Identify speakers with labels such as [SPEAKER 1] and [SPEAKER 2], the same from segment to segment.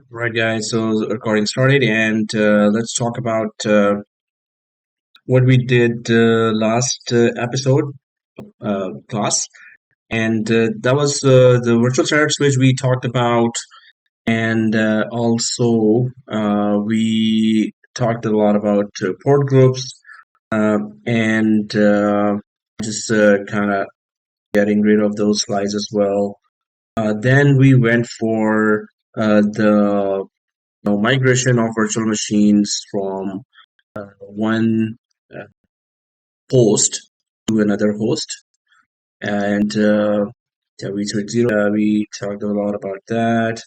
[SPEAKER 1] Right, guys. So the recording started, and let's talk about what we did last episode class, and that was the virtual standard switch we talked about, and also we talked a lot about port groups and just kind of getting rid of those slides as well. Then we went for the migration of virtual machines from one uh, host to another host. And yeah, we took zero. We talked a lot about that.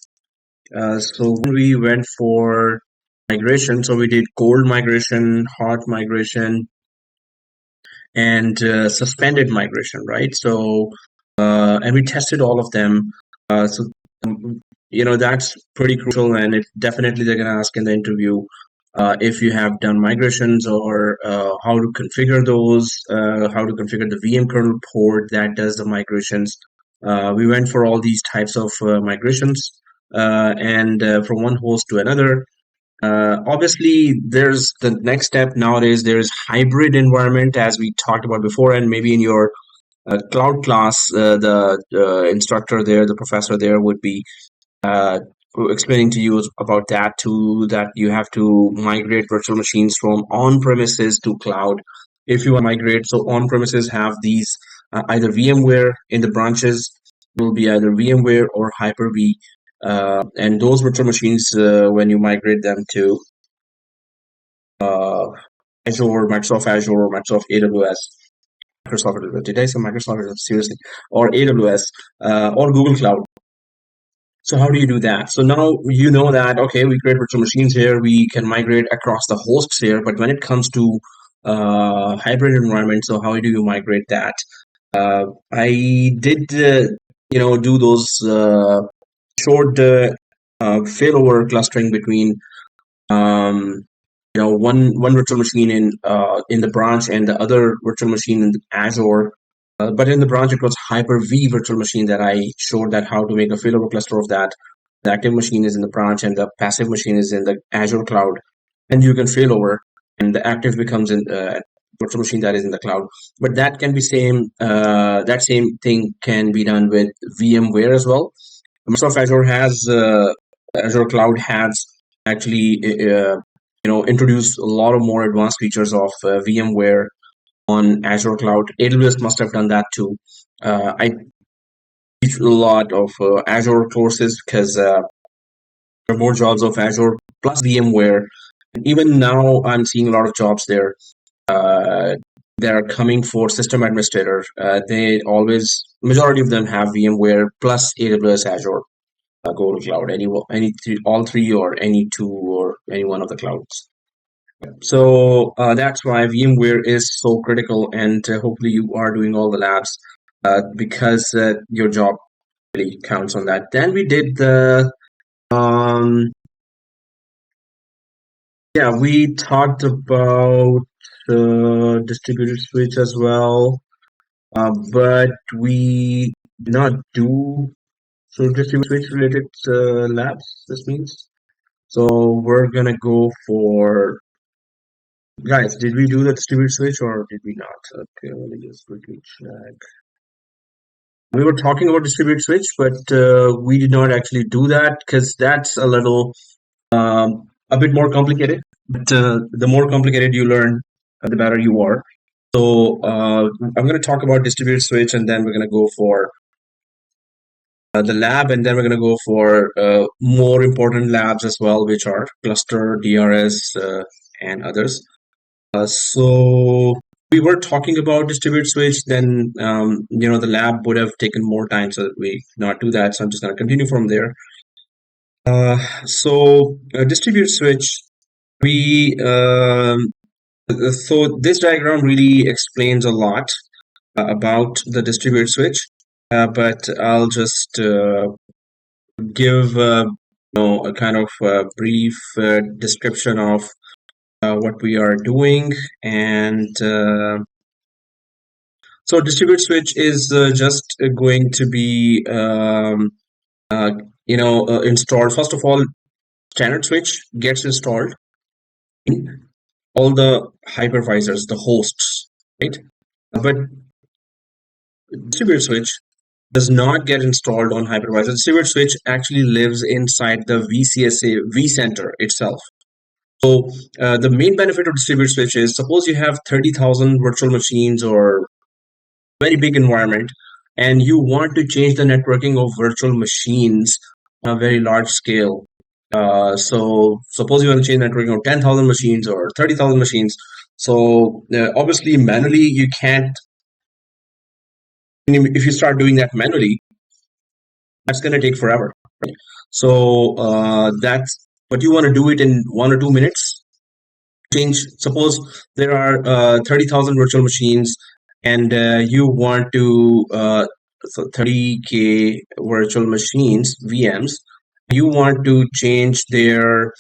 [SPEAKER 1] So when we went for migration, so we did cold migration, hot migration, and suspended migration, right? So and we tested all of them. So that's pretty crucial, and it definitely they're going to ask in the interview if you have done migrations or how to configure those, how to configure the VM kernel port that does the migrations. We went for all these types of migrations and from one host to another. Obviously, there's the next step nowadays. There's hybrid environment, as we talked about before, and maybe in your cloud class, the instructor there, the professor there would be uh, explaining to you about that too, that you have to migrate virtual machines from on-premises to cloud if you want to migrate. So on-premises have these either VMware in the branches, will be either VMware or Hyper-V. And those virtual machines, when you migrate them to uh, Azure, Microsoft Azure, or Microsoft AWS, did I say Microsoft? Seriously, or AWS, or Google Cloud. So how do you do that? So now you know that, okay, we create virtual machines here, we can migrate across the hosts here, but when it comes to hybrid environment, so how do you migrate that? I did, do those short failover clustering between, um, one virtual machine in the branch and the other virtual machine in Azure. But in the branch, it was Hyper-V virtual machine that I showed that how to make a failover cluster of that. The active machine is in the branch and the passive machine is in the Azure cloud, and you can failover, and the active becomes in virtual machine that is in the cloud. But that can be same. That same thing can be done with VMware as well. Microsoft Azure has Azure Cloud has actually introduced a lot of more advanced features of VMware on Azure Cloud. AWS must have done that too. I teach a lot of Azure courses because there are more jobs of Azure plus VMware. Even now, I'm seeing a lot of jobs there. Uh, that are coming for system administrator. They always majority of them have VMware plus AWS Azure. Google Cloud, any three, all three, or any two, or any one of the clouds. So that's why VMware is so critical, and hopefully you are doing all the labs because your job really counts on that. Then we did the um, yeah, we talked about distributed switch as well, but we did not do so distributed switch related labs. This means so we're gonna go for. Guys, did we do the distributed switch or did we not? Okay, let me just quickly check. We were talking about distributed switch, but we did not actually do that because that's a bit more complicated. But the more complicated you learn, the better you are. So I'm going to talk about distributed switch, and then we're going to go for the lab, and then we're going to go for more important labs as well, which are cluster, DRS, and others. So we were talking about distributed switch, then the lab would have taken more time, so we not do that. So I'm just going to continue from there. So distributed switch, we so this diagram really explains a lot about the distributed switch, but I'll just give a kind of brief description of what we are doing. And so distributed switch is just going to be installed. First of all, standard switch gets installed in all the hypervisors, the hosts, right? But distributed switch does not get installed on hypervisor. Distributed switch actually lives inside the VCSA vCenter itself. So the main benefit of distributed switch is, suppose you have 30,000 virtual machines or very big environment, and you want to change the networking of virtual machines on a very large scale. So suppose you want to change networking of 10,000 machines or 30,000 machines. So obviously manually you can't. If you start doing that manually, that's going to take forever. Right? So that's, but you want to do it in 1 or 2 minutes. Change. Suppose there are 30,000 virtual machines, and you want to so 30K virtual machines, VMs. You want to change their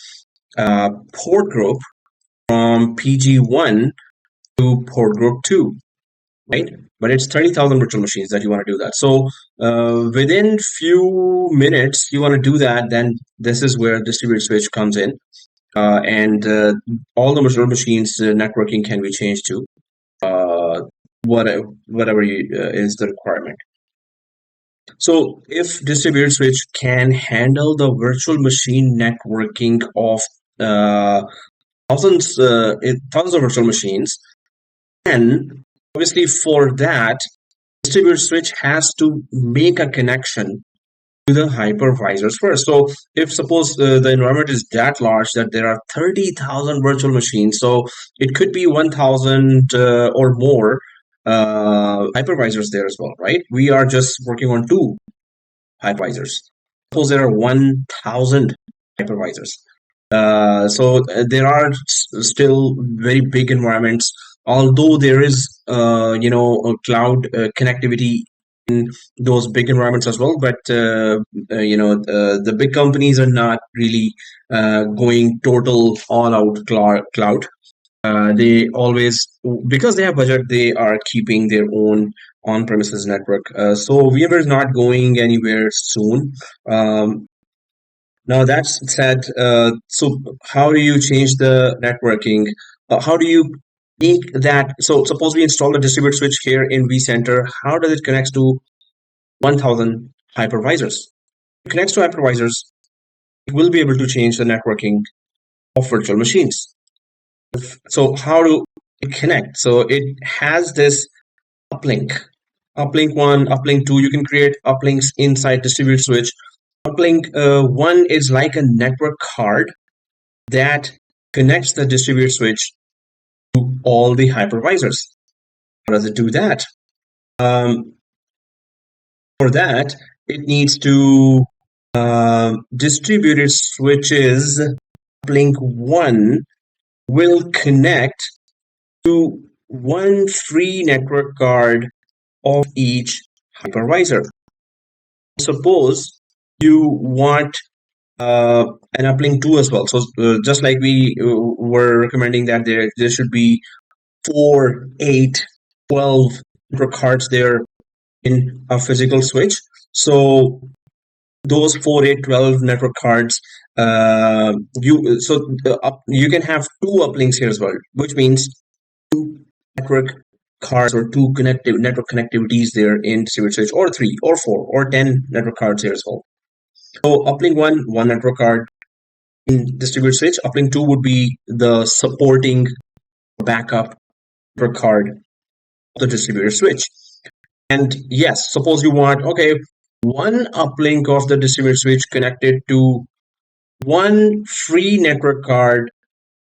[SPEAKER 1] port group from PG1 to port group 2, right? But it's 30,000 virtual machines that you want to do that. So within few minutes, you want to do that. Then this is where distributed switch comes in, and all the virtual machines networking can be changed to whatever is the requirement. So if distributed switch can handle the virtual machine networking of thousands of virtual machines, then obviously for that, distributed switch has to make a connection to the hypervisors first. So if suppose the environment is that large that there are 30,000 virtual machines, so it could be 1,000 or more hypervisors there as well, right? We are just working on 2 hypervisors. Suppose there are 1,000 hypervisors. There are still very big environments, although there is a cloud connectivity in those big environments as well. But the big companies are not really going total all out cloud. They always, because they have budget, they are keeping their own on-premises network. So VMware is not going anywhere soon. Now that's said, so how do you change the networking? How do you make that? So suppose we install a distributed switch here in vCenter. How does it connect to 1,000 hypervisors? It connects to hypervisors. It will be able to change the networking of virtual machines. So how do it connect? So it has this uplink. Uplink 1, uplink 2. You can create uplinks inside distributed switch. Uplink 1 is like a network card that connects the distributed switch to all the hypervisors. How does it do that? For that, it needs to distributed switches. Uplink 1 will connect to one free network card of each hypervisor. Suppose you want an uplink 2 as well. So just like we were recommending that there should be 4, 8, 12 network cards there in a physical switch. So those 4, 8, 12 network cards, you can have 2 uplinks here as well, which means 2 network cards or 2 network connectivities there in distributed switch, or 3 or 4 or 10 network cards here as well. So uplink 1 network card in distributed switch. Uplink 2 would be the supporting backup network card of the distributed switch. And yes, suppose you want, okay, 1 uplink of the distributed switch connected to 1 free network card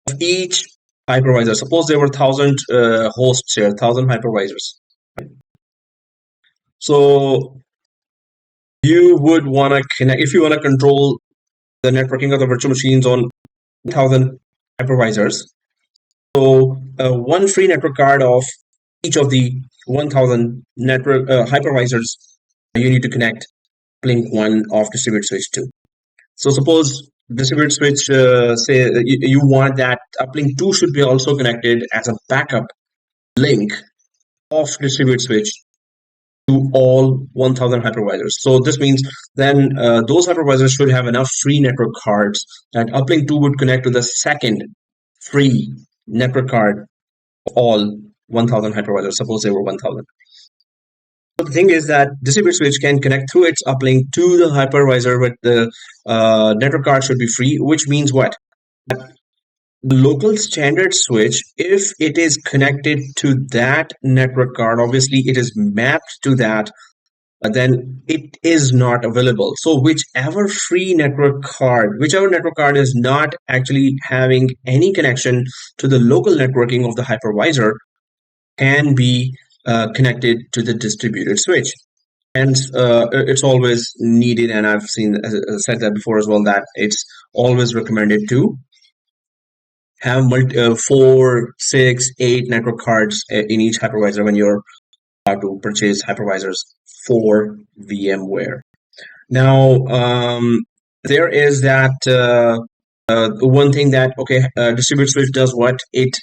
[SPEAKER 1] of each hypervisor. Suppose there were 1,000 hosts here, 1,000 hypervisors. So you would want to connect, if you want to control the networking of the virtual machines on 1,000 hypervisors. So 1 free network card of each of the 1,000 network hypervisors, you need to connect uplink 1 of distributed switch to. So suppose distributed switch, say you want that uplink 2 should be also connected as a backup link of distributed switch to all 1000 hypervisors. So this means then those hypervisors should have enough free network cards that uplink 2 would connect to the second free network card of all 1000 hypervisors. Suppose there were 1000. So the thing is that distributed switch can connect through its uplink to the hypervisor, but the network card should be free, which means what? The local standard switch, if it is connected to that network card, obviously it is mapped to that, then it is not available. So whichever network card is not actually having any connection to the local networking of the hypervisor, can be connected to the distributed switch. And it's always needed, and I've said that before as well, that it's always recommended to have 4, 6, 8 network cards in each hypervisor when you're about to purchase hypervisors for VMware. Now, there is that one thing that, distributed switch does what? It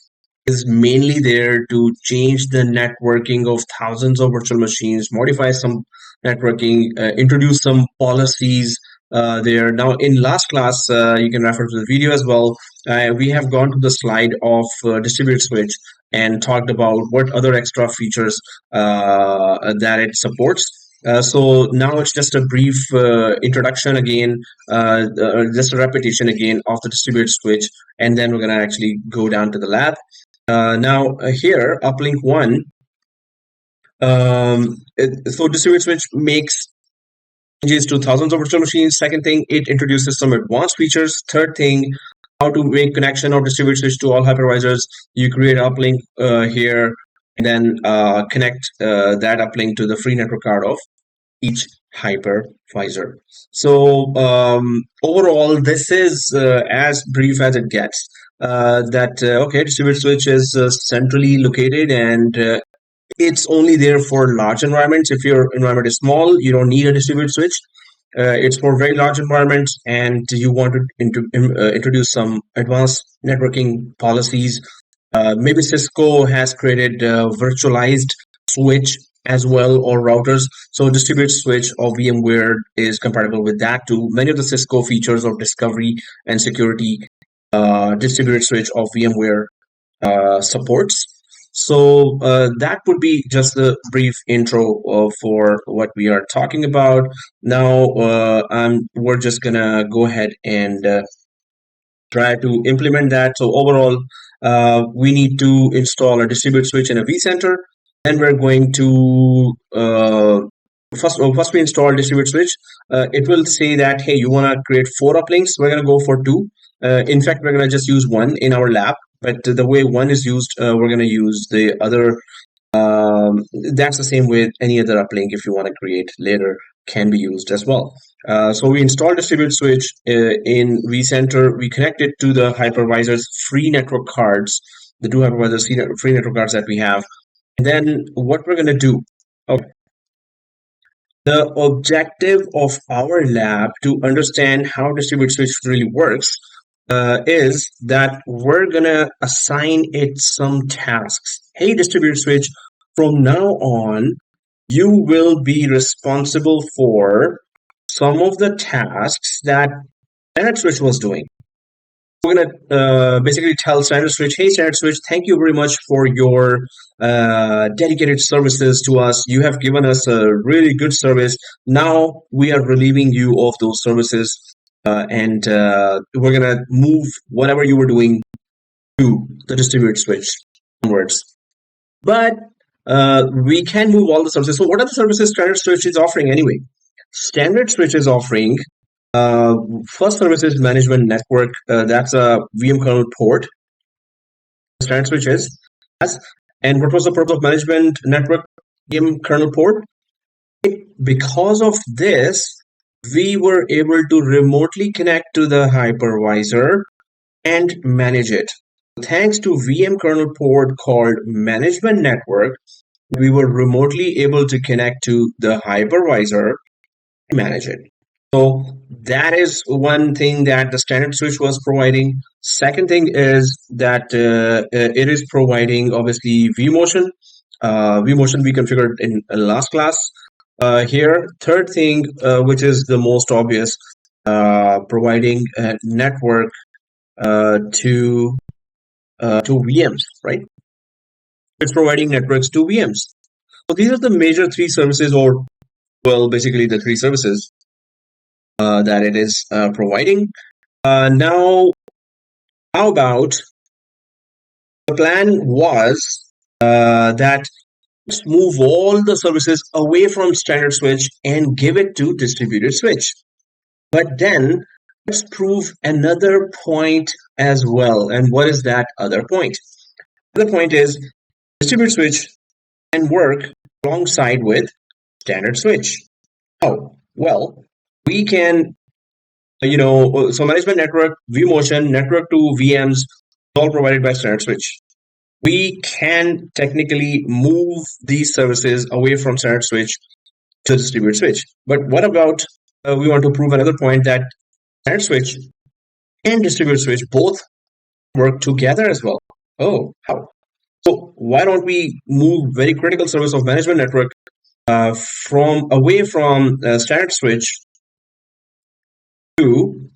[SPEAKER 1] is mainly there to change the networking of thousands of virtual machines, modify some networking, introduce some policies there. Now, in last class, you can refer to the video as well. We have gone to the slide of distributed switch and talked about what other extra features that it supports. So now it's just a brief introduction again, just a repetition again of the distributed switch, and then we're going to actually go down to the lab. Now here, uplink 1, so distributed switch makes changes to thousands of virtual machines. Second thing, it introduces some advanced features. Third thing, how to make connection of distributed switch to all hypervisors. You create uplink here, and then connect that uplink to the free network card of each hypervisor. So overall, this is as brief as it gets. Distributed switch is centrally located, and it's only there for large environments. If your environment is small, you don't need a distributed switch. It's for very large environments, and you want to introduce some advanced networking policies. Maybe Cisco has created virtualized switch as well, or routers. So distributed switch of VMware is compatible with that too. Many of the Cisco features of discovery and security, distributed switch of VMware supports. So that would be just a brief intro for what we are talking about. Now we're just gonna go ahead and try to implement that. So overall, we need to install a distributed switch in a vCenter. Then we're going to first we install distributed switch. It will say that, hey, you want to create 4 uplinks. We're going to go for 2. In fact, we're going to just use 1 in our lab. But the way 1 is used, we're going to use the other. That's the same with any other uplink. If you want to create later, can be used as well. So we install distributed switch in vCenter. We connect it to the hypervisor's free network cards, the 2 hypervisors free network cards that we have. And then what we're going to do, the objective of our lab to understand how distributed switch really works is that we're going to assign it some tasks. Hey, distributed switch, from now on, you will be responsible for some of the tasks that standard switch was doing. We're going to basically tell standard switch, hey, standard switch, thank you very much for your dedicated services to us. You have given us a really good service. Now we are relieving you of those services, and we're going to move whatever you were doing to the distributed switch onwards. But we can move all the services. So what are the services standard switch is offering anyway? Standard switch is offering first service is management network. That's a VM kernel port. Standard switch is. And what was the purpose of management network VM kernel port? Because of this, we were able to remotely connect to the hypervisor and manage it. Thanks to VM kernel port called management network, we were remotely able to connect to the hypervisor and manage it. So that is one thing that the standard switch was providing. Second thing is that it is providing obviously vMotion. vMotion we configured in last class. Here, third thing, which is the most obvious, providing a network to VMs, right? It's providing networks to VMs. So these are the major three services, or well, basically the three services that it is providing. Now, how about the plan was that let's move all the services away from standard switch and give it to distributed switch. But then let's prove another point as well. And what is that other point? The other point is distributed switch can work alongside with standard switch. Oh, well, we can, so management network, vMotion, network to VMs, all provided by standard switch. We can technically move these services away from standard switch to distributed switch. But what about we want to prove another point that standard switch and distributed switch both work together as well. Oh, how? So why don't we move very critical service of management network from away from standard switch to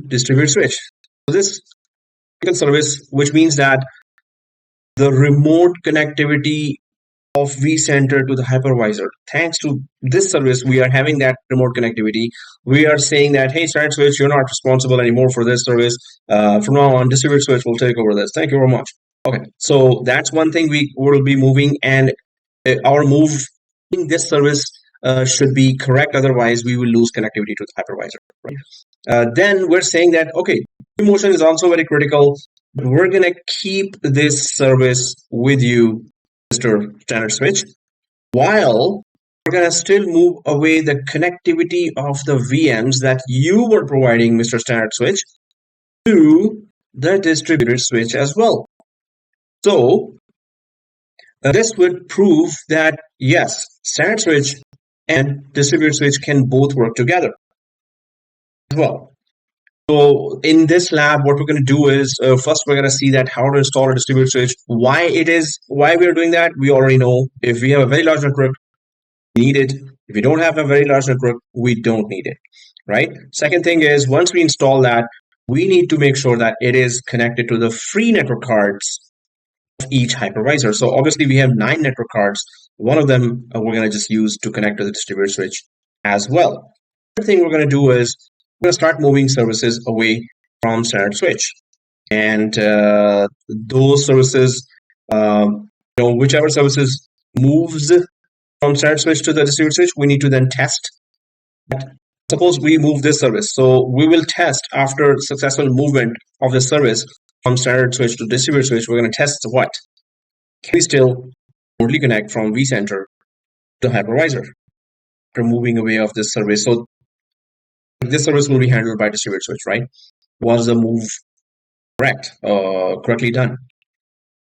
[SPEAKER 1] distributed switch? So this critical service, which means that the remote connectivity of vCenter to the hypervisor. Thanks to this service, we are having that remote connectivity. We are saying that, hey, standard switch, you're not responsible anymore for this service. From now on, distributed switch will take over this. Thank you very much. Okay, so that's one thing we will be moving, and our move in this service should be correct. Otherwise, we will lose connectivity to the hypervisor. Right? Then we're saying that, okay, motion is also very critical. We're going to keep this service with you, Mr. Standard Switch, while we're going to still move away the connectivity of the VMs that you were providing, Mr. Standard Switch, to the distributed switch as well. So this would prove that, yes, standard switch and distributed switch can both work together as well. So in this lab, what we're going to do is first we're going to see that how to install a distributed switch. Why we are doing that, we already know. If we have a very large network, we need it. If we don't have a very large network, we don't need it, right? Second thing is, once we install that, we need to make sure that it is connected to the free network cards of each hypervisor. So obviously we have 9 network cards. One of them we're going to just use to connect to the distributed switch as well. Third thing we're going to do is we're going to start moving services away from standard switch. And those services, whichever services moves from standard switch to the distributed switch, we need to then test that. Suppose we move this service. So we will test after successful movement of the service from standard switch to distributed switch. We're going to test what? Can we still remotely connect from vCenter to the hypervisor after moving away of this service? So this service will be handled by distributed switch, right? Was the move correctly done?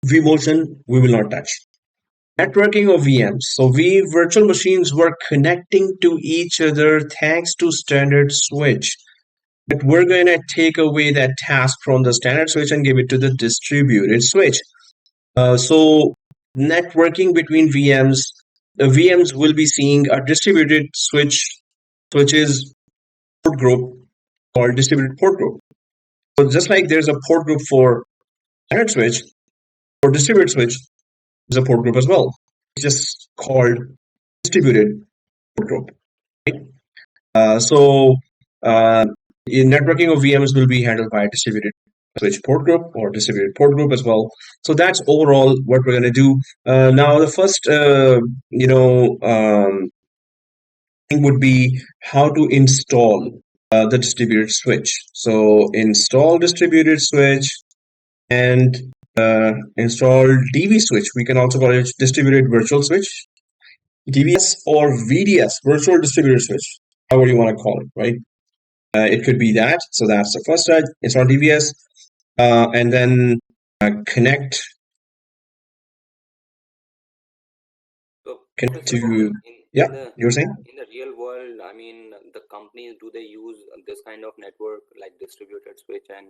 [SPEAKER 1] vMotion, we will not touch. Networking of VMs. So virtual machines were connecting to each other thanks to standard switch. But we're going to take away that task from the standard switch and give it to the distributed switch. So networking between VMs, the VMs will be seeing a distributed switches port group called distributed port group. So just like there's a port group for standard switch, for distributed switch, there's a port group as well. It's just called distributed port group. Right? Networking of VMs will be handled by a distributed switch port group or distributed port group as well. So that's overall what we're going to do. Now, the first, thing would be how to install the distributed switch. So install distributed switch and install DV switch. We can also call it distributed virtual switch, DVS or VDS, virtual distributed switch, however you want to call it, right? It could be that. So that's the first side. Install DVS and then connect to. Yeah, you were saying?
[SPEAKER 2] In the real world, I mean, the companies, do they use this kind of network like distributed switch and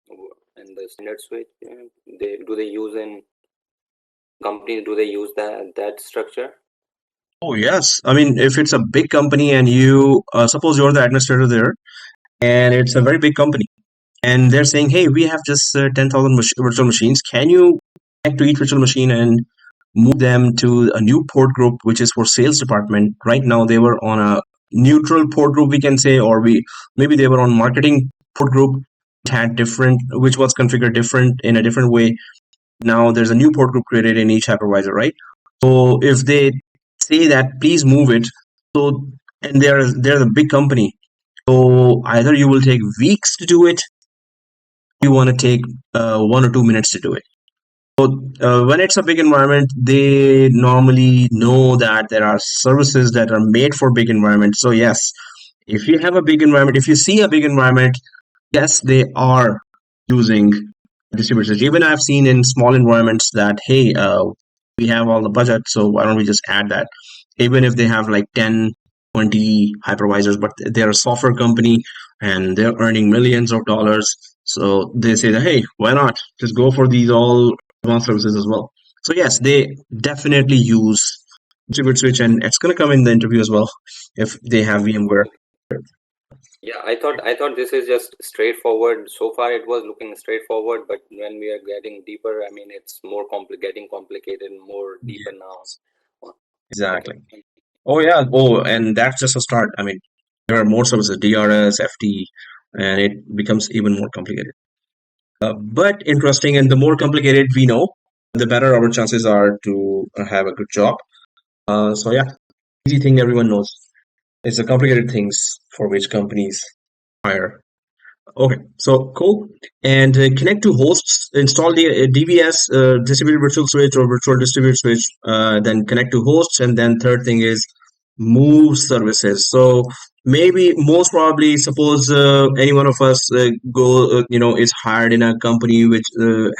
[SPEAKER 2] the standard switch? Do they use in companies do they use that structure?
[SPEAKER 1] Oh, yes. I mean, if it's a big company and you suppose you're the administrator there, and it's a very big company, and they're saying, "Hey, we have just 10,000 virtual machines. Can you connect to each virtual machine and move them to a new port group, which is for sales department?" Right now, they were on a neutral port group, we can say, or we maybe they were on marketing port group, had different, which was configured different in a different way. Now there's a new port group created in each hypervisor, right? So if they say that please move it, so and they're the big company, so either you will take weeks to do it, you want to take 1 or 2 minutes to do it. So when it's a big environment, they normally know that there are services that are made for big environments. So yes, if you have a big environment, if you see a big environment, yes, they are using distributors. Even I've seen in small environments that, hey, we have all the budget, so why don't we just add that? Even if they have like 10, 20 hypervisors, but they're a software company and they're earning millions of dollars. So they say that, hey, why not? Just go for these all advanced services as well. So yes, they definitely use distribute switch, and it's going to come in the interview as well if they have VMware.
[SPEAKER 2] Yeah, I thought this is just straightforward. So far, it was looking straightforward, but when we are getting deeper, I mean, it's more getting complicated, more deeper now.
[SPEAKER 1] Yes,
[SPEAKER 2] Okay.
[SPEAKER 1] exactly. Oh yeah. Oh, and that's just a start. I mean, there are more services, DRS, FT, and it becomes even more complicated. But interesting, and the more complicated we know, the better our chances are to have a good job. So yeah, easy thing everyone knows. It's the complicated things for which companies hire. Okay, so cool. And connect to hosts, install the DVS, distributed virtual switch or virtual distributed switch, then connect to hosts. And then third thing is move services. So maybe most probably, suppose any one of us is hired in a company which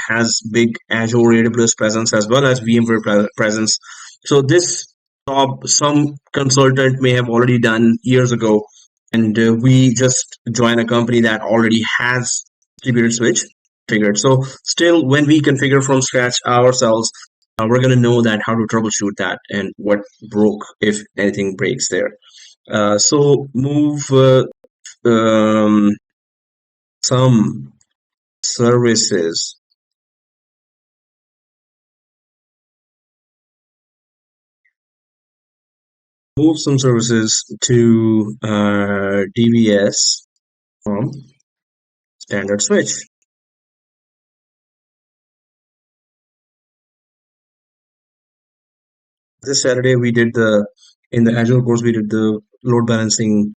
[SPEAKER 1] has big Azure AWS presence as well as VMware presence. So this job, some consultant may have already done years ago, and we just join a company that already has distributed switch configured. So still, when we configure from scratch ourselves, we're going to know that how to troubleshoot that and what broke if anything breaks there. So move um, some services, move some services to DVS from standard switch. This Saturday we did in the Azure course we did the load balancing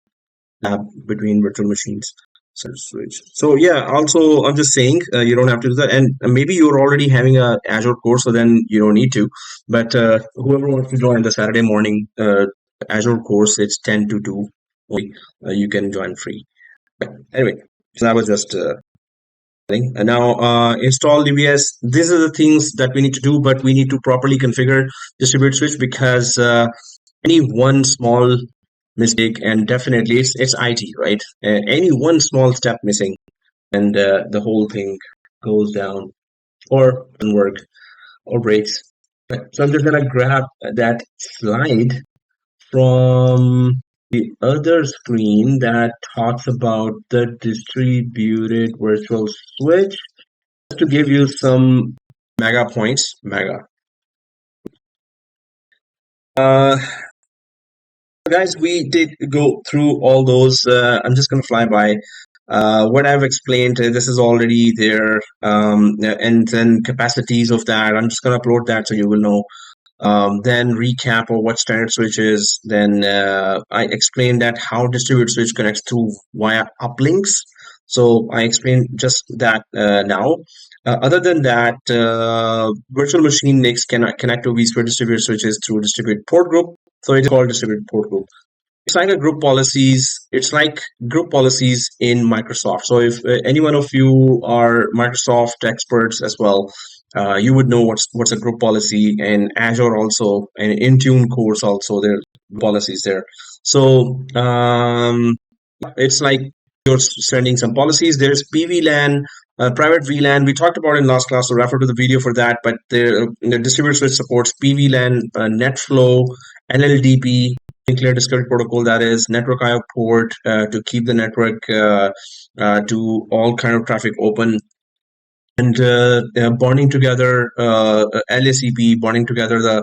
[SPEAKER 1] lab between virtual machines. Switch. So yeah, also I'm just saying you don't have to do that, and maybe you're already having a Azure course, so then you don't need to. But whoever wants to join the Saturday morning Azure course, it's 10 to 2 only. You can join free. But anyway, so that was just thing. And now install DBS. These are the things that we need to do, but we need to properly configure distribute switch because any one small mistake, and definitely it's IT, right? Any one small step missing, and the whole thing goes down or doesn't work or breaks. Right. So I'm just gonna grab that slide from the other screen that talks about the distributed virtual switch, just to give you some mega points. Mega. Uh, Guys, we did go through all those. I'm just going to fly by. What I've explained, this is already there. And then capacities of that, I'm just going to upload that so you will know. Then recap of what standard switch is. Then I explained that how distributed switch connects through via uplinks. So I explained just that now. Other than that, virtual machine NICs cannot connect to vSphere distributed switches through distributed port group. So it's called distributed port group. It's like a group policies. It's like group policies in Microsoft. So if any one of you are Microsoft experts as well, you would know what's a group policy, and Azure also, and Intune course also, there are policies there. So it's like you're sending some policies. There's PVLAN, private VLAN. We talked about in last class, so refer to the video for that. But the distributed switch supports PVLAN, NetFlow, LLDP, Nuclear Discrete Protocol, that is network IO port to keep the network to all kind of traffic open, and bonding together LACP, bonding together the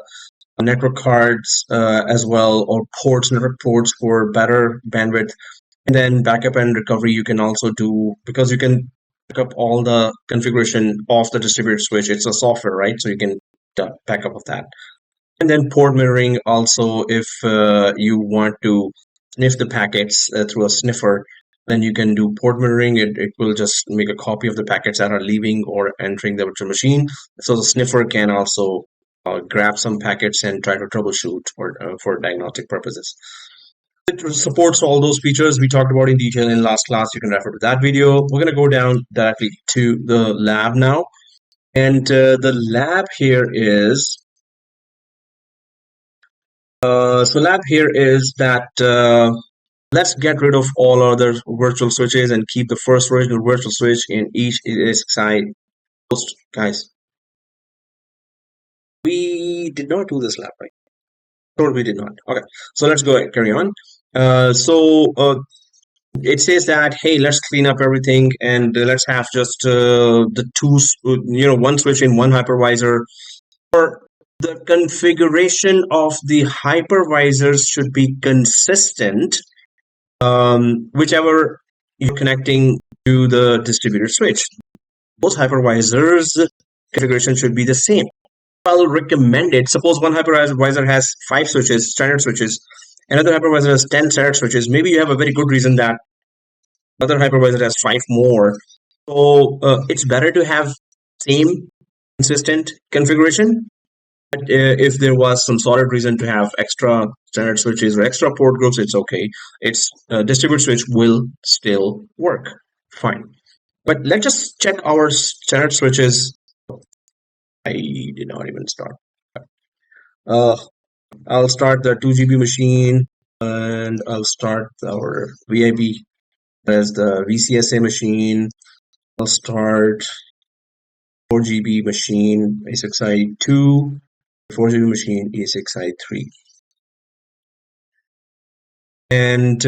[SPEAKER 1] network cards as well, or ports, network ports for better bandwidth. And then backup and recovery you can also do, because you can back up all the configuration of the distributed switch. It's a software, right? So you can back up of that. And then port mirroring also, if you want to sniff the packets through a sniffer, then you can do port mirroring. It will just make a copy of the packets that are leaving or entering the virtual machine. So the sniffer can also grab some packets and try to troubleshoot for diagnostic purposes. It supports all those features we talked about in detail in last class. You can refer to that video. We're going to go down directly to the lab now. And the lab here is, so lab here is that let's get rid of all other virtual switches and keep the first original virtual switch in each side host. Guys, we did not do this lab, right? Or we did not. Okay, so let's go ahead, carry on. It says that, hey, let's clean up everything and let's have just the two, one switch in one hypervisor. Or the configuration of the hypervisors should be consistent, whichever you're connecting to the distributed switch. Both hypervisors configuration should be the same. I'll recommend it. Suppose one hypervisor has 5 switches, standard switches, another hypervisor has 10 standard switches. Maybe you have a very good reason that other hypervisor has 5 more. So it's better to have same consistent configuration. But if there was some solid reason to have extra standard switches or extra port groups, it's okay. It's distributed switch will still work fine. But let's just check our standard switches. I did not even start. I'll start the 2 GB machine, and I'll start our VIB as the VCSA machine. I'll start 4 GB machine A6i2, 4 GB machine A6i3. And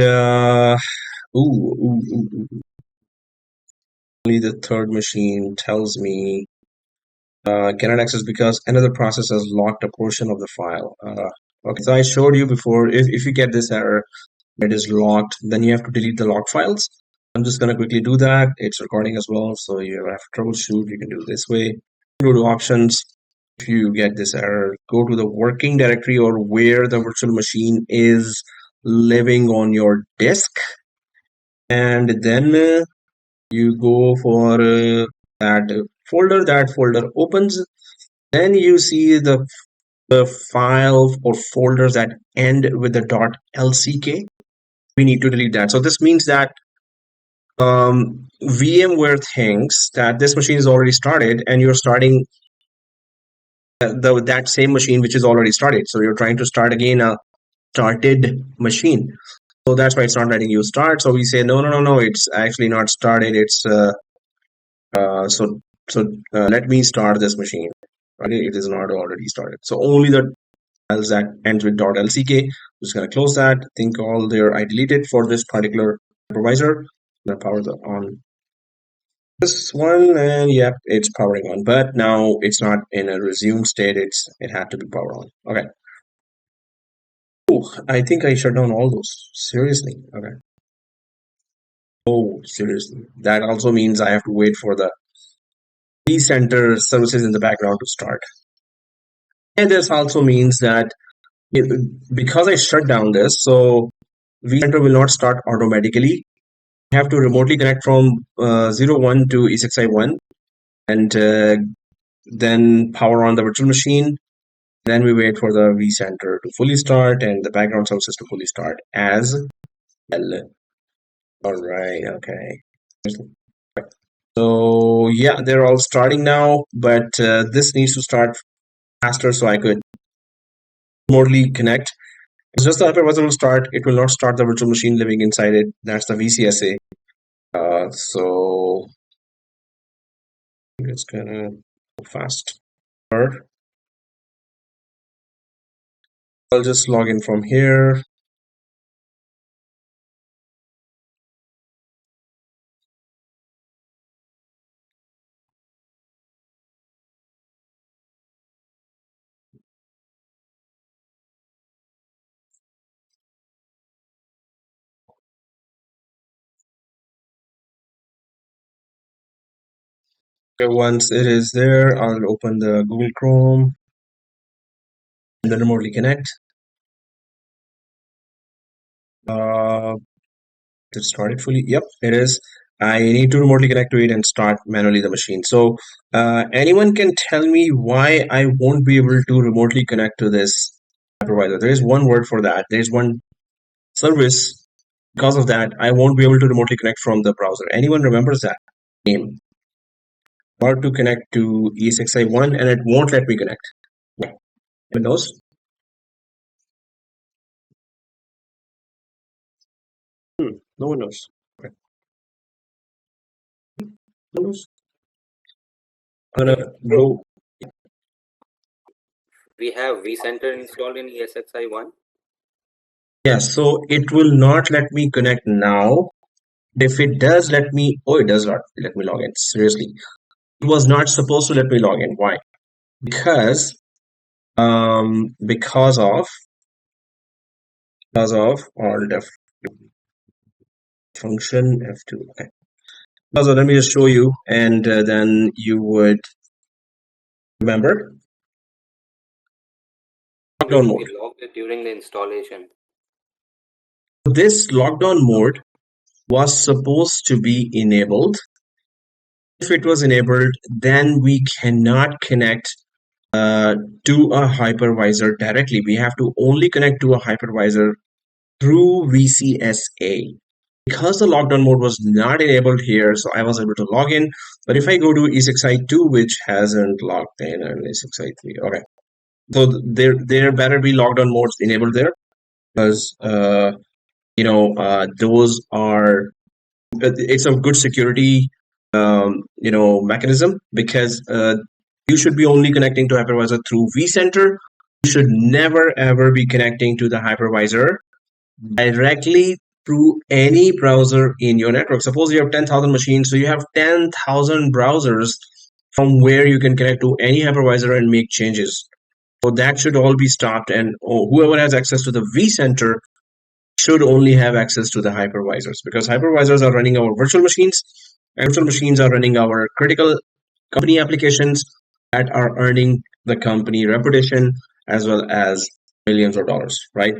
[SPEAKER 1] only the third machine tells me cannot access because another process has locked a portion of the file. Okay, so I showed you before, if you get this error, it is locked, then you have to delete the locked files. I'm just going to quickly do that. It's recording as well, so you have to troubleshoot. You can do it this way. Go to options. If you get this error, go to the working directory or where the virtual machine is living on your disk, and then you go for that folder. That folder opens. Then you see the file or folders that end with the .lck. We need to delete that. So this means that VMware thinks that this machine is already started and you're starting that same machine which is already started. So you're trying to start again a started machine. So that's why it's not letting you start. So we say no, it's actually not started. It's let me start this machine. Right? It is not already started. So only the files that ends with .lck. I'm just gonna close that. Think all there. I deleted for this particular hypervisor. I'm gonna power on this one, and yep, it's powering on. But now it's not in a resume state. It had to be powered on. Okay. Oh, I think I shut down all those. Seriously. Okay. Oh, seriously. That also means I have to wait for the vCenter services in the background to start. And this also means that because I shut down this, so vCenter will not start automatically. I have to remotely connect from 01 to E6i1 and then power on the virtual machine. Then we wait for the vCenter to fully start and the background services to fully start as well. All right, okay. So yeah, they're all starting now, but this needs to start faster so I could remotely connect. It's just the hypervisor will start. It will not start the virtual machine living inside it. That's the VCSA. So it's gonna go fast. I'll just log in from here. Okay, once it is there, I'll open the Google Chrome and then remotely connect. Uh, to start it fully. Yep, it is. I need to remotely connect to it and start manually the machine. So, anyone can tell me why I won't be able to remotely connect to this hypervisor? There is one word for that. There is one service. Because of that, I won't be able to remotely connect from the browser. Anyone remembers that name? About to connect to ESXi1 and it won't let me connect. Why? Anyone knows? No one knows. Okay. No one knows. I'm gonna go.
[SPEAKER 2] We have vCenter installed in ESXi1.
[SPEAKER 1] Yeah, so it will not let me connect now. If it does let me, oh, it does not let me log in. Seriously, it was not supposed to let me log in. Why? Because, because of, or def function F2. Okay. So let me just show you, and then you would remember lockdown mode.
[SPEAKER 2] We logged it during the installation.
[SPEAKER 1] This lockdown mode was supposed to be enabled. If it was enabled, then we cannot connect to a hypervisor directly. We have to only connect to a hypervisor through VCSA. Because the lockdown mode was not enabled here, so I was able to log in. But if I go to E6i2, which hasn't logged in, and E6i3, okay. So there better be lockdown modes enabled there because those are it's a good security mechanism because you should be only connecting to hypervisor through vCenter. You should never ever be connecting to the hypervisor directly through any browser in your network. Suppose you have 10,000 machines, so you have 10,000 browsers from where you can connect to any hypervisor and make changes. So that should all be stopped, and whoever has access to the vCenter should only have access to the hypervisors because hypervisors are running our virtual machines and virtual machines are running our critical company applications that are earning the company reputation as well as millions of dollars, right?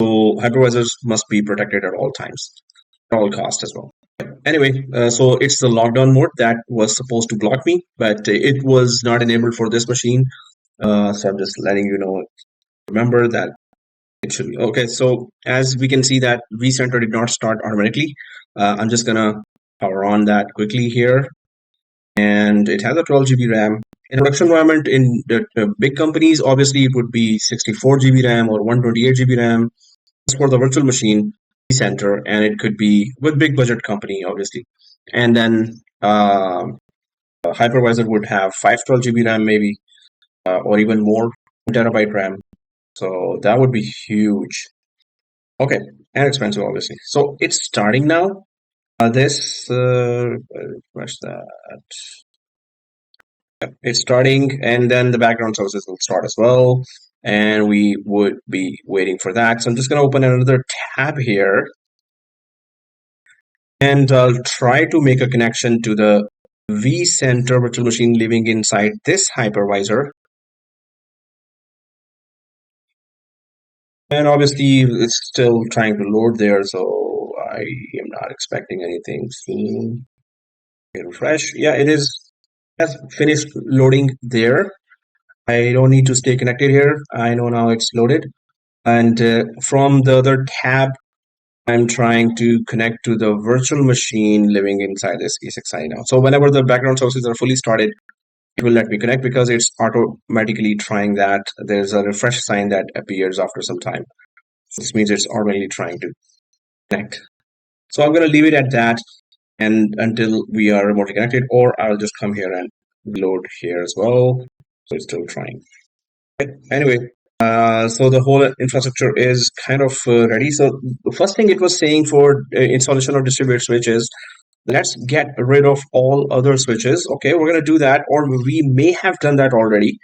[SPEAKER 1] So hypervisors must be protected at all times, at all costs as well. Anyway, so it's the lockdown mode that was supposed to block me, but it was not enabled for this machine. So I'm just letting you know, remember that it should be. Okay, so as we can see that vCenter did not start automatically. I'm just gonna power on that quickly here. And it has a 12 GB RAM. In a production environment in the big companies, obviously it would be 64 GB RAM or 128 GB RAM. It's for the virtual machine vCenter, and it could be with big budget company, obviously. And then a hypervisor would have 512 GB RAM maybe, or even more, 1 TB RAM. So that would be huge. Okay, and expensive, obviously. So it's starting now. Where's that? Yep, it's starting, and then the background services will start as well. And we would be waiting for that. So I'm just going to open another tab here. And I'll try to make a connection to the vCenter virtual machine living inside this hypervisor. And obviously, it's still trying to load there, so I am not expecting anything soon. Okay, refresh. Yeah, it is has finished loading there. I don't need to stay connected here. I know now it's loaded. And from the other tab, I'm trying to connect to the virtual machine living inside this ESXi now. So whenever the background services are fully started, it will let me connect because it's automatically trying that. There's a refresh sign that appears after some time. This means it's automatically trying to connect. So I'm going to leave it at that. and until we are remotely connected, or I'll just come here and load here as well. So it's still trying. Anyway, so the whole infrastructure is kind of ready. So the first thing it was saying for installation of distributed switches, let's get rid of all other switches. Okay, we're going to do that, or we may have done that already.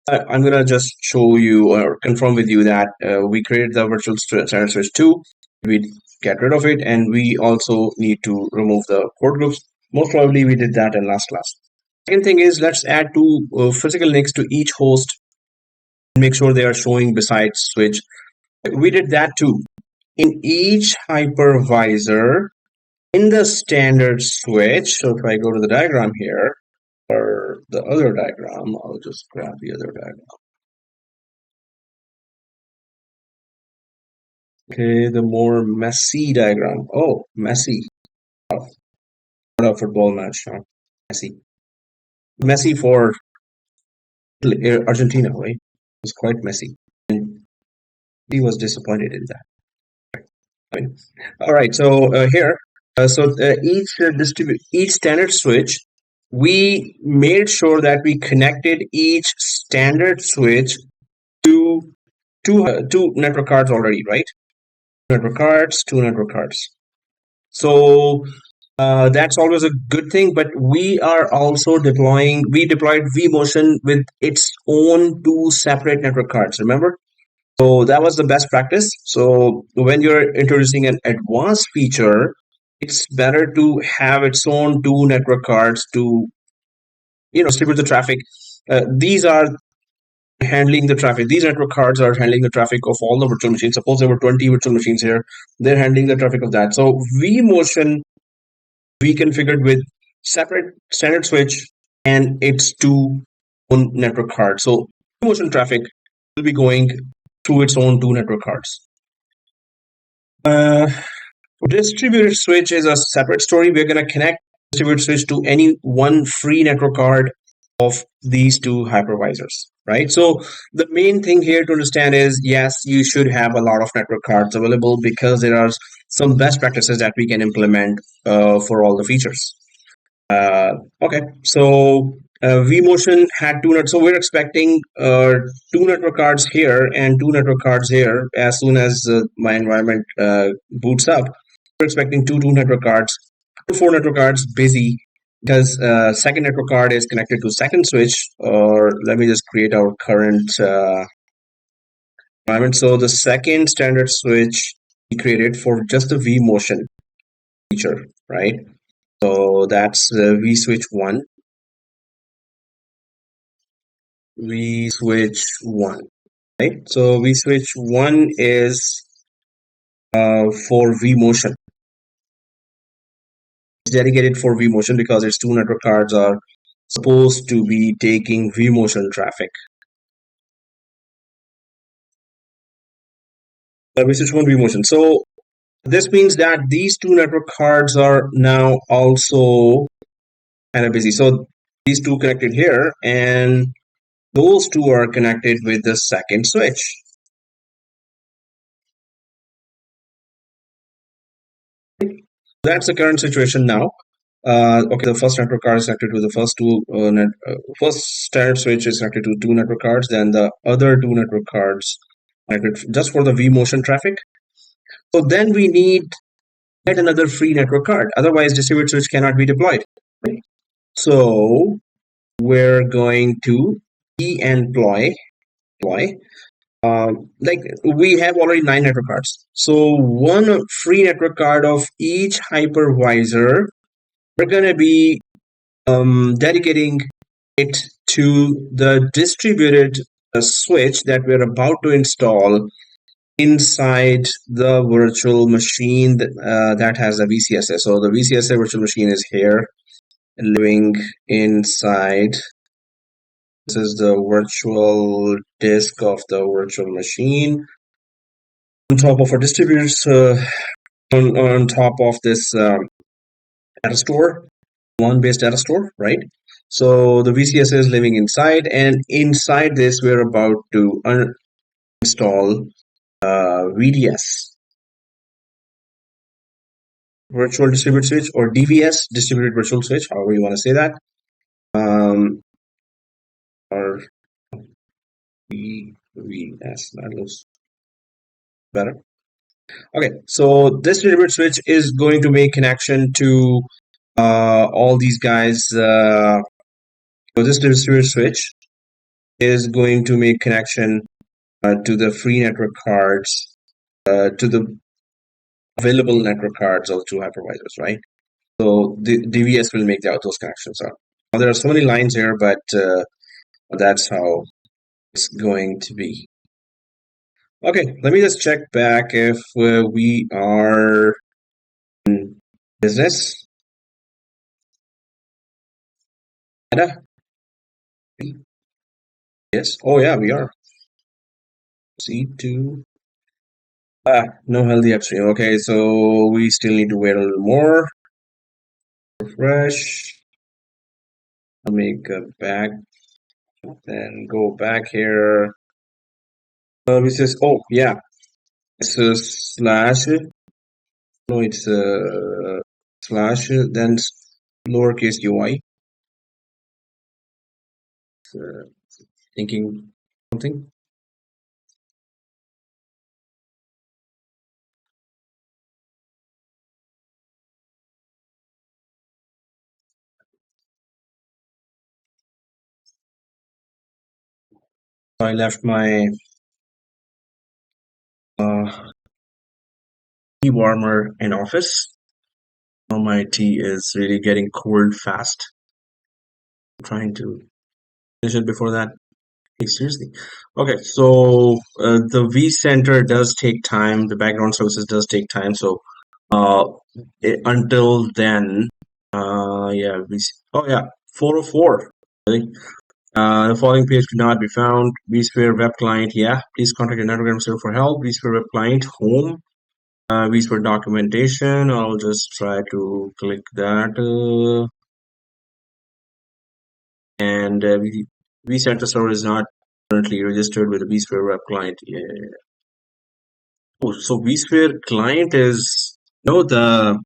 [SPEAKER 1] I'm going to just show you or confirm with you that we created the virtual standard switch 2. We get rid of it, and we also need to remove the port groups. Most probably we did that in last class. Second thing is, let's add two physical links to each host and make sure they are showing beside switch. We did that too. In each hypervisor, in the standard switch, so if I go to the diagram here, or the other diagram, I'll just grab the other diagram. Okay, the more messy diagram. Oh, messy. Oh, what a football match, huh? Messy. Messy for Argentina, right? It was quite messy. And he was disappointed in that. Right. All right, so here, each standard switch, we made sure that we connected each standard switch to two network cards already, right? Two network cards. So that's always a good thing, but we are also we deployed vMotion with its own two separate network cards, remember? So that was the best practice. So when you're introducing an advanced feature, it's better to have its own two network cards to, distribute the traffic. These are handling the traffic. These network cards are handling the traffic of all the virtual machines. Suppose there were 20 virtual machines here. They're handling the traffic of that. So vMotion we configured with separate standard switch and its two own network cards. So vMotion traffic will be going through its own two network cards. Uh, Distributed switch is a separate story. We're going to connect distributed switch to any one free network card of these two hypervisors, right? So the main thing here to understand is, yes, you should have a lot of network cards available because there are some best practices that we can implement for all the features. Okay, so vMotion had so we're expecting two network cards here and two network cards here as soon as my environment boots up. We're expecting two network cards, four network cards busy because second network card is connected to second switch. Or let me just create our current environment. So the second standard switch we created for just the vMotion feature, right? So that's vSwitch 1. vSwitch 1, right? So vSwitch 1 is for vMotion. It's dedicated for vMotion because its two network cards are supposed to be taking vMotion traffic. vSwitch 1 vMotion. So this means that these two network cards are now also kind of busy. So these two connected here, and those two are connected with the second switch. That's the current situation now. Okay, the first network card is connected to the first standard switch is connected to two network cards. Then the other two network cards connected just for the vMotion traffic. So then we need yet another free network card. Otherwise, distributed switch cannot be deployed. Right? So we're going to employ. Like we have already 9 network cards. So one free network card of each hypervisor. We're going to be dedicating it to the distributed switch that we're about to install inside the virtual machine that has a VCSA. So the VCSA virtual machine is here, living inside. This is the virtual disk of the virtual machine. On top of our distributors, on top of this data store, one-based data store, right? So the VCSA is living inside, and inside this, we're about to install VDS. virtual distributed switch, or DVS, distributed virtual switch, however you want to say that. Or DVS, that looks better. Okay, so this distributed switch is going to make connection to all these guys. So this distributed switch is going to make connection to the free network cards, to the available network cards of two hypervisors, right? So the DVS will make those connections up. Now there are so many lines here, but that's how it's going to be. Okay, let me just check back if we are in business. Ada? Yes. Oh yeah, we are. C2. No healthy upstream. Okay, so we still need to wait a little more. Refresh. I'll make a back. Then go back here. This is, oh yeah, it's a slash. No, it's a slash, then lowercase UI. Thinking something. I left my tea warmer in office. Now my tea is really getting cold fast. I'm trying to finish it before that. Hey, seriously. Okay, so the vCenter does take time. The background services does take time. So uh, until then, yeah, oh yeah, 404. Really? The following page could not be found. vSphere web client, yeah. Please contact your network administrator for help. vSphere web client, home. vSphere documentation. I'll just try to click that. And vCenter server is not currently registered with the vSphere web client. Yeah. Oh, so vSphere client is the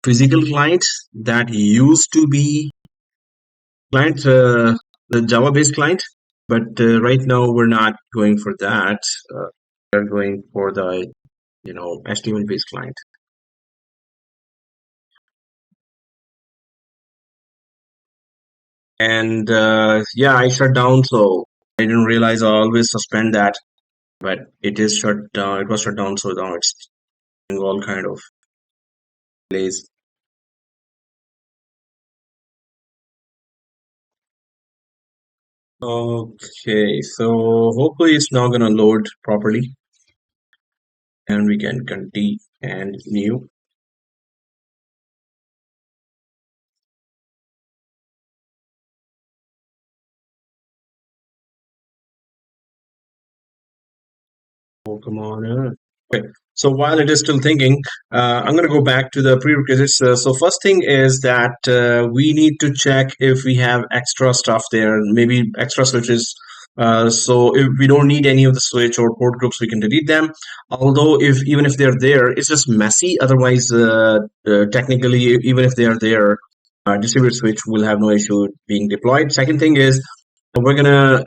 [SPEAKER 1] physical client that used to be client, the Java-based client, but right now we're not going for that. We're going for the HTML-based client. And yeah, I shut down, so I didn't realize I always suspend that, but it is shut down. It was shut down, so now it's doing all kind of delays. Okay, so hopefully it's now gonna load properly, and we can continue. Oh, come on. Okay. So while it is still thinking, I'm going to go back to the prerequisites. So first thing is that we need to check if we have extra stuff there, maybe extra switches. So if we don't need any of the switch or port groups, we can delete them. Although even if they're there, it's just messy. Otherwise, technically, even if they are there, distributed switch will have no issue being deployed. Second thing is we're gonna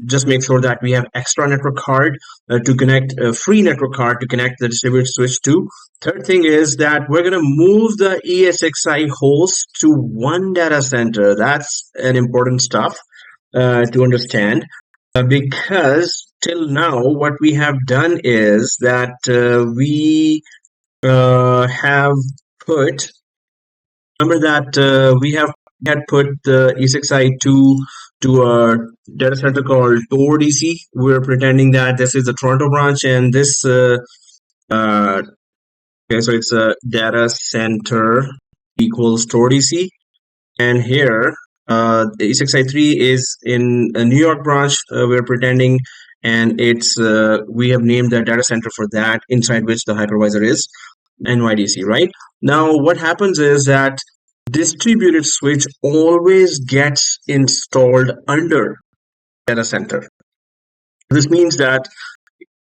[SPEAKER 1] just make sure that we have extra network card to connect a free network card to connect the distributed switch to. Third thing is that we're going to move the ESXi host to one data center. That's an important stuff to understand because till now what we have done is that we have put remember that we had put the ESXi to a data center called Tor DC. We're pretending that this is the Toronto branch, and this okay, so it's a data center equals Tor DC, and here the E6i3 is in a New York branch. We're pretending, and it's we have named the data center for that, inside which the hypervisor is NYDC. Right now, what happens is that distributed switch always gets installed under data center. This means that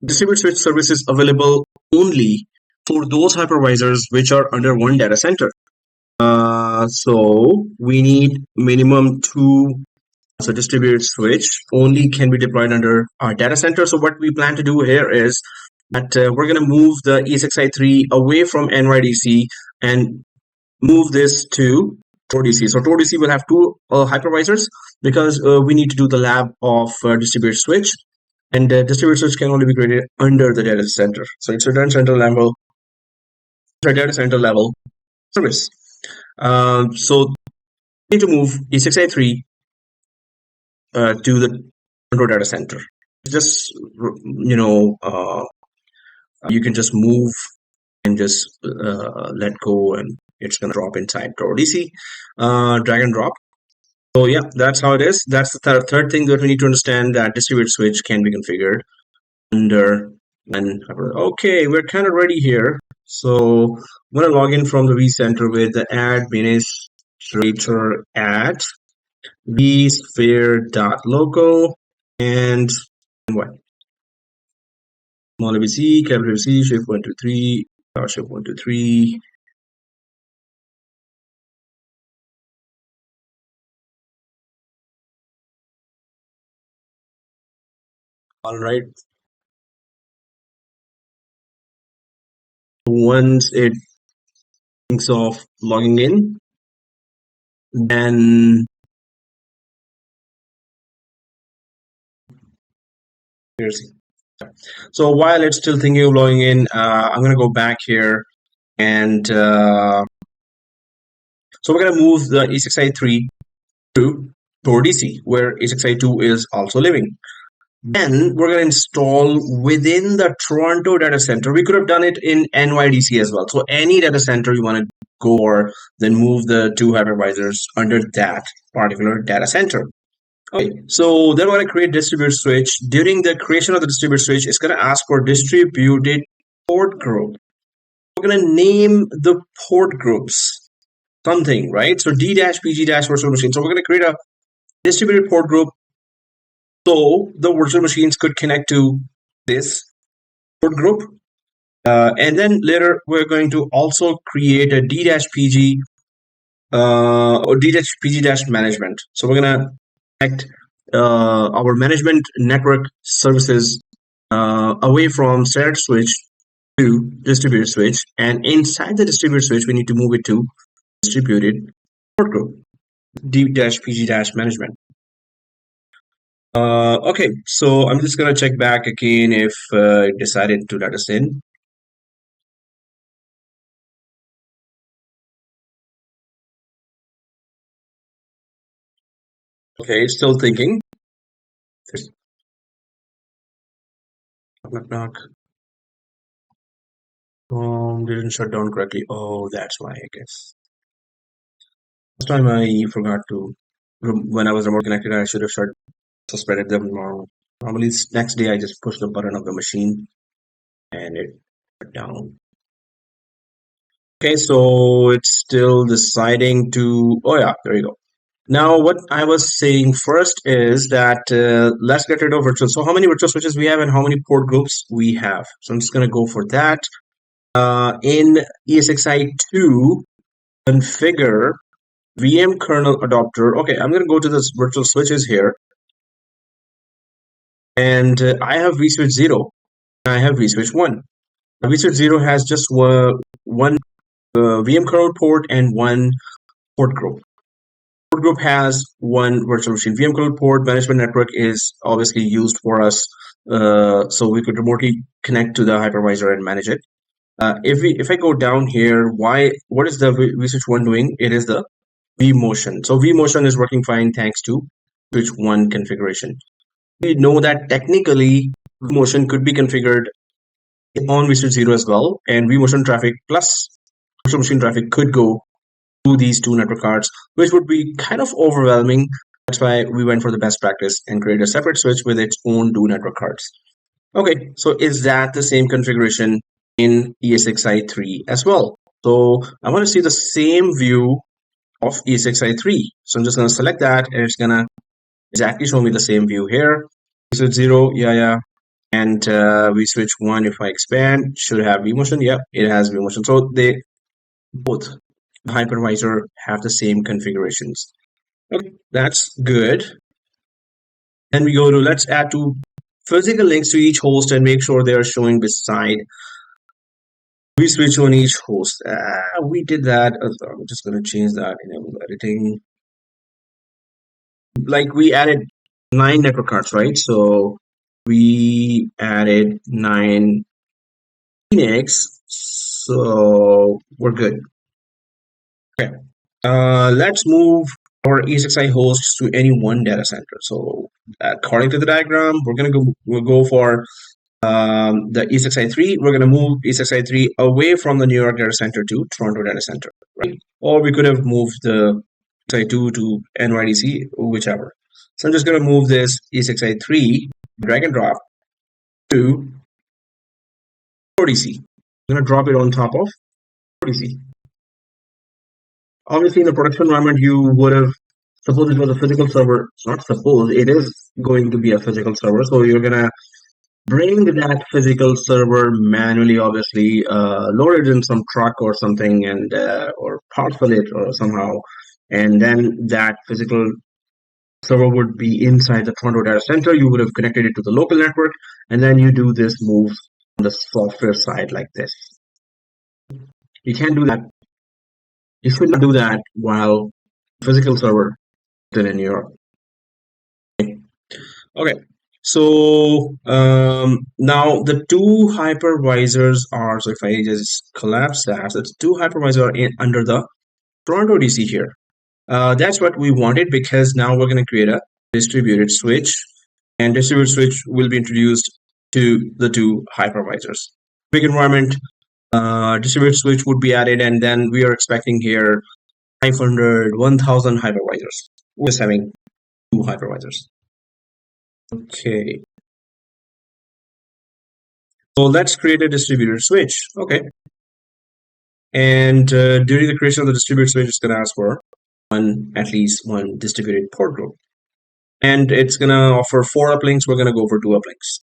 [SPEAKER 1] distributed switch service is available only for those hypervisors which are under one data center. So we need minimum two. So distributed switch only can be deployed under our data center. So what we plan to do here is that we're going to move the ESXi3 away from NYDC and move this to TorDC. So TorDC will have two hypervisors because we need to do the lab of distributed switch, and distributed switch can only be created under the data center. So it's a data center level service. So we need to move ESXi3 to the control data center. Just you can just move and just let go, and it's gonna drop inside TorDC. Drag and drop. So yeah, that's how it is. That's the third thing that we need to understand, that distributed switch can be configured under and okay, we're kind of ready here. So I'm gonna log in from the vCenter with the administrator at vsphere.local and what? Small ABC, capital ABC, shift 123, shift 123. All right. Once it thinks of logging in, then here's. So while it's still thinking of logging in, I'm going to go back here, and so we're going to move the E6i3 to TorDC, where E6i2 is also living. Then we're going to install within the Toronto data center. We could have done it in NYDC as well. So any data center you want to go or then move the two hypervisors under that particular data center. Okay, so then we're going to create distributed switch. During the creation of the distributed switch, it's going to ask for distributed port group. We're going to name the port groups something, right? So D-PG-virtual machine. So we're going to create a distributed port group so the virtual machines could connect to this port group. And then later we're going to also create a D-PG or D-PG management. So we're going to connect our management network services away from shared switch to distributed switch, and inside the distributed switch we need to move it to distributed port group, D-PG management. Okay, so I'm just gonna check back again if it decided to let us in. Okay, still thinking. Knock, knock. Didn't shut down correctly. Oh, that's why, I guess. Last time I forgot to, when I was remote connected, I should have suspended them tomorrow. Normally, next day I just push the button of the machine and it shut down. Okay, so it's still deciding to, oh yeah, there you go. Now, what I was saying first is that let's get rid of virtual. So how many virtual switches we have and how many port groups we have. So I'm just going to go for that. In ESXi2, configure VM kernel adapter. Okay, I'm going to go to the virtual switches here. And I have vSwitch 0. I have vSwitch 1. vSwitch 0 has just one VM kernel port and one port group. Port group has one virtual machine. VM kernel port management network is obviously used for us, so we could remotely connect to the hypervisor and manage it. If I go down here, what is the vSwitch 1 doing? It is the vMotion. So vMotion is working fine thanks to switch 1 configuration. We know that technically vMotion could be configured on vSwitch 0 as well, and vMotion traffic plus virtual machine traffic could go to these two network cards, which would be kind of overwhelming. That's why we went for the best practice and created a separate switch with its own two network cards. Okay, so is that the same configuration in ESXi3 as well? So I want to see the same view of ESXi3. So I'm just going to select that, and it's going to exactly show me the same view here. So 0, yeah. and vSwitch 1, if I expand, should have vMotion. Yep, it has vMotion. So they both, the hypervisor, have the same configurations. Okay, that's good. Then we go to, let's add two physical links to each host and make sure they are showing beside vSwitch on each host. We did that. I'm just going to change that in editing. Like we added 9 network cards, right? So we added 9 Phoenix, so we're good. Okay, let's move our ESXi hosts to any one data center. So according to the diagram, we'll go for the ESXi3. We're gonna move ESXi3 away from the New York data center to Toronto data center, right? Or we could have moved the ESXi2 to NYDC, whichever. So I'm just gonna move this ESXi3, drag and drop to ODC. I'm gonna drop it on top of ODC. Obviously, in the production environment, you would have, suppose it was a physical server, not suppose, it is going to be a physical server. So you're gonna bring that physical server manually, obviously, load it in some truck or something, and or parcel it or somehow, and then that physical server would be inside the Toronto data center. You would have connected it to the local network, and then you do this move on the software side like this. You can't do that. You should not do that while physical server is still in New York. Okay, so now the two hypervisors are, so if I just collapse that, so the two hypervisors are under the Toronto DC here. That's what we wanted, because now we're going to create a distributed switch, and distributed switch will be introduced to the two hypervisors. Big environment, distributed switch would be added, and then we are expecting here 500, 1000 hypervisors. We're just having two hypervisors. Okay. So let's create a distributed switch. Okay. And during the creation of the distributed switch, it's going to ask for at least one distributed port group. And it's going to offer 4 uplinks. We're going to go for 2 uplinks.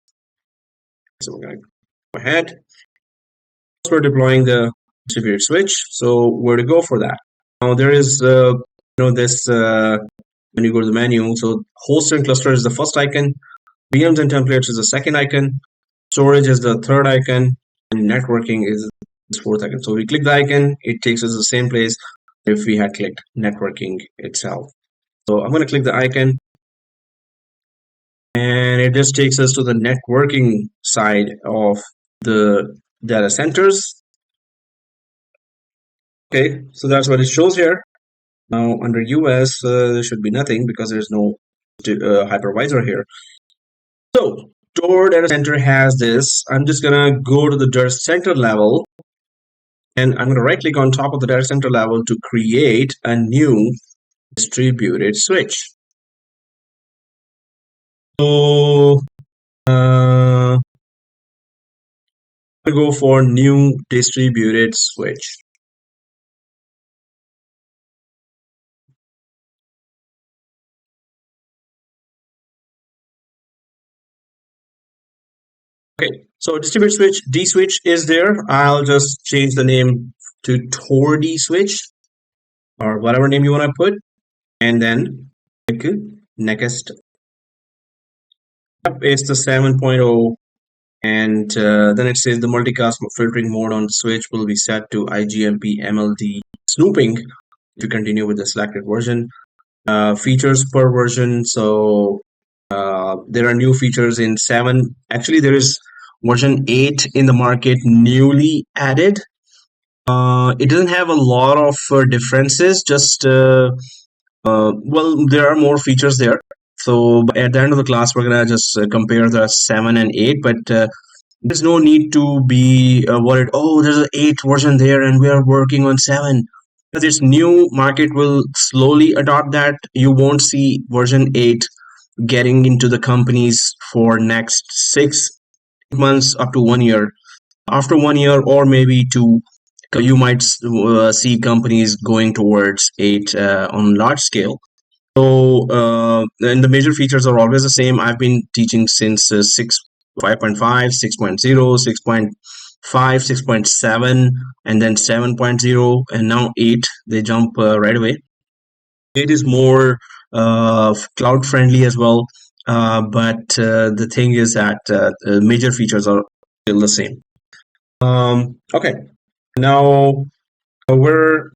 [SPEAKER 1] So we're going to go ahead. We're deploying the distributed switch. So where to go for that? Now there is, this, when you go to the menu, so host and cluster is the first icon. VMs and templates is the second icon. Storage is the third icon. And networking is the fourth icon. So we click the icon, it takes us to the same place if we had clicked networking itself. So I'm going to click the icon, and it just takes us to the networking side of the data centers. Okay, so that's what it shows here. Now under US, there should be nothing because there's no hypervisor here. So Tor data center has this. I'm just gonna go to the data center level, and I'm gonna right click on top of the data center level to create a new distributed switch. So I go for new distributed switch. Okay, so distributed switch, D switch is there. I'll just change the name to Tor D switch, or whatever name you want to put, and then click next. Yep, it's the 7.0, and then it says the multicast filtering mode on the switch will be set to IGMP MLD snooping if you continue with the selected version. Features per version, so there are new features in 7. Actually, there is version 8 in the market newly added. It doesn't have a lot of differences, just well, there are more features there. So at the end of the class, we're gonna just compare the 7 and 8, but there's no need to be worried. Oh, there's an 8 version there, and we are working on 7. Because this new market will slowly adopt that. You won't see version 8 getting into the companies for next 6 months up to 1 year. After 1 year or maybe 2, you might see companies going towards 8 on large scale. So and the major features are always the same. I've been teaching since 6 5.5, 6.0, 6.5, 6.7, and then 7.0, and now 8. They jump right away. It is more cloud friendly as well, but the thing is that major features are still the same. Okay, now we're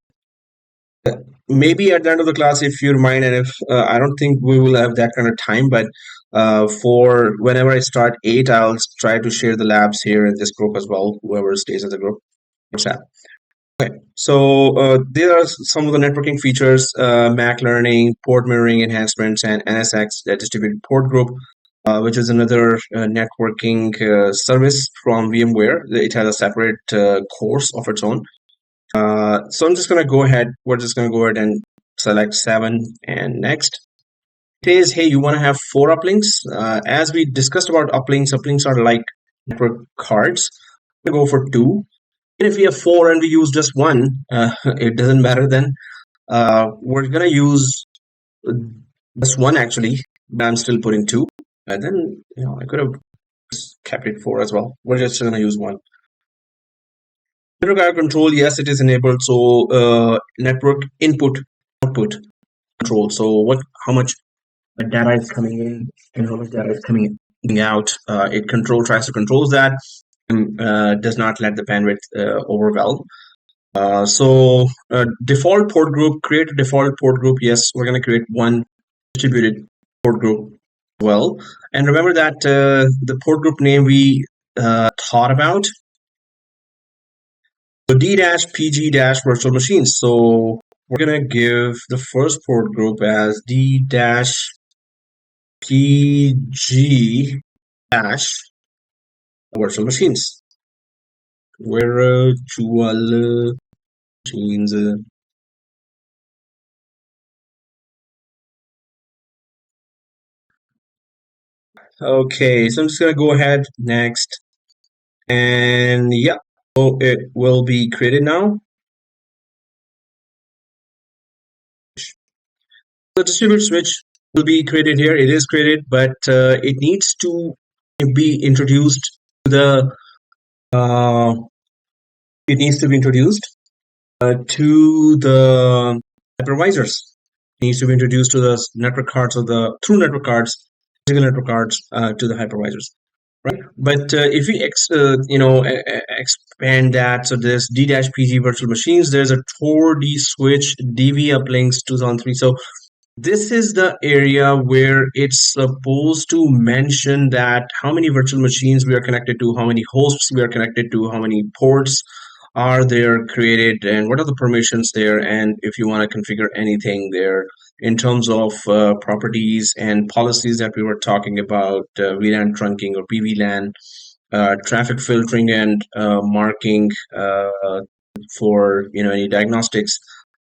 [SPEAKER 1] maybe at the end of the class, if you remind, and if I don't think we will have that kind of time, but for whenever I start 8, I'll try to share the labs here in this group as well, whoever stays in the group. Okay, so there are some of the networking features: MAC learning, port mirroring enhancements, and NSX, the distributed port group, which is another networking service from VMware. It has a separate course of its own. So I'm just going to go ahead. We're just going to go ahead and select 7 and next. It is, hey, you want to have 4 uplinks. As we discussed about uplinks are like network cards. We go for 2. And if we have 4 and we use just 1, it doesn't matter then. We're going to use just 1 actually, but I'm still putting 2. And then, I could have kept it 4 as well. We're just going to use 1. Network IO control, yes, it is enabled. So network input, output control. So how much data is coming in and how much data is coming out. It tries to control that and does not let the bandwidth overwhelm. So default port group, create a default port group. Yes, we're going to create one distributed port group as well. And remember that the port group name we thought about. So D-PG-virtual machines. So we're going to give the first port group as D-PG-virtual machines. Virtual machines. Okay, so I'm just going to go ahead next. And yeah, so it will be created now. The distributed switch will be created here. It is created, but it needs to be introduced to the to the hypervisors. It needs to be introduced to the network cards through network cards, physical network cards to the hypervisors. Right, but if we expand that, so there's D-PG virtual machines, there's a Tor D switch DV uplinks 2003. So this is the area where it's supposed to mention that how many virtual machines we are connected to, how many hosts we are connected to, how many ports are there created, and what are the permissions there, and if you want to configure anything there in terms of properties and policies that we were talking about, VLAN trunking or PVLAN, traffic filtering and marking for any diagnostics,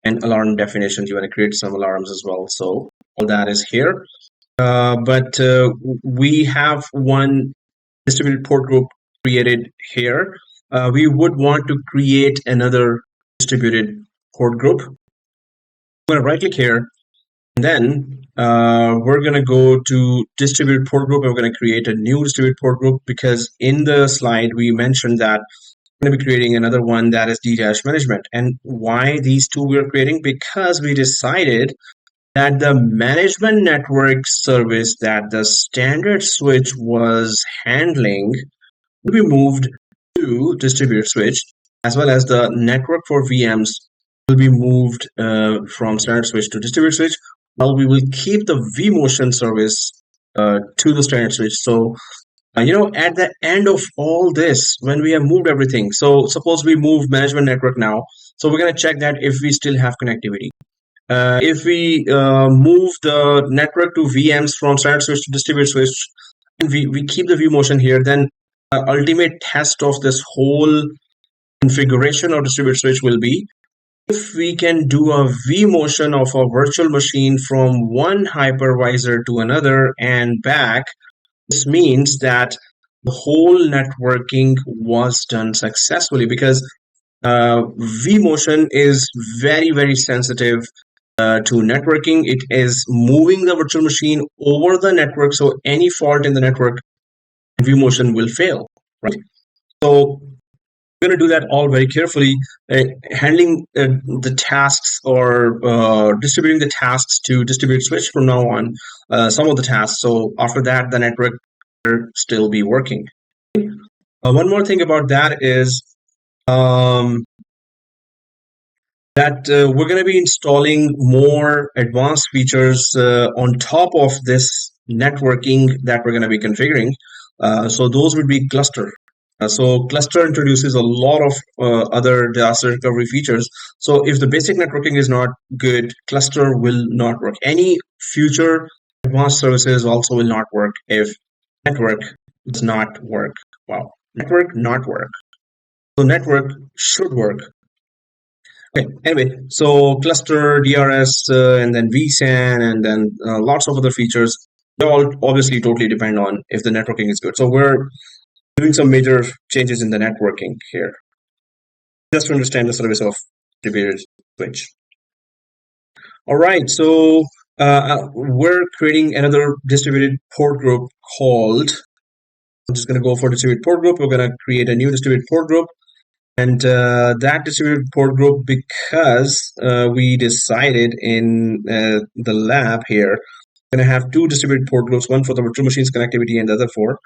[SPEAKER 1] and alarm definitions. You want to create some alarms as well. So all that is here. But we have one distributed port group created here. We would want to create another distributed port group. I'm going to right click here, and then we're going to go to distributed port group, and we're going to create a new distributed port group, because in the slide we mentioned that we're going to be creating another one that is D-management. And why these two we are creating? Because we decided that the management network service that the standard switch was handling will be moved to distributed switch, as well as the network for VMs will be moved from standard switch to distributed switch. Well, we will keep the vMotion service to the standard switch. So at the end of all this, when we have moved everything, so suppose we move management network now, so we're going to check that if we still have connectivity. If we move the network to VMs from standard switch to distributed switch, and we keep the vMotion here, then ultimate test of this whole configuration of distributed switch will be if we can do a vMotion of a virtual machine from one hypervisor to another and back. This means that the whole networking was done successfully, because vMotion is very, very sensitive to networking. It is moving the virtual machine over the network, so any fault in the network view motion will fail, right? So we're going to do that all very carefully, handling the tasks or distributing the tasks to distributed switch from now on, some of the tasks. So after that, the network will still be working. One more thing about that is um, that we're going to be installing more advanced features on top of this networking that we're going to be configuring. So those would be cluster. So cluster introduces a lot of other disaster recovery features. So if the basic networking is not good, cluster will not work. Any future advanced services also will not work if network does not work. Wow, network not work. So network should work. Okay, anyway, so cluster, DRS, and then vSAN, and then lots of other features. They all obviously totally depend on if the networking is good. So we're doing some major changes in the networking here, just to understand the service of distributed switch. All right, so we're creating another distributed port group called, I'm just going to go for distributed port group. We're going to create a new distributed port group. And that distributed port group, because we decided in the lab here, we're going to have two distributed port groups, one for the virtual machines connectivity and the other for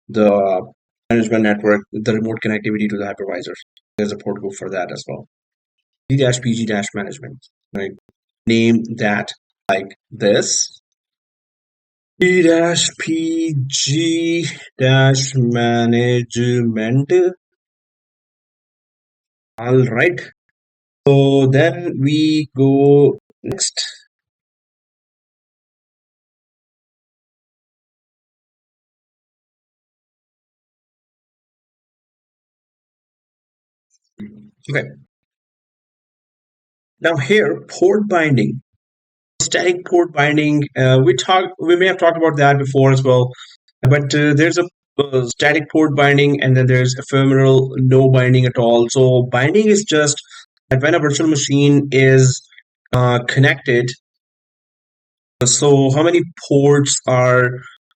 [SPEAKER 1] the management network, the remote connectivity to the hypervisors. There's a port group for that as well. D-PG-management. Right? Name that like this. D-PG-management. All right. So then we go next. Okay. Now here, port binding, static port binding. We may have talked about that before as well, but there's a static port binding, and then there's ephemeral no binding at all. So binding is just that when a virtual machine is connected. So how many ports are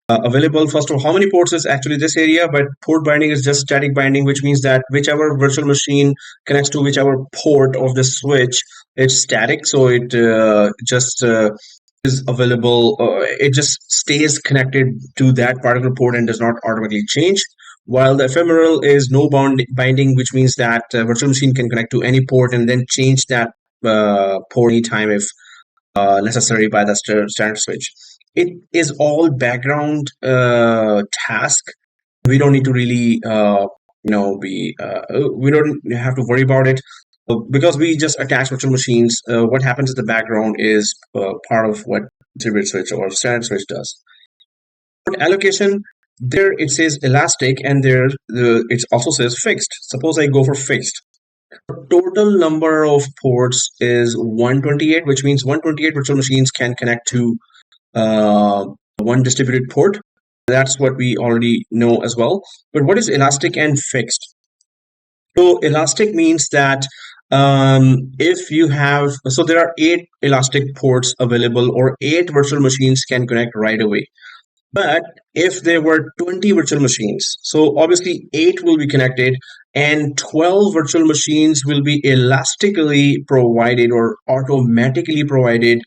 [SPEAKER 1] available? First of all, how many ports is actually this area, but port binding is just static binding, which means that whichever virtual machine connects to whichever port of the switch, it's static. So it just is available. It just stays connected to that particular port and does not automatically change. While the ephemeral is no binding, which means that virtual machine can connect to any port and then change that port anytime if necessary by the standard switch. It is all background task. We don't need to really, we don't have to worry about it because we just attach virtual machines. What happens in the background is part of what distributed switch or standard switch does. For allocation, there it says elastic, and there it also says fixed. Suppose I go for fixed. Total number of ports is 128, which means 128 virtual machines can connect to one distributed port. That's what we already know as well. But what is elastic and fixed? So elastic means that if you have, so there are 8 elastic ports available, or 8 virtual machines can connect right away. But if there were 20 virtual machines, so obviously 8 will be connected and 12 virtual machines will be elastically provided or automatically provided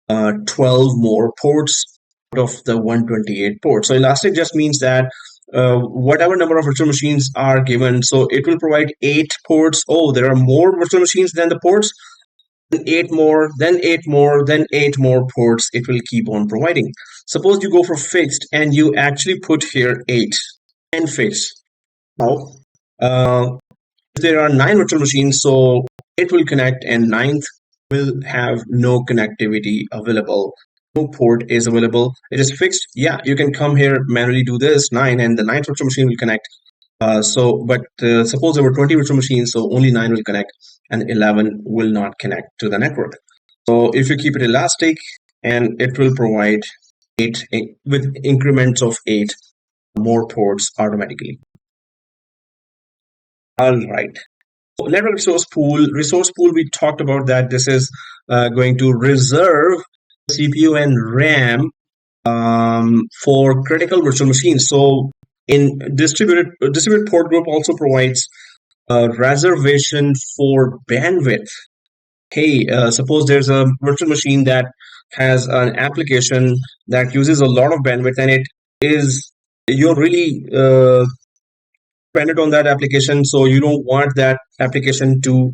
[SPEAKER 1] 12 more ports out of the 128 ports. So elastic just means that whatever number of virtual machines are given, so it will provide 8 ports. Oh, there are more virtual machines than the ports. Then 8 more, then 8 more, then 8 more ports it will keep on providing. Suppose you go for fixed and you actually put here 8 and fixed. Now, if there are 9 virtual machines, so it will connect and ninth will have no connectivity available. No port is available. It is fixed. Yeah, you can come here, manually do this 9, and the ninth virtual machine will connect. But suppose there were 20 virtual machines, so only 9 will connect and 11 will not connect to the network. So if you keep it elastic, and it will provide 8 with increments of 8 more ports automatically. All right. So network resource pool, we talked about that. This is going to reserve CPU and RAM for critical virtual machines. So In distributed port group also provides a reservation for bandwidth. Hey, suppose there's a virtual machine that has an application that uses a lot of bandwidth, and it is you're really dependent on that application, so you don't want that application to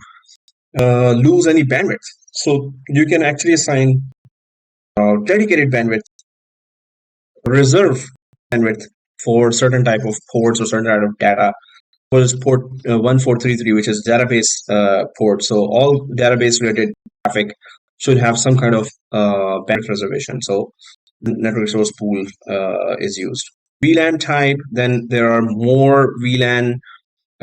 [SPEAKER 1] lose any bandwidth. So you can actually assign dedicated bandwidth, reserve bandwidth for certain type of ports or certain type of data. Was port 1433, which is database port. So all database related traffic should have some kind of bandwidth reservation. So network resource pool is used. VLAN type, then there are more VLAN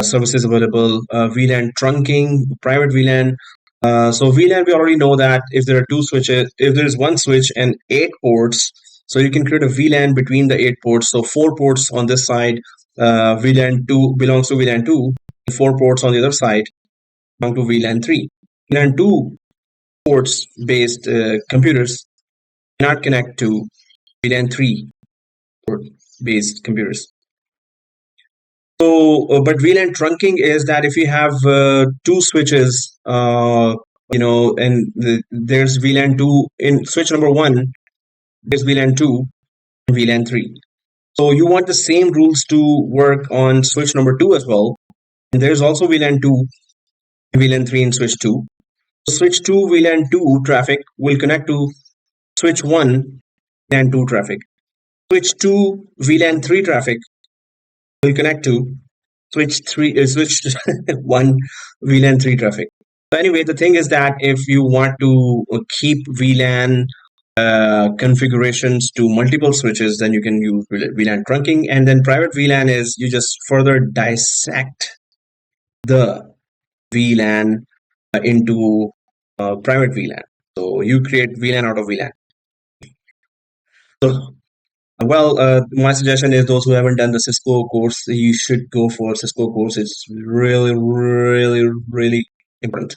[SPEAKER 1] services available. VLAN trunking, private VLAN. So VLAN, we already know that if there are two switches, if there is one switch and 8 ports, so you can create a VLAN between the 8 ports. So 4 ports on this side, VLAN 2 belongs to VLAN 2, 4 ports on the other side belong to VLAN 3. VLAN 2 ports based computers cannot connect to VLAN 3 port based computers. So, but VLAN trunking is that if you have two switches, and there's VLAN 2 in switch number 1, there's VLAN 2 and VLAN 3. So you want the same rules to work on switch number 2 as well. And there's also VLAN 2 and VLAN 3 in switch 2. So switch 2 VLAN 2 traffic will connect to switch 1 VLAN 2 traffic. Switch 2 VLAN 3 traffic will connect to switch 1 VLAN 3 traffic. So anyway, the thing is that if you want to keep VLAN configurations to multiple switches, then you can use VLAN trunking. And then private VLAN is you just further dissect the VLAN into private VLAN. So you create VLAN out of VLAN. So, my suggestion is those who haven't done the Cisco course, you should go for Cisco course. It's really, really, really important.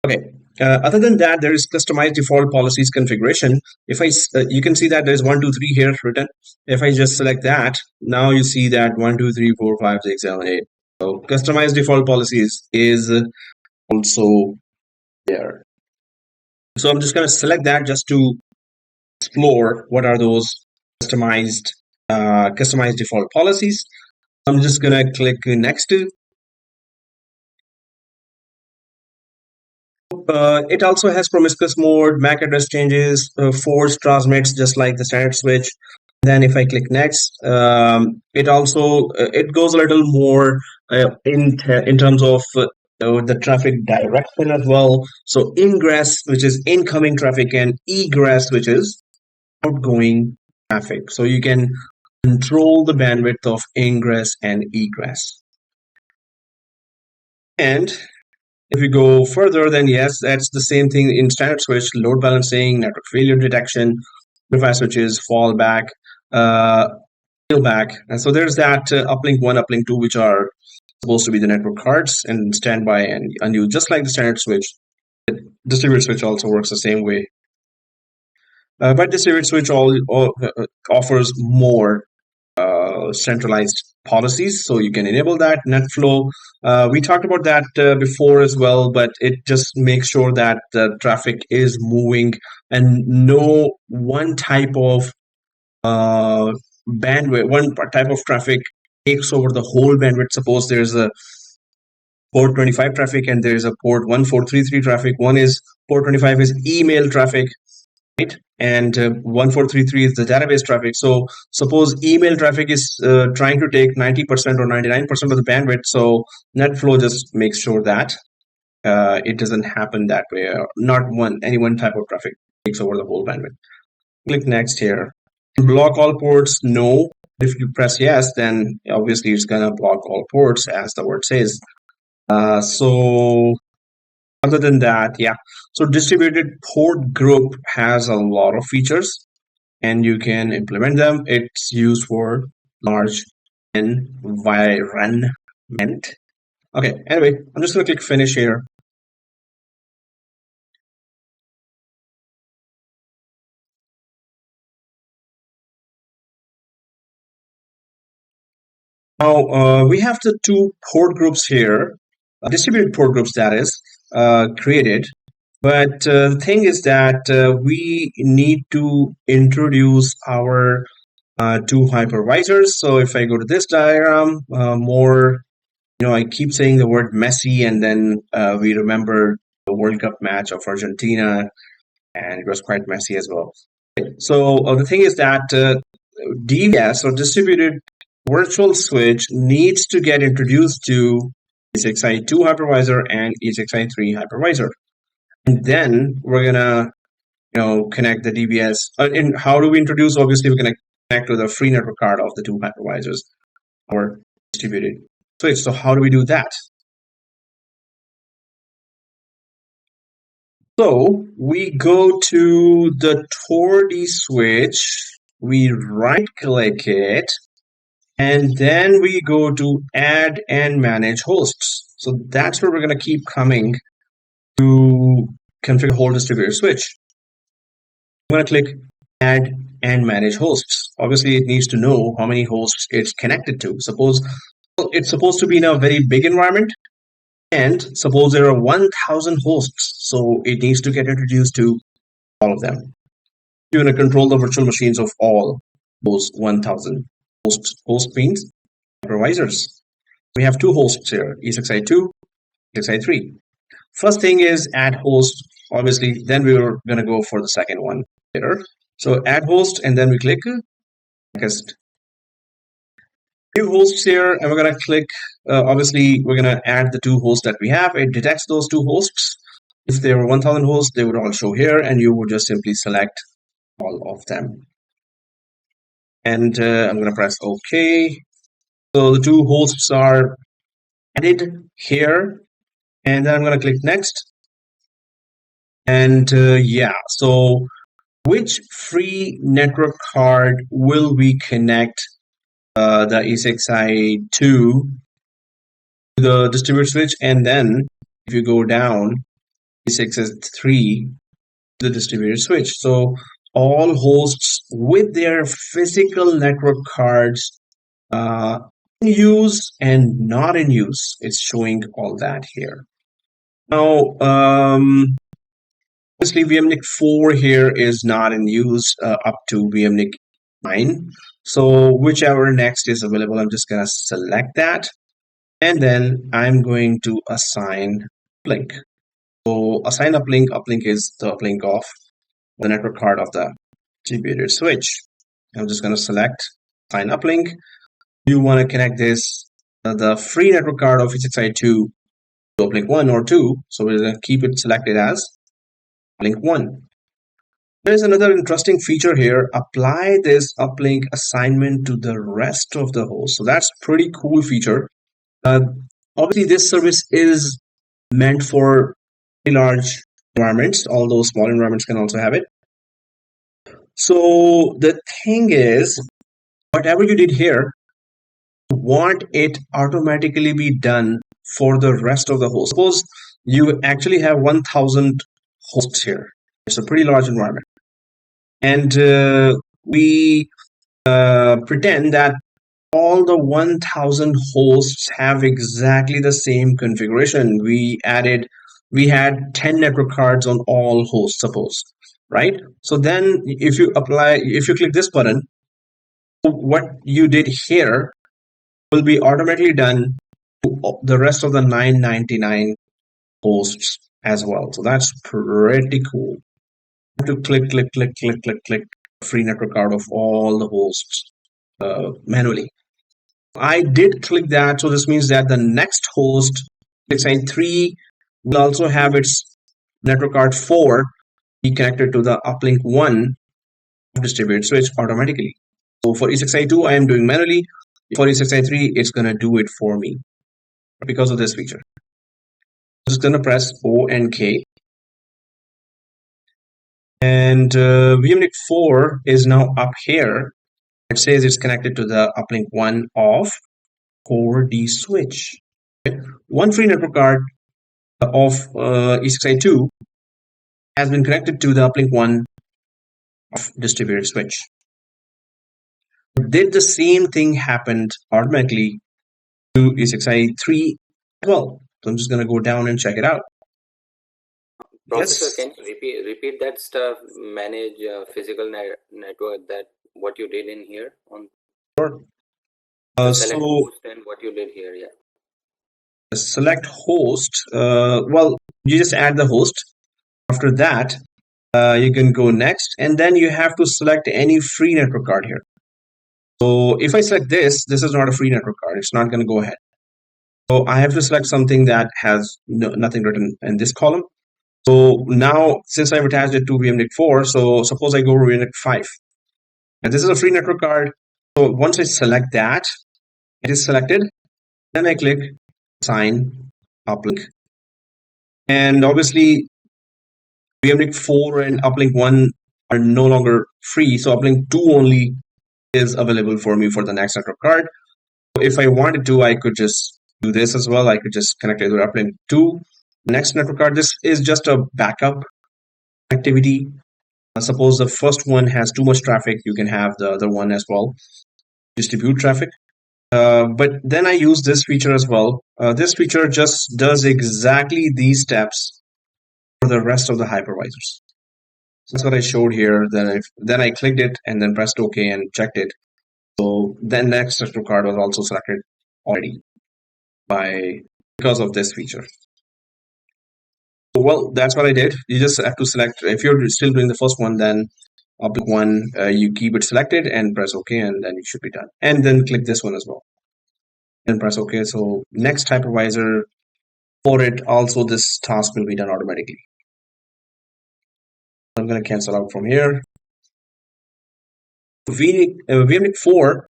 [SPEAKER 1] Okay. Other than that, there is customized default policies configuration. If you can see that there's 1, 2, 3 here written. If I just select that, now you see that 1, 2, 3, 4, 5, 6, 7, 8. So customized default policies is also there. So I'm just going to select that just to explore what are those customized default policies. I'm just going to click next. It also has promiscuous mode, MAC address changes, force transmits just like the standard switch. Then if I click next, it also it goes a little more in terms of the traffic direction as well. So ingress, which is incoming traffic, and egress, which is outgoing traffic. So you can control the bandwidth of ingress and egress. And if we go further, then yes, that's the same thing in standard switch, load balancing, network failure detection, verify switches, fallback, failback. And so there's that uplink 1, uplink 2, which are supposed to be the network cards and standby and unused, just like the standard switch. Distributed switch also works the same way. But distributed switch offers more centralized policies, so you can enable that NetFlow. We talked about that before as well, but it just makes sure that the traffic is moving and no one type of bandwidth, one type of traffic takes over the whole bandwidth. Suppose there's a port 25 traffic and there's a port 1433 traffic. One is port 25 is email traffic, right? And 1433 is the database traffic. So suppose email traffic is trying to take 90% or 99% of the bandwidth. So NetFlow just makes sure that it doesn't happen that way. Not any one type of traffic takes over the whole bandwidth. Click next here. Block all ports, no. If you press yes, then obviously it's gonna block all ports as the word says. So other than that, yeah. So distributed port group has a lot of features and you can implement them. It's used for large environment. Okay, anyway, I'm just gonna click finish here. Now, we have the two port groups here, distributed port groups that is, created. But the thing is that we need to introduce our two hypervisors. So if I go to this diagram, I keep saying the word messy, and then we remember the World Cup match of Argentina, and it was quite messy as well. So the thing is that DVS, or distributed virtual switch, needs to get introduced to ESXi2 hypervisor and ESXi3 hypervisor, and then we're gonna connect the DVS. And how do we introduce? Obviously, we're gonna connect to the free network card of the two hypervisors, or distributed switch. So how do we do that? So we go to the TORD switch, we right click it, and then we go to add and manage hosts. So that's where we're going to keep coming to configure whole distributed switch. I'm going to click add and manage hosts. Obviously, it needs to know how many hosts it's connected to. Suppose it's supposed to be in a very big environment, and suppose there are 1,000 hosts, so it needs to get introduced to all of them. You're going to control the virtual machines of all those 1,000 hosts. Host means hypervisors. We have two hosts here, ESXi2, ESXi3. First thing is add host. Obviously, then we were going to go for the second one later. So add host, and then we click next. New hosts here, and we're going to click. Obviously, we're going to add the two hosts that we have. It detects those two hosts. If there were 1,000 hosts, they would all show here, and you would just simply select all of them. And I'm going to press OK. So the two hosts are added here, and then I'm going to click next. And yeah, so which free network card will we connect the ESXi2 to the distributed switch? And then if you go down, ESXi3 to the distributed switch. So all hosts with their physical network cards in use and not in use. It's showing all that here. Now, obviously, VMNIC 4 here is not in use up to VMNIC 9. So whichever next is available, I'm just going to select that. And then I'm going to assign uplink. So assign uplink. Uplink is the uplink of the network card of the distributed switch. I'm just going to select assign uplink. You want to connect this, the free network card of ESXi2 to uplink 1 or 2. So we're going to keep it selected as uplink 1. There's another interesting feature here. Apply this uplink assignment to the rest of the host. So that's pretty cool feature. Obviously, this service is meant for large environments, although small environments can also have it. So the thing is, whatever you did here, want it automatically be done for the rest of the host. Suppose you actually have 1,000 hosts here. It's a pretty large environment. And we pretend that all the 1,000 hosts have exactly the same configuration. We had 10 network cards on all hosts, suppose, right? So then if you click this button, what you did here will be automatically done to the rest of the 999 hosts as well. So that's pretty cool. To click free network card of all the hosts manually. I did click that, so this means that the next host, ESXi3, will also have its network card 4 be connected to the uplink 1 distributed switch automatically. So for ESXi2, I am doing manually. For ESXi3, it's going to do it for me because of this feature. I'm just going to press O and K. And VMNIC 4 is now up here. It says it's connected to the uplink 1 of TORD switch. One free network card of ESXi2 has been connected to the uplink 1 of distributed switch. Did the same thing happen automatically to ESXi3 as well. So I'm just going to go down and check it out.
[SPEAKER 2] Professor,
[SPEAKER 1] Yes.
[SPEAKER 2] can you repeat that stuff? Manage physical network. That what you did in here on
[SPEAKER 1] Sure.
[SPEAKER 2] the select
[SPEAKER 1] So
[SPEAKER 2] host and what you did here. Yeah.
[SPEAKER 1] select host. Well, you just add the host. After that, you can go next, and then you have to select any free network card here. So if I select this is not a free network card. It's not going to go ahead. So I have to select something that has nothing written in this column. So now, since I've attached it to VMNIC 4, so suppose I go to VMNIC 5. And this is a free network card. So once I select that, it is selected. Then I click Sign Uplink. And obviously, VMNIC 4 and Uplink 1 are no longer free. So Uplink 2 only is available for me for the next network card. If I wanted to, I could just do this as well. I could just connect it with Uplink 2. Next network card, this is just a backup activity. Suppose the first one has too much traffic, you can have the other one as well. Distribute traffic. But then I use this feature as well. This feature just does exactly these steps for the rest of the hypervisors. So that's what I showed here. Then I clicked it and then pressed OK and checked it. So then next network card was also selected already because of this feature. Well, that's what I did. You just have to select, if you're still doing the first one, then pick one, you keep it selected and press OK, and then you should be done. And then click this one as well and press OK. So next hypervisor for it, also this task will be done automatically. I'm going to cancel out from here. VMNIC 4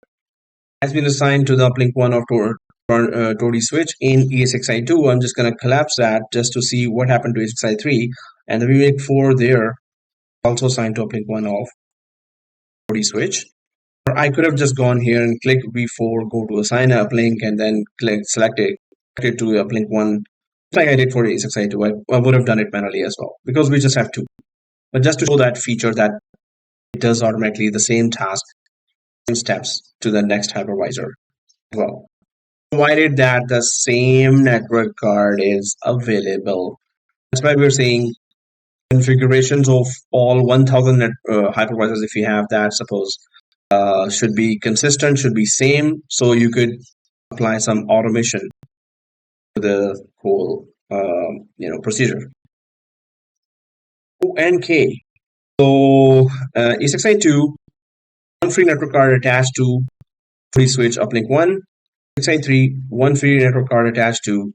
[SPEAKER 1] has been assigned to the uplink 1 of Tori switch in ESXi2. I'm just going to collapse that just to see what happened to ESXi3. And the VMNIC 4 there also assigned to uplink 1 of Tori switch. Or I could have just gone here and click V4, go to assign a uplink, and then click select it to uplink 1, like I did for ESXi2. I would have done it manually as well because we just have two. But just to show that feature that it does automatically the same task, same steps to the next hypervisor as well. Provided that the same network card is available. That's why we're saying configurations of all 1000 hypervisors, if you have that, suppose, should be consistent, should be same, so you could apply some automation to the whole procedure. ONK. So ESXi2, one free network card attached to free switch uplink 1. ESXi3, one free network card attached to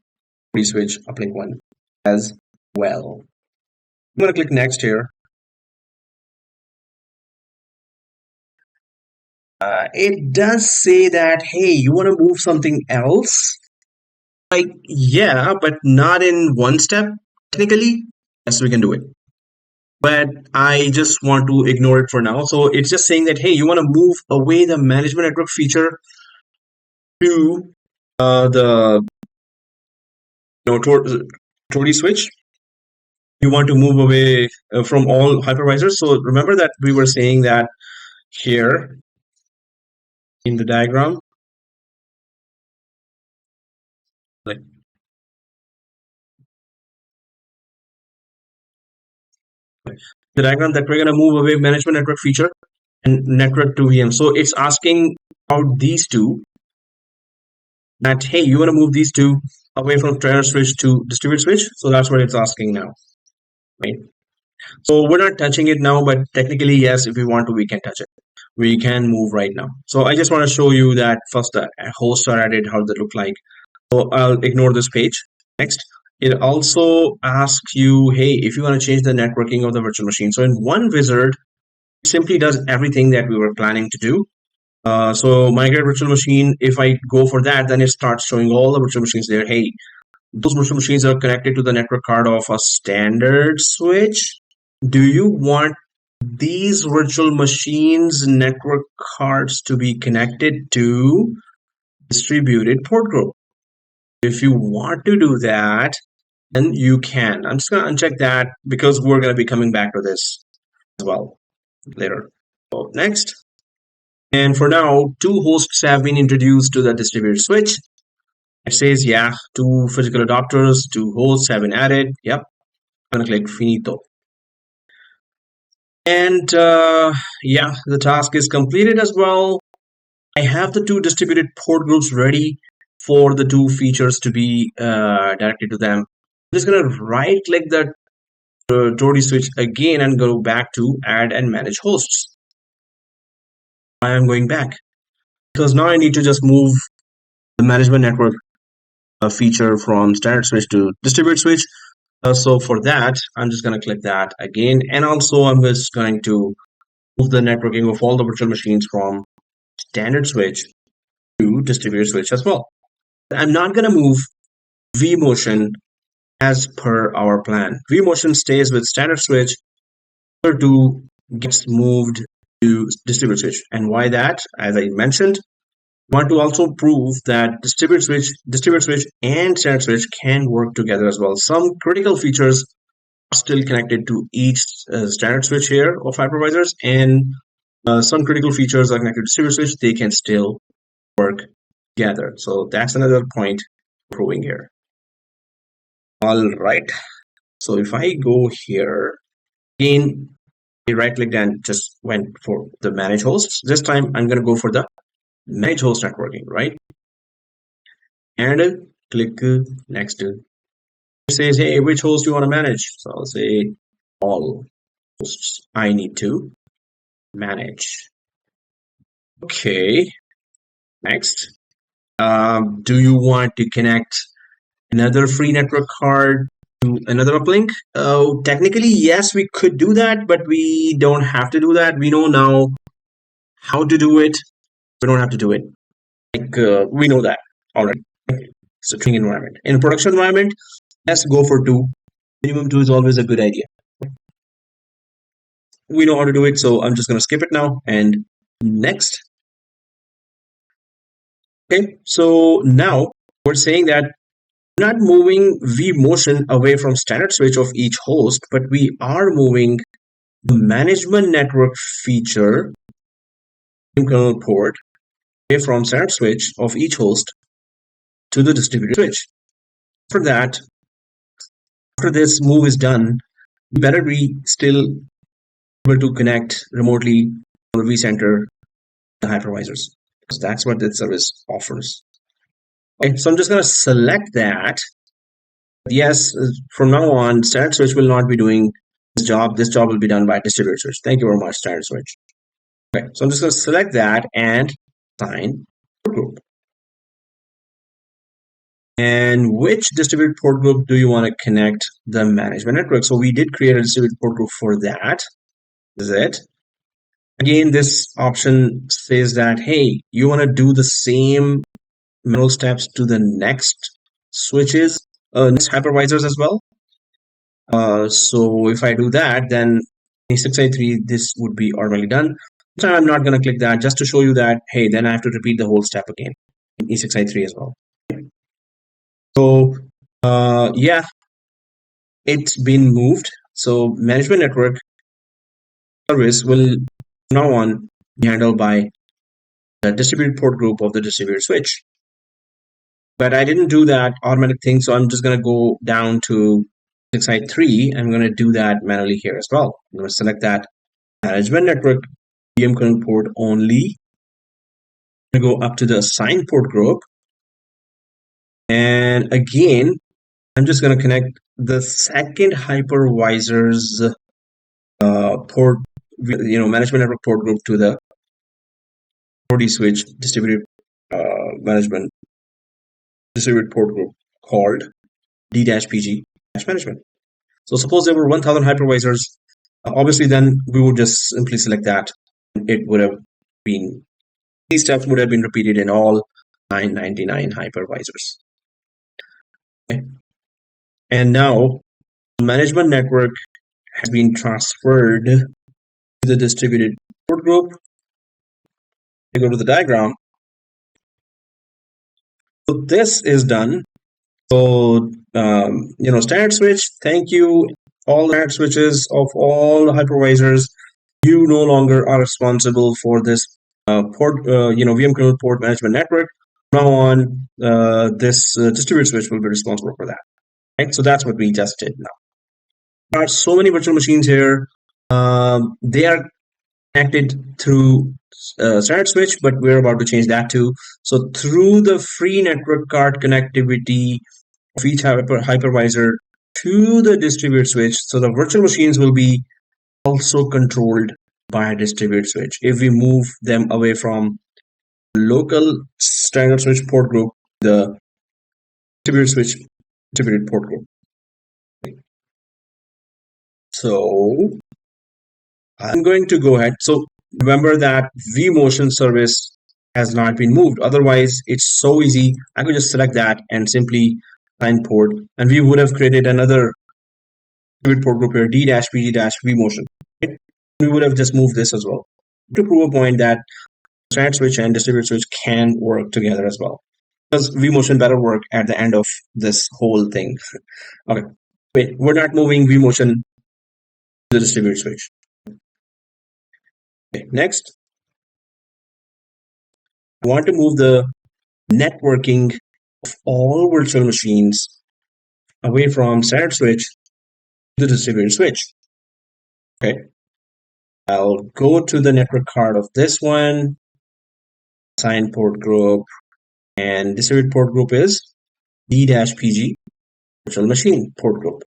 [SPEAKER 1] free switch uplink 1 as well. I'm going to click next here. It does say that, hey, you want to move something else? Like, yeah, but not in one step. Technically, yes, we can do it. But I just want to ignore it for now. So it's just saying that, hey, you want to move away the management network feature to the Tori switch. You want to move away from all hypervisors. So remember that we were saying that here in the diagram, like the diagram, that we're going to move away management network feature and network to VM. So it's asking about these two, that, hey, you want to move these two away from trainer switch to distributed switch. So that's what it's asking now, right? So we're not touching it now, but technically, yes, if we want to, we can touch it. We can move right now. So I just want to show you that first the hosts are added, how they look like. So I'll ignore this page. Next, it also asks you, hey, if you want to change the networking of the virtual machine. So in one wizard, it simply does everything that we were planning to do. So migrate virtual machine, if I go for that, then it starts showing all the virtual machines there. Hey, those virtual machines are connected to the network card of a standard switch. Do you want these virtual machines network cards to be connected to distributed port group? If you want to do that, then you can. I'm just going to uncheck that because we're going to be coming back to this as well later. So next. And for now, two hosts have been introduced to the distributed switch. It says, yeah, two physical adapters, two hosts have been added. Yep. I'm going to click finito. And yeah, the task is completed as well. I have the two distributed port groups ready for the two features to be directed to them. I'm just going to right click the Toady switch again and go back to add and manage hosts. I am going back because now I need to just move the management network feature from standard switch to distributed switch. So for that, I'm just going to click that again. And also I'm just going to move the networking of all the virtual machines from standard switch to distributed switch as well. I'm not going to move vMotion as per our plan. vMotion stays with standard switch. Other two gets moved to distributed switch. And why that? As I mentioned, I want to also prove that distributed switch and standard switch can work together as well. Some critical features are still connected to each standard switch here of hypervisors, and some critical features are connected to distributed switch. They can still work together. So that's another point proving here. All right. So if I go here, again, I right clicked and just went for the manage hosts. This time I'm going to go for the manage host networking, right? And click next. It says, hey, which host do you want to manage? So I'll say all hosts I need to manage. Okay. Next. Do you want to connect another free network card to another uplink? Technically, yes, we could do that, but we don't have to do that. We know now how to do it. We don't have to do it. We know that already. So training environment. In production environment, let's go for two. Minimum two is always a good idea. We know how to do it, so I'm just going to skip it now and next. Okay, so now we're saying that we're not moving vMotion away from standard switch of each host, but we are moving the management network feature kernel port away from standard switch of each host to the distributed switch. For that, after this move is done, we better be still able to connect remotely or vCenter the hypervisors, because that's what that service offers. Okay, so I'm just going to select that. Yes, from now on, standard switch will not be doing this job. This job will be done by distributed switch. Thank you very much, standard switch. Okay, so I'm just going to select that and assign port group. And which distributed port group do you want to connect the management network? So we did create a distributed port group for that. This is it. Again, this option says that, hey, you want to do the same manual steps to the next switches, next hypervisors as well. So if I do that, then E6i3, this would be automatically done. So I'm not going to click that just to show you that, hey, then I have to repeat the whole step again in E6i3 as well. So yeah, it's been moved. So management network service will now on be handled by the distributed port group of the distributed switch. But I didn't do that automatic thing, so I'm just going to go down to side 3. I'm going to do that manually here as well. I'm going to select that management network VM kernel port only. I'm going to go up to the assigned port group. And again, I'm just going to connect the second hypervisor's port, management network port group to the 4D switch distributed management distributed port group called D-PG-management. So suppose there were 1,000 hypervisors. Obviously, then we would just simply select that. It would have been, these steps would have been repeated in all 999 hypervisors. Okay. And now the management network has been transferred to the distributed port group. You go to the diagram. So this is done. So, standard switch, thank you. All standard switches of all hypervisors, you no longer are responsible for this VM kernel port management network. Now on, this distributed switch will be responsible for that. Right? So that's what we just did now. There are so many virtual machines here. They are connected through standard switch, but we're about to change that too. So through the free network card connectivity of each hypervisor to the distributed switch, so the virtual machines will be also controlled by a distributed switch. If we move them away from local standard switch port group, the distributed switch distributed port group. So I'm going to go ahead. So remember that vMotion service has not been moved. Otherwise, it's so easy. I could just select that and simply assign port, and we would have created another port group here, D-PG-vMotion. Right? We would have just moved this as well to prove a point that standard switch and distributed switch can work together as well. Does vMotion better work at the end of this whole thing? Okay, wait, we're not moving vMotion to the distributed switch. Okay, next, I want to move the networking of all virtual machines away from standard switch to the distributed switch. Okay, I'll go to the network card of this one, assign port group, and distributed port group is D-PG virtual machine port group.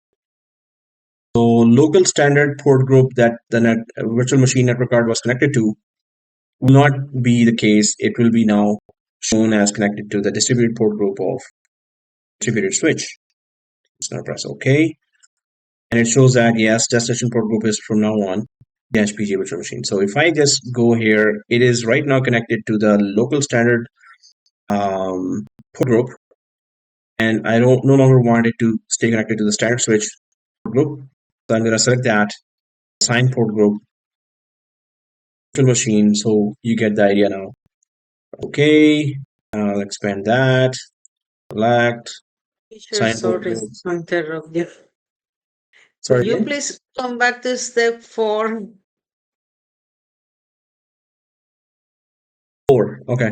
[SPEAKER 1] So local standard port group that the virtual machine network card was connected to will not be the case. It will be now shown as connected to the distributed port group of distributed switch. Just gonna press OK. And it shows that yes, destination port group is from now on -PG virtual machine. So if I just go here, it is right now connected to the local standard port group, and I don't no longer want it to stay connected to the standard switch port group. So I'm going to select that, assign port group, virtual machine. So you get the idea now. Okay, I'll expand that. Select.
[SPEAKER 3] Teacher,
[SPEAKER 1] Assign port
[SPEAKER 3] sorry
[SPEAKER 1] group.
[SPEAKER 3] to interrupt you.
[SPEAKER 1] Sorry.
[SPEAKER 3] Could you
[SPEAKER 1] again?
[SPEAKER 3] please come back to step 4?
[SPEAKER 1] 4. Okay.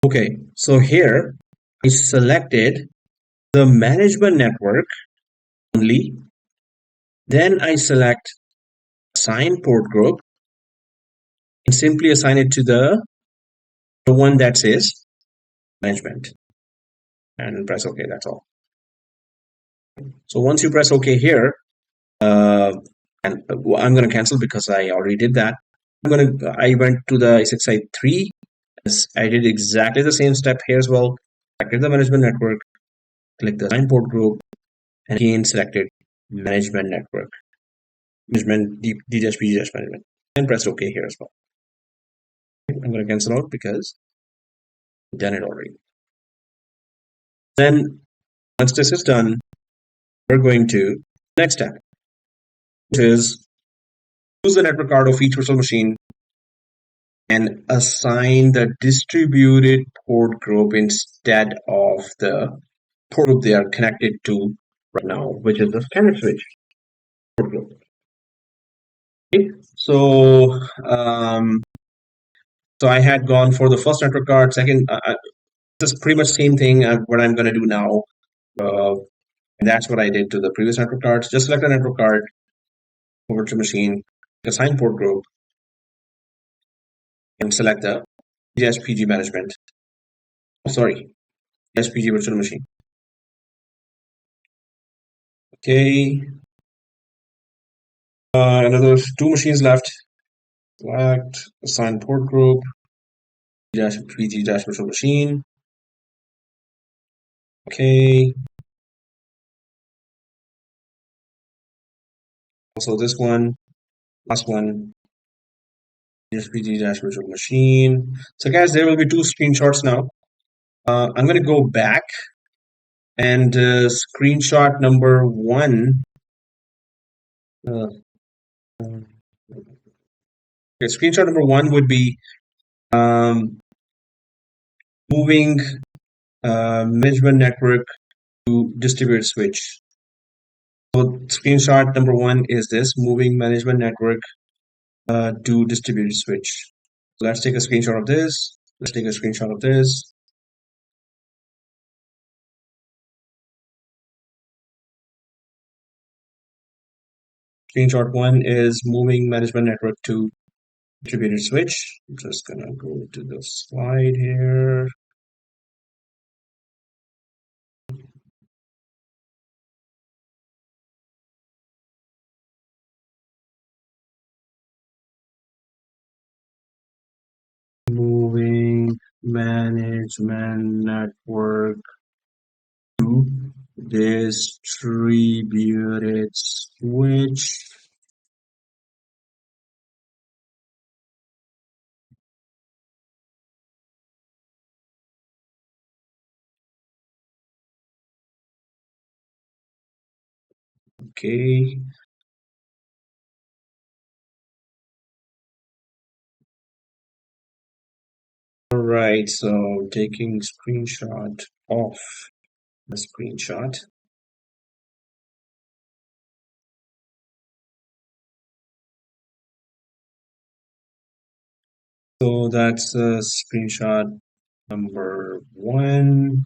[SPEAKER 1] Okay, so here I selected the management network only. Then I select assign port group and simply assign it to the one that says management and press OK. That's all. So once you press OK here, and I'm going to cancel because I already did that. I went to the 6i3. I did exactly the same step here as well. Selected the management network, click the assign port group, and again selected management network, management D-PG management, and press OK here as well. I'm going to cancel out because I've done it already. Then once this is done, we're going to next step, which is use the network card of each virtual machine and assign the distributed port group instead of the port group they are connected to right now, which is the standard switch port group. Okay. So I had gone for the first network card, second, just pretty much same thing what I'm going to do now. And that's what I did to the previous network cards. Just select a network card, virtual machine, assign port group, and select the DSPG management. Sorry, DSPG virtual machine. Okay. Another 2 machines left. Select, assign port group, DSPG virtual machine. Okay. Also this one, last one, DSPG virtual machine. So guys, there will be 2 screenshots now. I'm going to go back and screenshot number 1. Okay, screenshot number 1 would be moving management network to distributed switch. So screenshot number 1 is this, moving management network to distributed switch. Let's take a screenshot of this. Let's take a screenshot of this. Screenshot 1 is moving management network to distributed switch. I'm just gonna go to the slide here. Moving management network to distributed switch. Okay. All right, so taking screenshot of the screenshot. So that's screenshot number 1.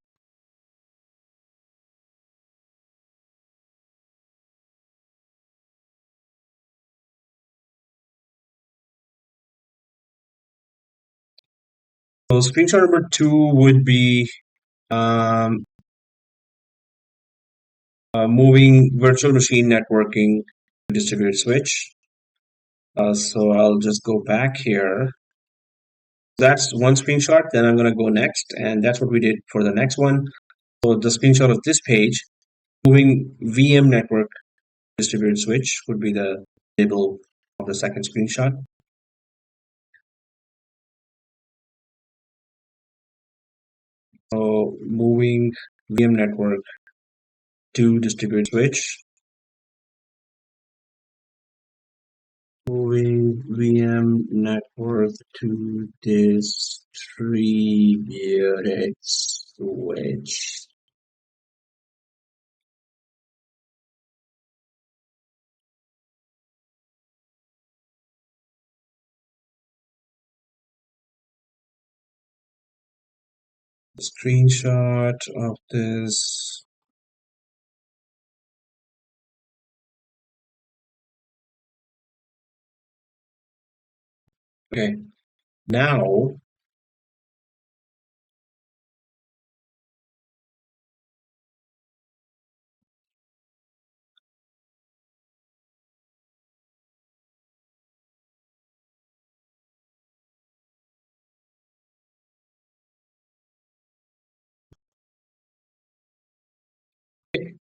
[SPEAKER 1] So screenshot number 2 would be um, moving virtual machine networking to distributed switch. So I'll just go back here. That's one screenshot. Then I'm going to go next, and that's what we did for the next one. So the screenshot of this page, moving VM network distributed switch, would be the label of the second screenshot. So moving VM network to distributed switch. Moving VM network to distributed switch. Screenshot of this. Okay, now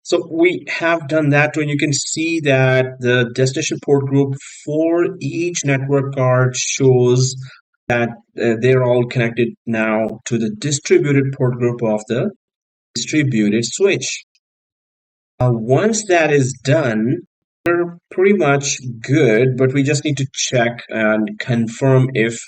[SPEAKER 1] so we have done that, and you can see that the destination port group for each network card shows that they're all connected now to the distributed port group of the distributed switch. Once that is done, we're pretty much good, but we just need to check and confirm if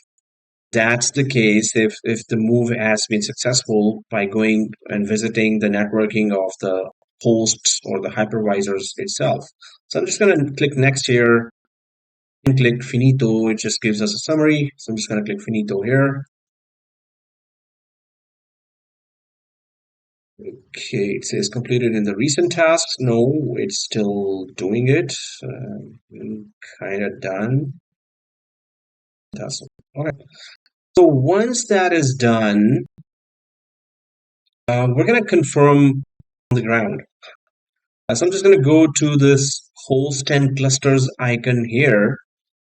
[SPEAKER 1] that's the case, if the move has been successful by going and visiting the networking of the hosts or the hypervisors itself. So I'm just going to click next here and click finito. It just gives us a summary. So I'm just going to click finito here. Okay, it says completed in the recent tasks. No, it's still doing it. Kind of done. Okay. So once that is done, we're going to confirm on the ground. So I'm just going to go to this host and clusters icon here,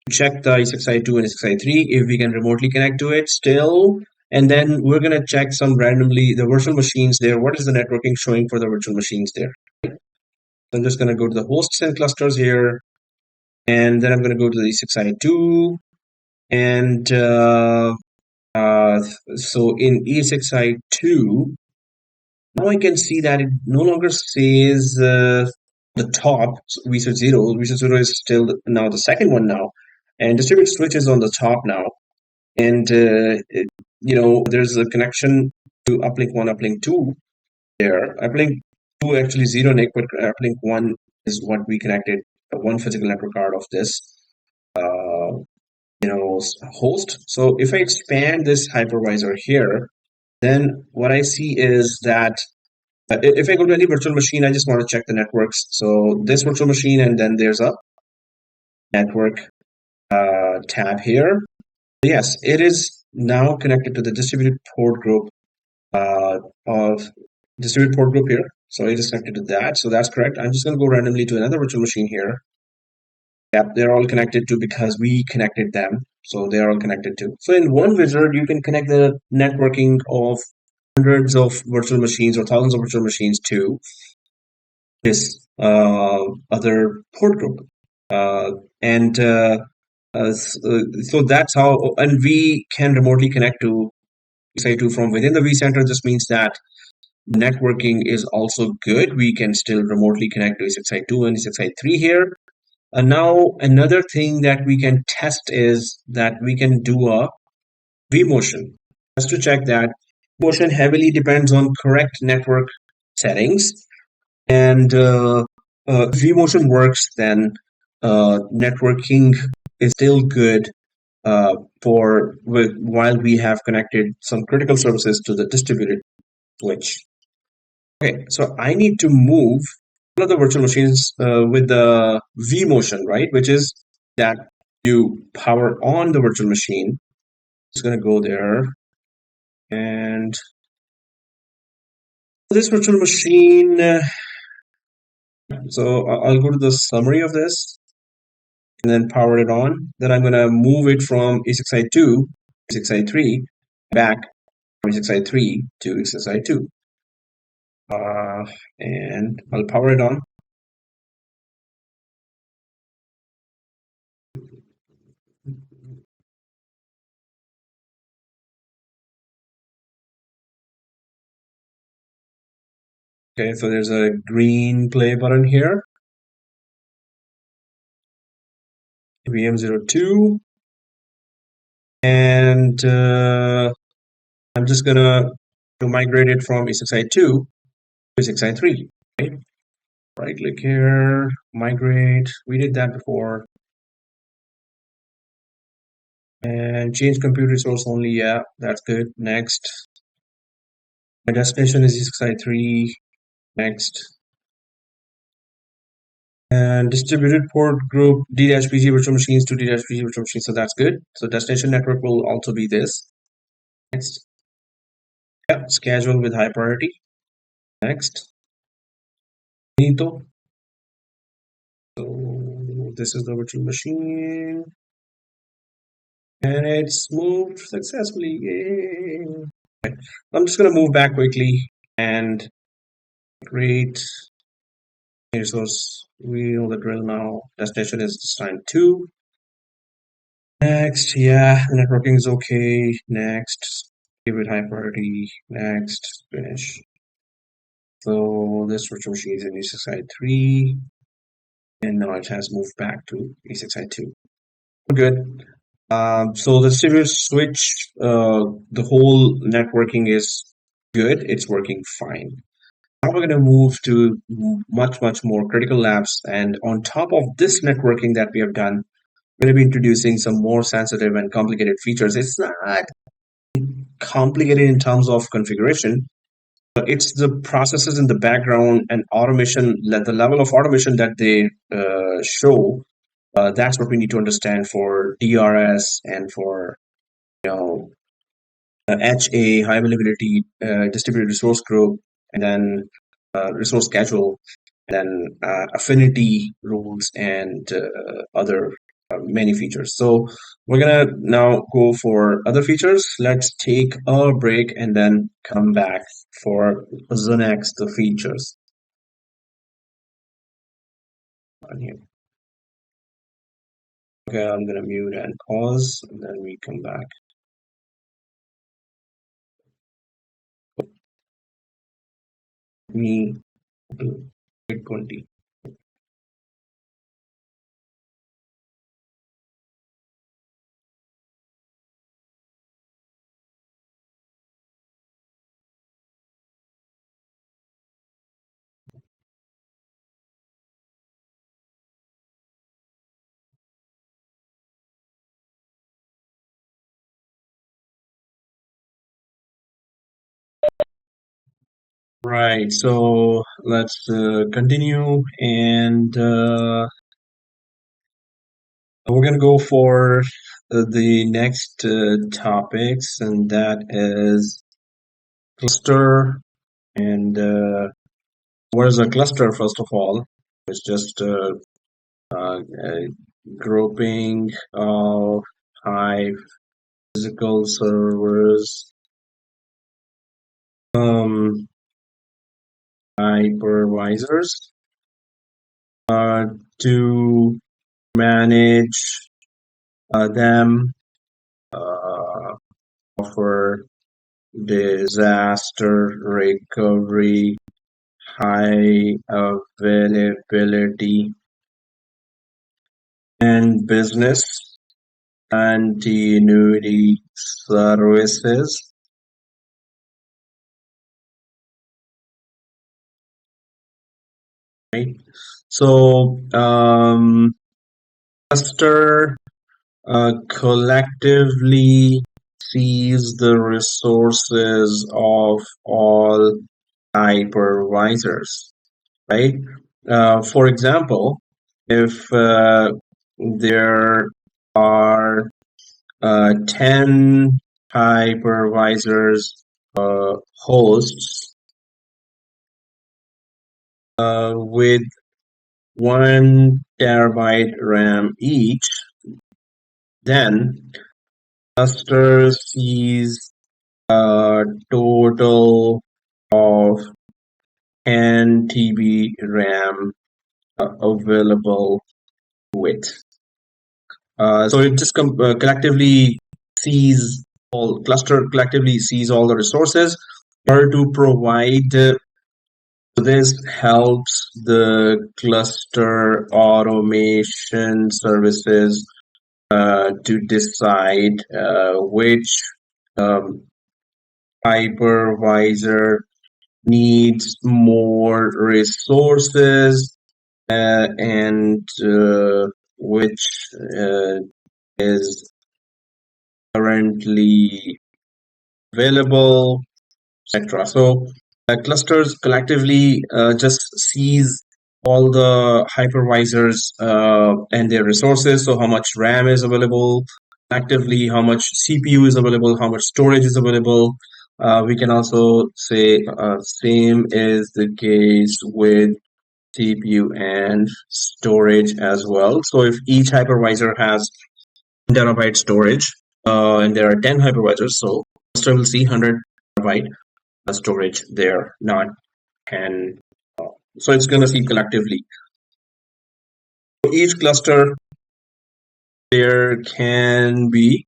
[SPEAKER 1] check the ESXi2 and ESXi3 if we can remotely connect to it still. And then we're going to check some randomly the virtual machines there. What is the networking showing for the virtual machines there? So I'm just going to go to the hosts and clusters here. And then I'm going to go to the ESXi2. And so in ESXi2, now I can see that it no longer says the top VSwitch 0. VSwitch 0 is still now the second one now. And distributed switch is on the top now. And, there's a connection to uplink 1, uplink 2 there. Uplink 2 actually 0 NIC, but uplink 1 is what we connected, one physical network card of this. host. So if I expand this hypervisor here, then what I see is that if I go to any virtual machine, I just want to check the networks. So this virtual machine, and then there's a network tab here. Yes, it is now connected to the distributed port group of distributed port group here. So it is connected to that. So that's correct. I'm just going to go randomly to another virtual machine here. Yep, they're all connected to because we connected them. So they're all connected to. So in one wizard, you can connect the networking of hundreds of virtual machines or thousands of virtual machines to this other port group. And so that's how, and we can remotely connect to ESXi2 from within the vCenter. This means that networking is also good. We can still remotely connect to ESXi2 and ESXi3 here. And now another thing that we can test is that we can do a vMotion. Just to check that motion heavily depends on correct network settings. And if vMotion works, then networking is still good while we have connected some critical services to the distributed switch. Okay, so I need to move one of the virtual machines with the vMotion, right? Which is that you power on the virtual machine. It's going to go there. And this virtual machine, so I'll go to the summary of this and then power it on. Then I'm going to move it from ESXi2, ESXi3, back from ESXi3 to ESXi2. And I'll power it on. Okay, so there's a green play button here. VM02. And I'm just gonna migrate it from ESXi2 to ESXi3. Okay? Right click here, migrate. We did that before. And change compute resource only. Yeah, that's good. Next. My destination is ESXi3. Next. And distributed port group D-PG virtual machines to D-PG virtual machines. So that's good. So destination network will also be this. Next. Yeah, schedule with high priority. Next. Finito. So this is the virtual machine. And it's moved successfully. Yay. Okay. I'm just going to move back quickly and create a resource. We know the drill now. Destination is this time 2. Next, yeah, the networking is okay. Next, give it high priority. Next, finish. So this virtual machine is in ESXi3, and now it has moved back to ESXi2. We're good. So the distributed switch, the whole networking is good. It's working fine. Now we're going to move to much more critical labs. And on top of this networking that we have done, we're going to be introducing some more sensitive and complicated features. It's not complicated in terms of configuration, but it's the processes in the background and automation, the level of automation that they show. That's what we need to understand for DRS and for HA, high availability distributed resource group, and then resource schedule, and then affinity rules, and other many features. So we're gonna now go for other features. Let's take a break and then come back for the next features. Okay, I'm gonna mute and pause, and then we come back. Me 20. Right. So let's continue, and we're gonna go for the next topics, and that is cluster. And what is a cluster? First of all, it's just a grouping of high physical servers, um, hypervisors, to manage them, uh, offer disaster recovery, high availability, and business continuity services. Right. So, cluster collectively sees the resources of all hypervisors, right? For example, if there are 10 hypervisors hosts with 1 terabyte RAM each, then cluster sees a total of 10 TB RAM available with. So it just collectively sees cluster collectively sees all the resources in order to provide. This helps the cluster automation services to decide which um, hypervisor needs more resources and which is currently available, etc. So clusters collectively just sees all the hypervisors and their resources. So how much RAM is available actively, how much CPU is available, how much storage is available. We can also say same is the case with CPU and storage as well. So if each hypervisor has 1 terabyte storage, and there are 10 hypervisors, so cluster will see 100 terabyte storage there, not 10. So it's going to see collectively. For each cluster, there can be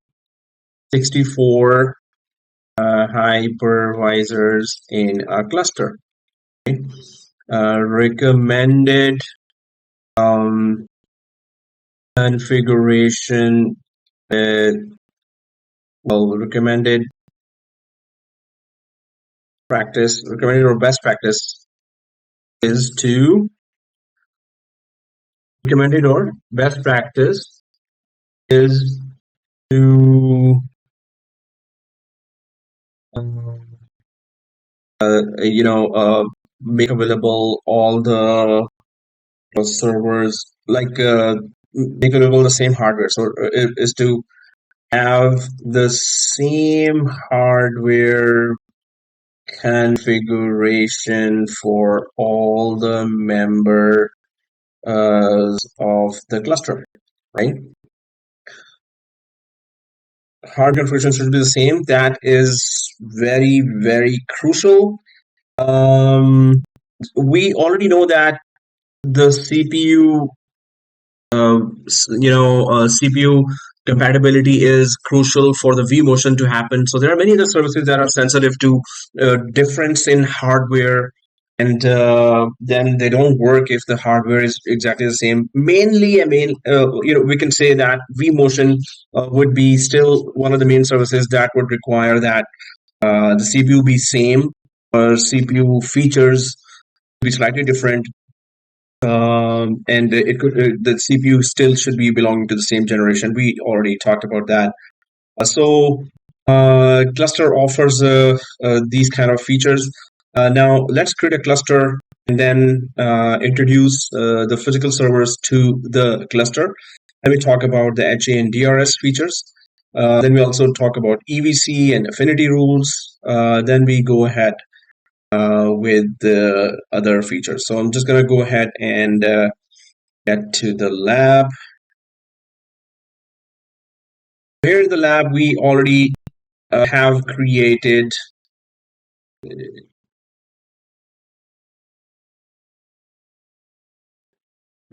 [SPEAKER 1] 64 hypervisors in a cluster. Okay? Recommended configuration, recommended recommended or best practice is to recommended or best practice is to make available all the servers, like make available the same hardware. So it is to have the same hardware configuration for all the members of the cluster, right? Hardware configuration should be the same. That is very, very crucial. We already know that the CPU, CPU compatibility is crucial for the vMotion to happen. So there are many other services that are sensitive to difference in hardware, and then they don't work if the hardware is exactly the same. Mainly, we can say that vMotion would be still one of the main services that would require that the CPU be same, or CPU features be slightly different, and it could the CPU still should be belonging to the same generation. We already talked about that. So cluster offers these kind of features. Now let's create a cluster and then introduce the physical servers to the cluster. Then we talk about the HA and DRS features. Then we also talk about EVC and affinity rules. Then we go ahead with the other features. So I'm just going to go ahead and get to the lab. Here in the lab, we already have created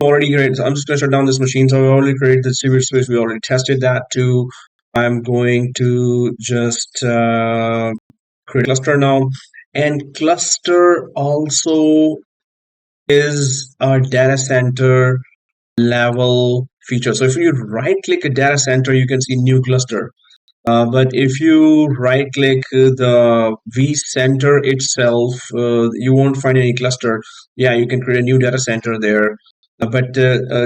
[SPEAKER 1] so I'm just going to shut down this machine. So we already created the distributed switch. We already tested that too. I'm going to just create a cluster now. And cluster also is a data center level feature. So if you right click a data center, you can see new cluster. But if you right click the vCenter itself, you won't find any cluster. Yeah, you can create a new data center there. But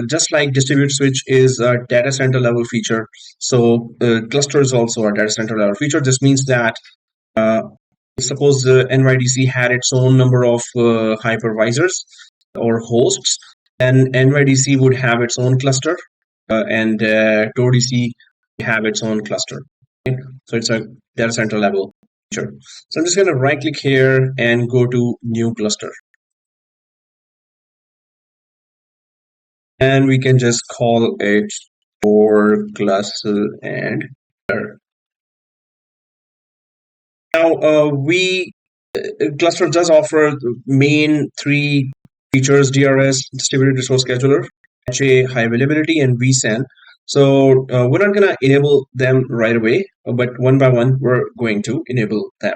[SPEAKER 1] just like distributed switch is a data center level feature, so cluster is also a data center level feature. This means that uh, suppose the NYDC had its own number of hypervisors or hosts, then NYDC would have its own cluster, and TORDC have its own cluster. Okay? So it's a data center level feature. So I'm just going to right click here and go to new cluster. And we can just call it for cluster and now cluster does offer the main three features: DRS, distributed resource scheduler, HA, high availability, and vSAN. So we're not going to enable them right away, but one by one, we're going to enable them.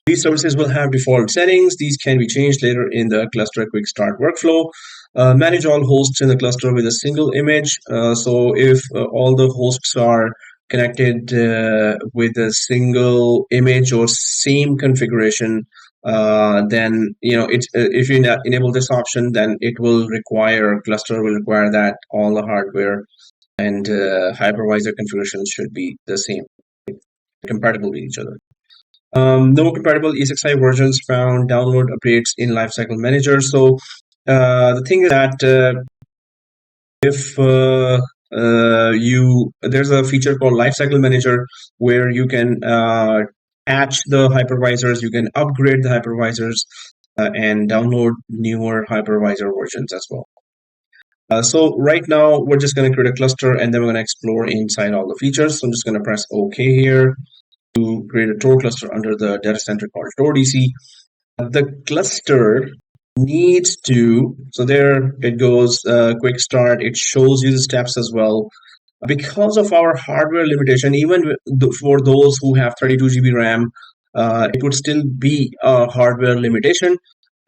[SPEAKER 1] These services will have default settings. These can be changed later in the cluster quick start workflow. Manage all hosts in the cluster with a single image. So if all the hosts are connected with a single image or same configuration, then it's if you enable this option, then it will require cluster will require that all the hardware and hypervisor configurations should be the same, compatible with each other. No compatible ESXi versions found. Download updates in Lifecycle Manager. So the thing is that if there's a feature called Lifecycle Manager where you can patch the hypervisors, you can upgrade the hypervisors, and download newer hypervisor versions as well. So right now we're just going to create a cluster and then we're going to explore inside all the features. So I'm just going to press OK here to create a Tor cluster under the data center called TorDC. The cluster needs to, so there it goes, quick start. It shows you the steps as well. Because of our hardware limitation, even for those who have 32 GB RAM, it would still be a hardware limitation.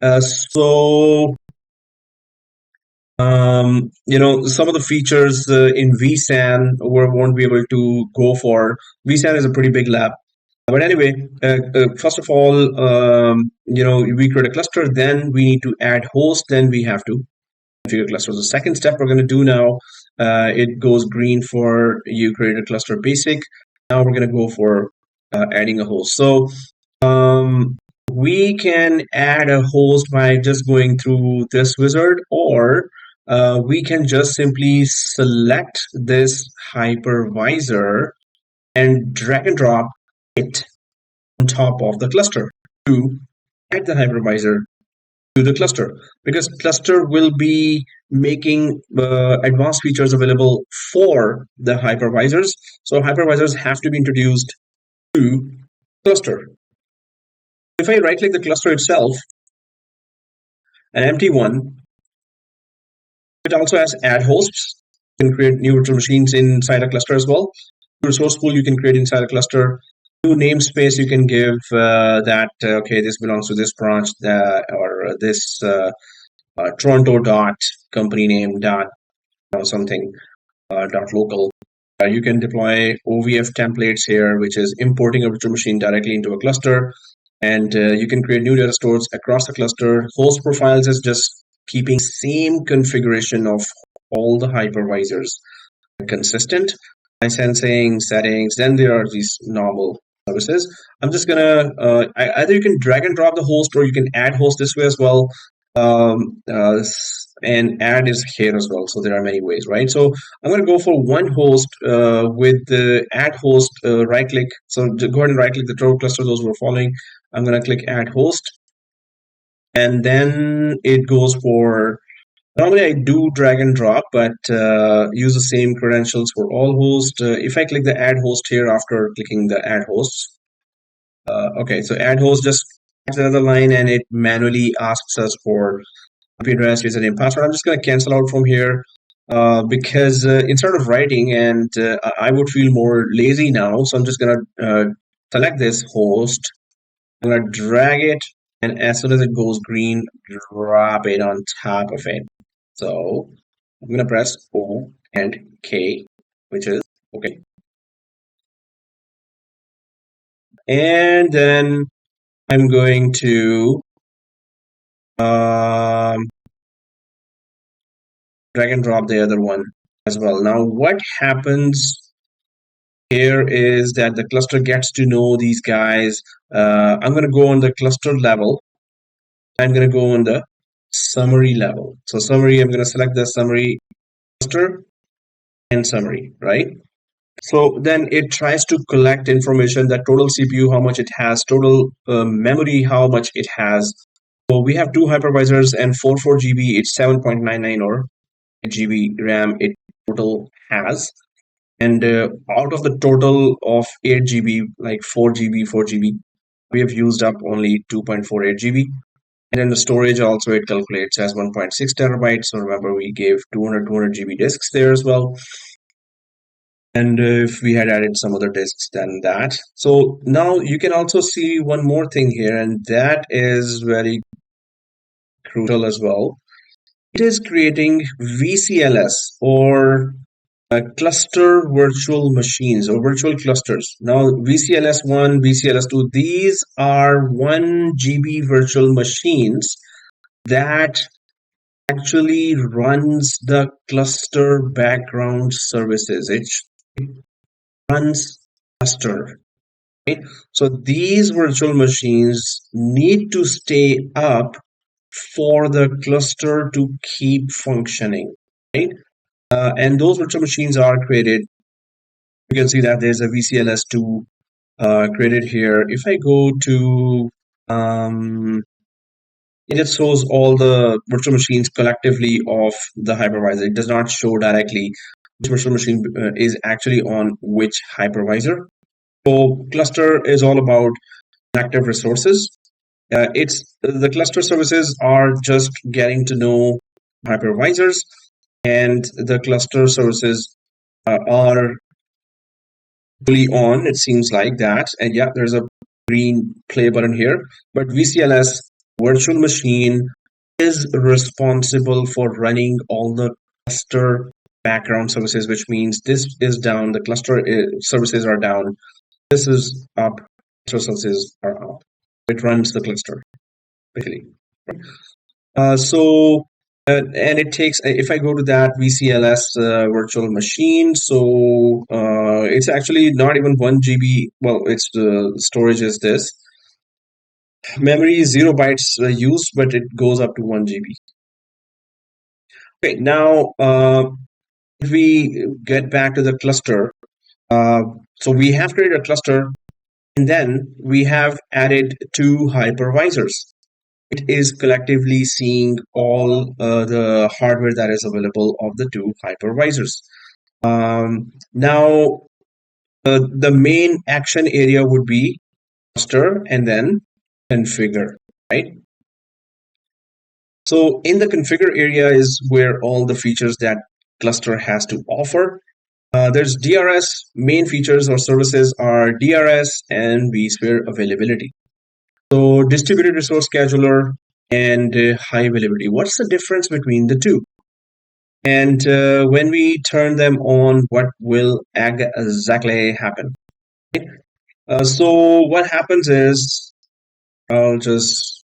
[SPEAKER 1] So some of the features in vSAN we won't be able to go for. vSAN is a pretty big lab. But anyway, first of all, we create a cluster, then we need to add host, then we have to configure clusters. The second step we're going to do now, it goes green for you create a cluster basic. Now we're going to go for adding a host. So we can add a host by just going through this wizard, or we can just simply select this hypervisor and drag and drop it on top of the cluster to add the hypervisor to the cluster, because cluster will be making advanced features available for the hypervisors. So hypervisors have to be introduced to cluster. If I right click the cluster itself, an empty one, it also has add hosts. You can create new virtual machines inside a cluster as well. Resource pool you can create inside a cluster. New namespace you can give that, okay, this belongs to this branch or this Toronto dot company name dot something dot local. You can deploy OVF templates here, which is importing a virtual machine directly into a cluster. And you can create new data stores across the cluster. Host profiles is just keeping same configuration of all the hypervisors consistent. Licensing, settings, then there are these normal services. I'm just gonna either you can drag and drop the host or you can add host this way as well. And add is here as well. So there are many ways, right? So I'm gonna go for one host with the add host. Right click. So go ahead and right click the total cluster. Those who are following. I'm gonna click add host, and then it goes for. Normally I do drag and drop, but use the same credentials for all hosts. If I click the add host here after clicking the add hosts, okay, so add host just adds another line and it manually asks us for IP address, username, password. I'm just going to cancel out from here because instead of writing, and I would feel more lazy now, so I'm just going to select this host. I'm going to drag it, and as soon as it goes green, drop it on top of it. So I'm going to press O and K, which is okay. And then I'm going to drag and drop the other one as well. Now, what happens here is that the cluster gets to know these guys. I'm going to go on the cluster level. I'm going to go on the summary level. So summary, I'm going to select the summary cluster and summary, right? So then it tries to collect information, that total CPU, how much it has, total memory, how much it has. So we have two hypervisors and 44 GB, it's 7.99 or 8 GB RAM it total has. And out of the total of 8 GB, like 4 GB, 4 GB, we have used up only 2.48 GB. And then the storage also it calculates as 1.6 terabytes. So remember we gave 200 GB disks there as well. And if we had added some other disks than that. So now you can also see one more thing here, and that is very crucial as well. It is creating VCLS or cluster virtual machines or virtual clusters. Now VCLS1, VCLS2, these are 1 GB virtual machines that actually runs the cluster background services. It runs cluster. Right? So these virtual machines need to stay up for the cluster to keep functioning. Right? And those virtual machines are created. You can see that there's a VCLS2 created here. If I go to it just shows all the virtual machines collectively of the hypervisor. It does not show directly which virtual machine is actually on which hypervisor. So cluster is all about active resources. It's the cluster services are just getting to know hypervisors, and the cluster services are fully on. It seems like that, and yeah, there's a green play button here. But VCLS virtual machine is responsible for running all the cluster background services, which means this is down, the cluster services are down, this is up, cluster services are up. It runs the cluster, basically. And it takes, if I go to that VCLS virtual machine, so it's actually not even 1 GB. Well, it's the storage is this. Memory is 0 bytes used, but it goes up to 1 GB. Okay, now if we get back to the cluster, so we have created a cluster, and then we have added two hypervisors. It is collectively seeing all the hardware that is available of the two hypervisors. Now, the main action area would be cluster and then configure, right? So in the configure area is where all the features that cluster has to offer. There's DRS, main features or services are DRS and vSphere availability. So distributed resource scheduler and high availability. What's the difference between the two? And when we turn them on, what will exactly happen? So what happens is, I'll just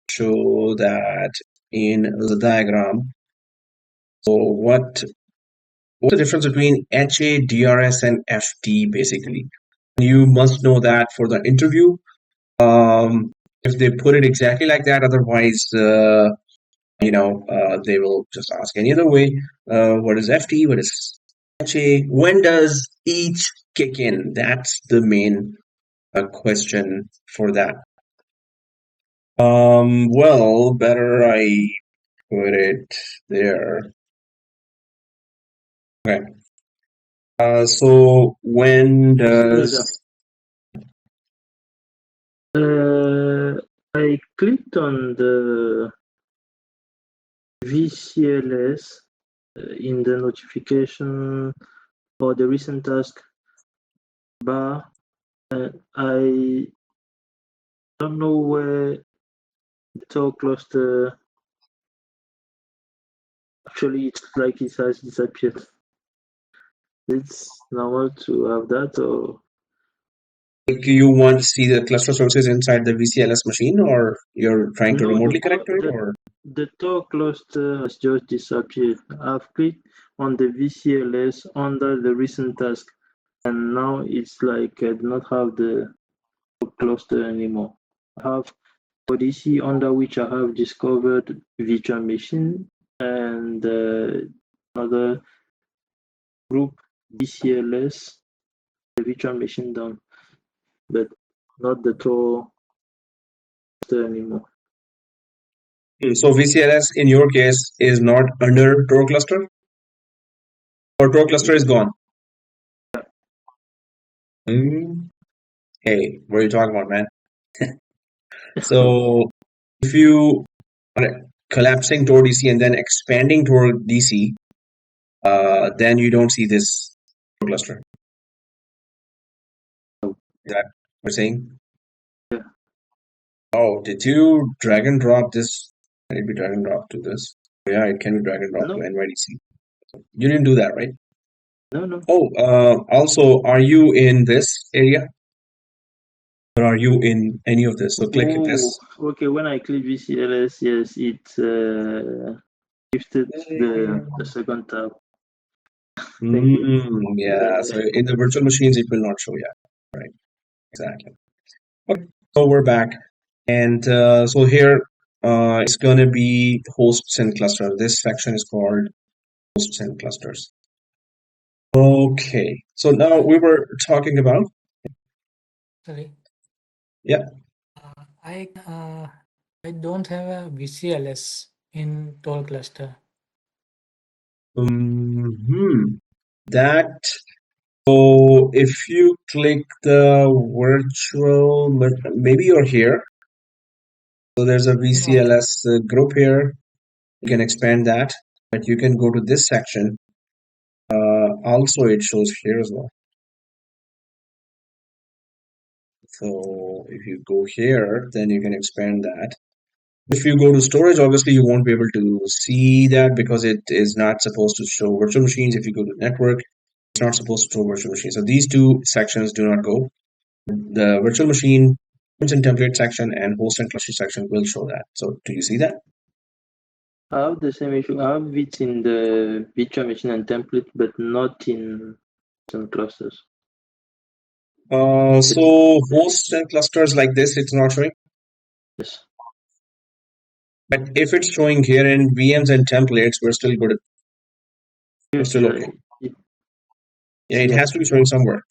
[SPEAKER 1] show that in the diagram. So what's the difference between HA, DRS, and FT basically? You must know that for the interview. If they put it exactly like that, otherwise, they will just ask any other way. What is FT? What is HA? When does each kick in? That's the main question for that. Well, better I put it there. Okay. So when does
[SPEAKER 4] I clicked on the VCLS in the notification for the recent task bar. I don't know where the Tor cluster. Actually, it's like it has disappeared. It's normal to have that, or
[SPEAKER 1] like you want to see the cluster sources inside the VCLS machine, or you're trying to
[SPEAKER 4] no?
[SPEAKER 1] remotely connect to it, or
[SPEAKER 4] The Tor cluster has just disappeared. I've clicked on the VCLS under the recent task, and now it's like I do not have the cluster anymore. I have Odyssey, under which I have discovered virtual machine, and another group VCLS, the virtual machine down, but not the Tor cluster anymore.
[SPEAKER 1] so VCLS in your case is not under Tor cluster, or Tor cluster is gone. Hey, what are you talking about, man? So if you are collapsing Tor DC and then expanding Tor DC, then you don't see this Tor cluster. Is that what you're saying?
[SPEAKER 4] Yeah.
[SPEAKER 1] Oh, did you drag and drop this? Can it be drag and drop to this? Yeah, it can be drag and drop
[SPEAKER 4] No.
[SPEAKER 1] to NYDC. You didn't do that, right?
[SPEAKER 4] No.
[SPEAKER 1] Oh, also, are you in this area? Or are you in any of this? So click this.
[SPEAKER 4] Okay. When I click VCLS, yes, it shifted the second tab. Thank you.
[SPEAKER 1] Yeah, so in the virtual machines, it will not show yet. Right, exactly. Okay, so we're back. And so here it's going to be hosts and clusters. This section is called hosts and clusters. Okay, so now we were talking about.
[SPEAKER 5] Sorry.
[SPEAKER 1] Yeah.
[SPEAKER 5] I don't have a VCLS in Tor cluster.
[SPEAKER 1] That. So if you click the virtual, maybe you're here. So there's a VCLS group here. You can expand that, but you can go to this section. Also, it shows here as well. So if you go here, then you can expand that. If you go to storage, obviously you won't be able to see that because it is not supposed to show virtual machines. If you go to network, it's not supposed to show virtual machines. So these two sections do not go. The virtual machine and template section and host and cluster section will show that. So do you see that?
[SPEAKER 4] I have the same issue. I have it in the virtual machine and template, but not in some clusters.
[SPEAKER 1] So hosts and clusters like this, it's not showing.
[SPEAKER 4] Yes.
[SPEAKER 1] But if it's showing here in VMs and templates, we're still good. We're still okay. Yeah, it has to be showing somewhere.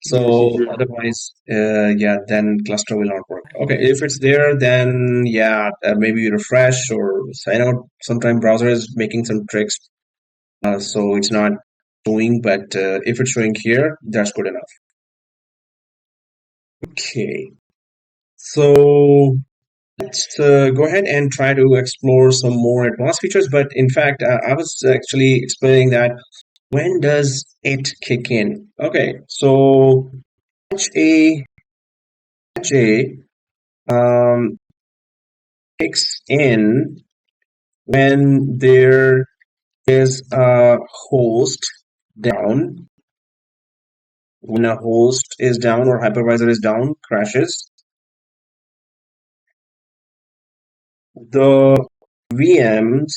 [SPEAKER 1] So otherwise, yeah, then cluster will not work. Okay, if it's there, then yeah, maybe you refresh or I know sometimes browser is making some tricks, so it's not showing. But if it's showing here, that's good enough. Okay, so let's go ahead and try to explore some more advanced features. But in fact, I was actually explaining that when does it kick in? Okay, so HA kicks in when there is a host down. When a host is down or hypervisor is down, crashes. The VMs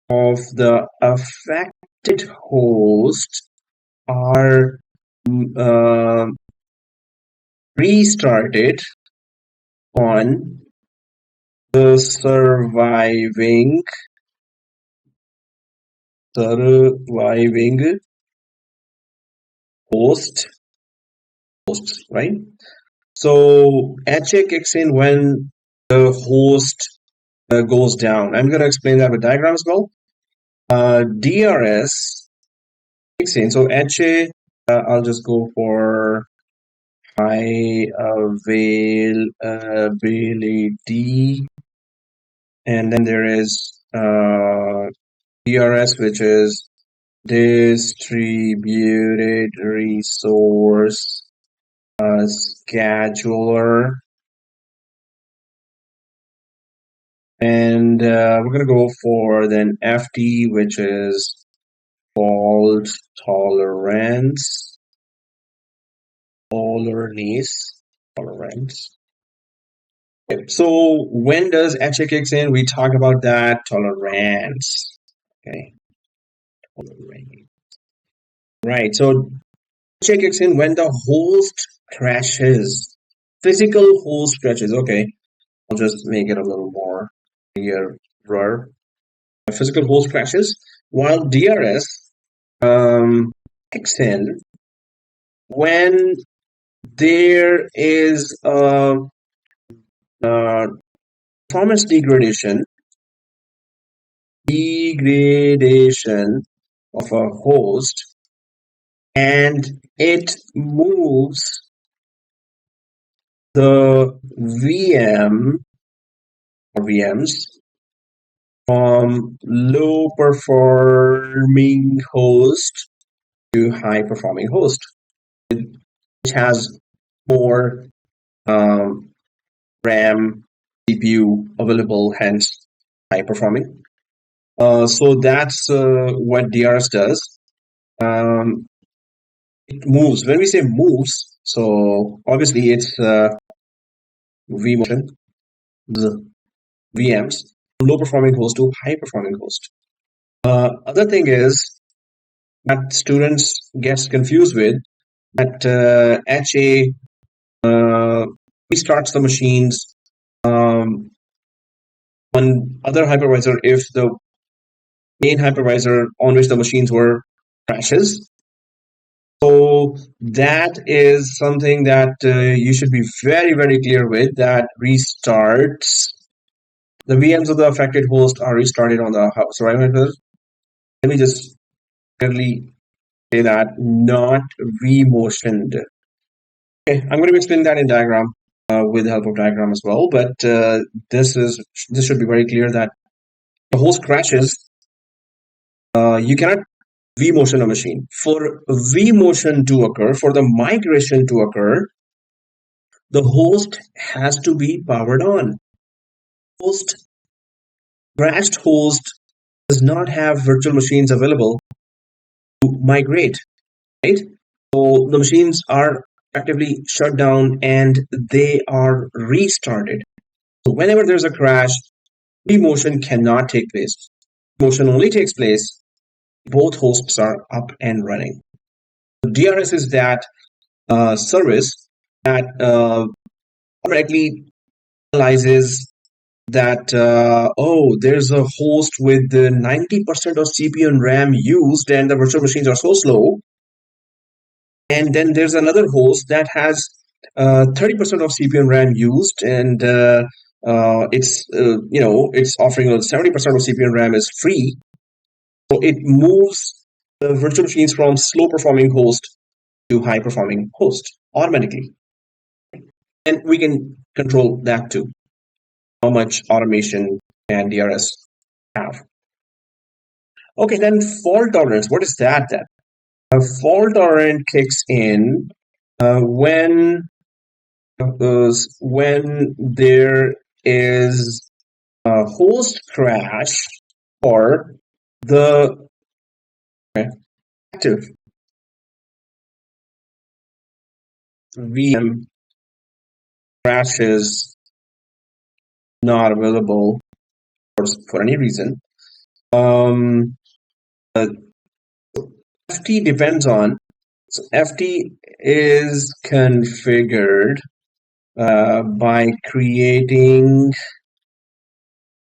[SPEAKER 1] of the affected host are restarted on the surviving host, right? So HA kicks in when the host goes down. I'm going to explain that with diagram as well. DRS kicks in. So HA, I'll just go for high availability, and then there is DRS, which is distributed resource scheduler, and we're going to go for then FT, which is fault tolerance. Okay, so when does HA kicks in? We talk about that tolerance. Okay, tolerance. Right. So HA kicks in when the host crashes. Physical host crashes. Okay, I'll just make it a little more clearer. Physical host crashes, while DRS kicks in when there is a performance degradation of a host, and it moves the VM or VMs from low performing host to high performing host, which has more RAM, CPU available, hence high performing. So that's what DRS does. It moves. When we say moves, so obviously it's vMotion, the VMs, low performing host to high performing host. Other thing is that students get confused with that HA restarts the machines on other hypervisor if the main hypervisor on which the machines were crashes. So that is something that you should be very, very clear with, that restarts. The VMs of the affected host are restarted on the survivor hypervisor. Let me just clearly say that, not vMotioned. Okay, I'm going to explain that in diagram with the help of diagram as well, but this should be very clear that the host crashes. You cannot vMotion a machine. For vMotion to occur, for the migration to occur, the host has to be powered on. Crashed host does not have virtual machines available to migrate, right? So the machines are effectively shut down and they are restarted. So whenever there's a crash, vMotion cannot take place. Motion only takes place both hosts are up and running. DRS is that service that automatically analyzes that there's a host with 90% of CPU and RAM used and the virtual machines are so slow, and then there's another host that has 30% of CPU and RAM used, and it's offering 70% of CPU and RAM is free. So it moves the virtual machines from slow performing host to high performing host automatically, and we can control that too. How much automation can DRS have? Okay, then fault tolerance. What is that then? Fault tolerance kicks in when there is a host crash or the active VM crashes not available for any reason. FT depends on So FT is configured by creating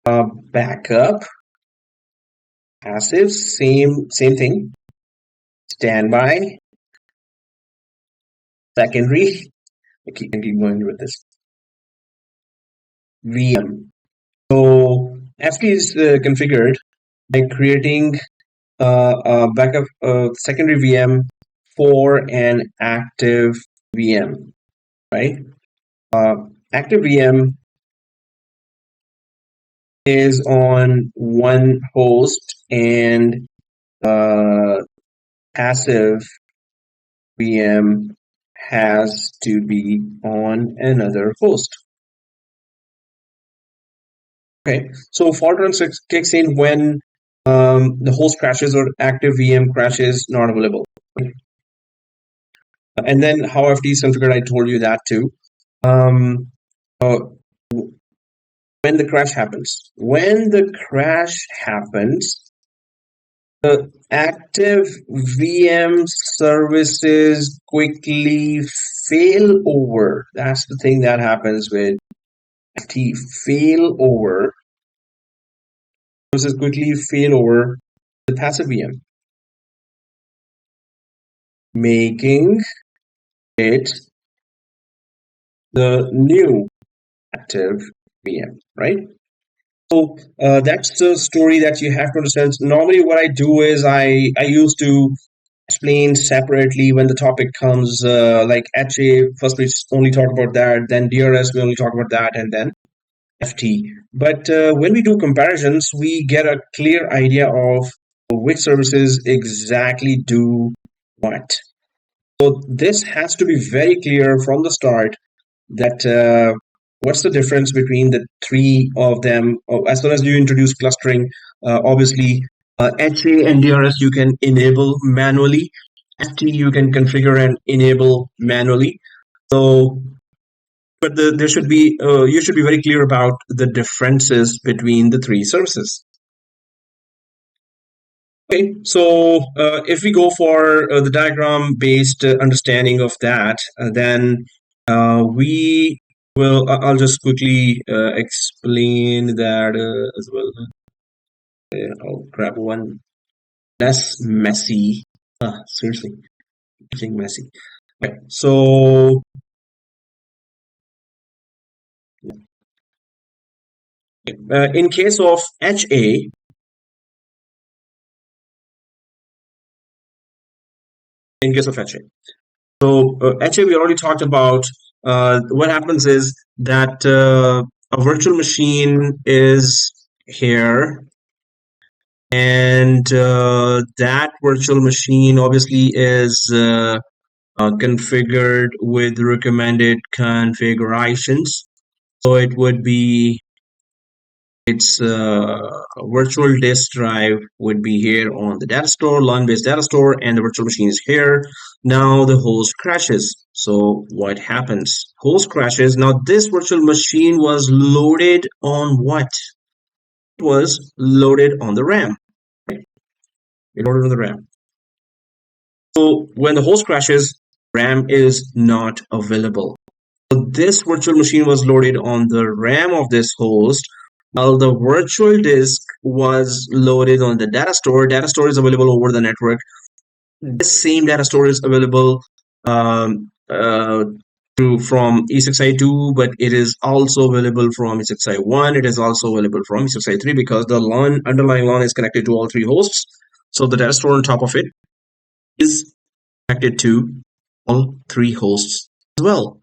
[SPEAKER 1] a backup, passive, same thing, standby, secondary. I keep going with this VM. So FT is configured by creating a backup secondary VM for an active VM, right? Active VM is on one host and passive VM has to be on another host. Okay, so fault run kicks in when the host crashes or active VM crashes, not available. And then how FT is configured, I told you that too. Uh, when the crash happens, the active VM services quickly fail over. That's the thing that happens with FT, fail over. Services quickly fail over the passive VM, making it the new active VM, right? So that's the story that you have to understand. Normally, what I do is I used to explain separately when the topic comes, like HA. First, we only talk about that. Then DRS, we only talk about that, and then FT. But when we do comparisons, we get a clear idea of which services exactly do what. So this has to be very clear from the start that what's the difference between the three of them. As soon as you introduce clustering, obviously HA and DRS you can enable manually. FT you can configure and enable manually. So, but there should be you should be very clear about the differences between the three services. Okay, so if we go for the diagram-based understanding of that, then we will. I'll just quickly explain that as well. I'll grab one less messy. Seriously, something messy. Okay, so in case of HA, in case of HA. So HA, we already talked about. What happens is that a virtual machine is here, and that virtual machine obviously is configured with recommended configurations. So it would be its virtual disk drive would be here on the data store, LAN-based data store, and the virtual machine is here. Now the host crashes. So what happens? Host crashes. Now this virtual machine was loaded on what? It was loaded on the RAM. It loaded on the RAM. So when the host crashes, RAM is not available. So this virtual machine was loaded on the RAM of this host, while the virtual disk was loaded on the data store. Data store is available over the network. This same data store is available from E6i2, but it is also available from E6i1. It is also available from E6i3 because the underlying LAN is connected to all three hosts. So the data store on top of it is connected to all three hosts as well.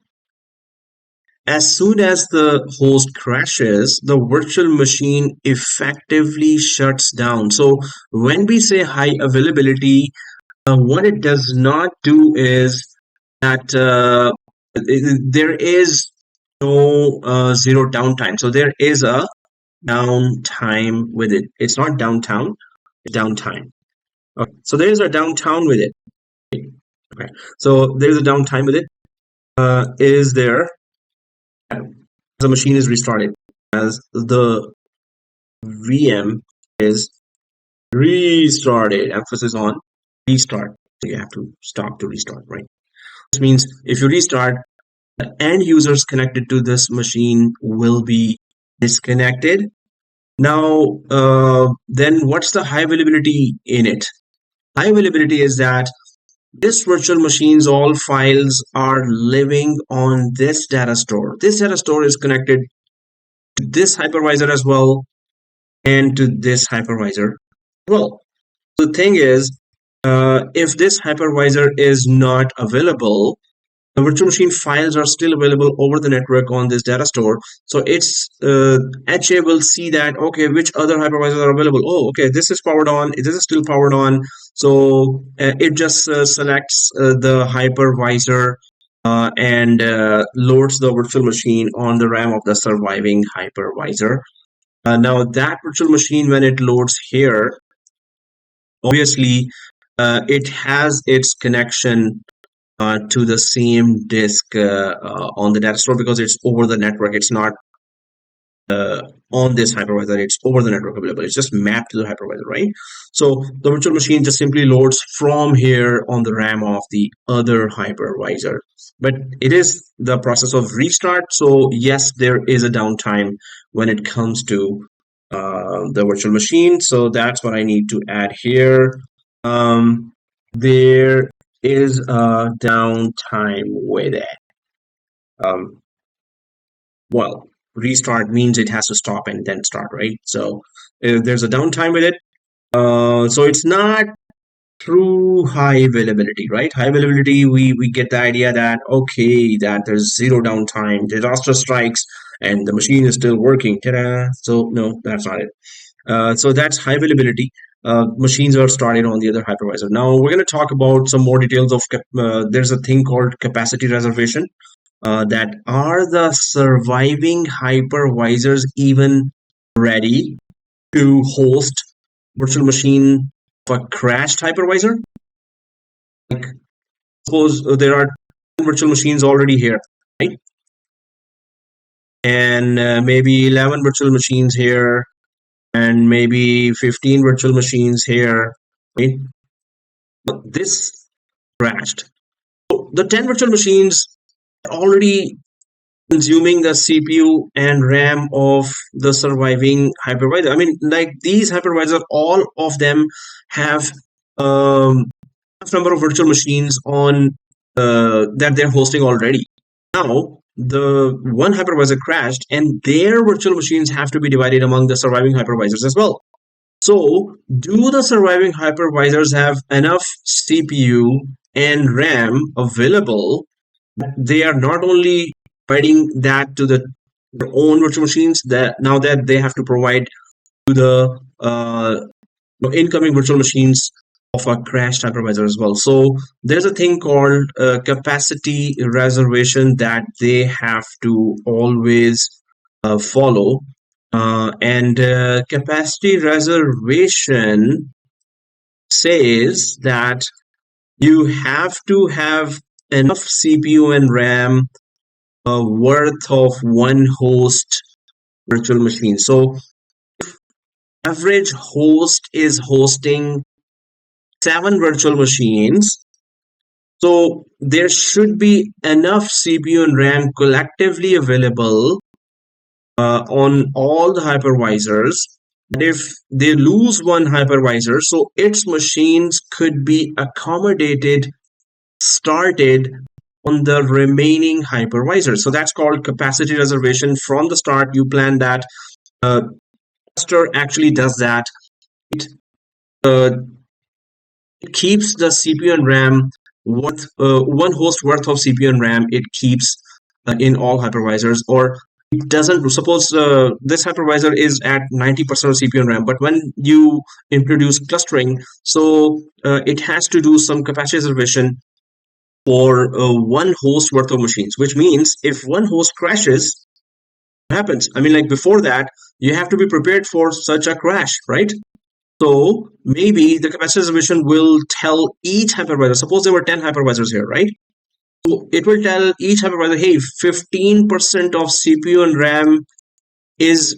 [SPEAKER 1] As soon as the host crashes, the virtual machine effectively shuts down. So when we say high availability, what it does not do is that there is no zero downtime. So there is a downtime with it. It's not downtown, it's downtime. Okay. So there is a downtime with it. Okay. So there's a downtime with it. Is there the machine is restarted as the VM is restarted. Emphasis on restart. you have to stop to restart, right? This means if you restart, the end users connected to this machine will be disconnected. Now, then what's the high availability in it? High availability is that this virtual machines, all files are living on this data store. This data store is connected to this hypervisor as well and to this hypervisor as well. The thing is, if this hypervisor is not available, the virtual machine files are still available over the network on this data store. So it's HA will see that, okay, which other hypervisors are available. Oh, okay, this is powered on. This is still powered on. So it just selects the hypervisor and loads the virtual machine on the RAM of the surviving hypervisor. Now that virtual machine, when it loads here, obviously it has its connection to the same disk on the data store because it's over the network. It's not on this hypervisor, it's over the network available. It's just mapped to the hypervisor, right? So the virtual machine just simply loads from here on the RAM of the other hypervisor. But it is the process of restart. So yes, there is a downtime when it comes to the virtual machine. So that's what I need to add here. There is a downtime with it. Well, restart means it has to stop and then start, right? So there's a downtime with it. So it's not true high availability, right? High availability, we get the idea that, okay, that there's zero downtime, disaster strikes, and the machine is still working. Ta-da! So no, that's not it. So that's high availability. Machines are started on the other hypervisor. Now we're going to talk about some more details of there's a thing called capacity reservation. That are the surviving hypervisors even ready to host virtual machine of a crashed hypervisor? Like, suppose there are 10 virtual machines already here, right? And maybe 11 virtual machines here, and maybe 15 virtual machines here, right? But this crashed. So the 10 virtual machines already consuming the CPU and RAM of the surviving hypervisor. I mean, like these hypervisors, all of them have number of virtual machines on that they're hosting already. Now, the one hypervisor crashed, and their virtual machines have to be divided among the surviving hypervisors as well. So, do the surviving hypervisors have enough CPU and RAM available? They are not only providing that to their own virtual machines, that now that they have to provide to the incoming virtual machines of a crashed hypervisor as well. So there's a thing called capacity reservation that they have to always follow. And capacity reservation says that you have to have enough CPU and RAM worth of one host virtual machine. So average host is hosting 7 virtual machines. So there should be enough CPU and RAM collectively available on all the hypervisors. And if they lose one hypervisor, so its machines could be accommodated, started on the remaining hypervisors. So that's called capacity reservation. From the start, you plan that. Cluster actually does that. It keeps the CPU and RAM worth one host worth of CPU and RAM. It keeps in all hypervisors, or it doesn't. Suppose this hypervisor is at 90% of CPU and RAM, but when you introduce clustering, so it has to do some capacity reservation for one host worth of machines, which means if one host crashes, what happens? I mean, like before that, you have to be prepared for such a crash, right? So maybe the capacity reservation will tell each hypervisor, suppose there were 10 hypervisors here, right? So it will tell each hypervisor, hey, 15% of CPU and RAM is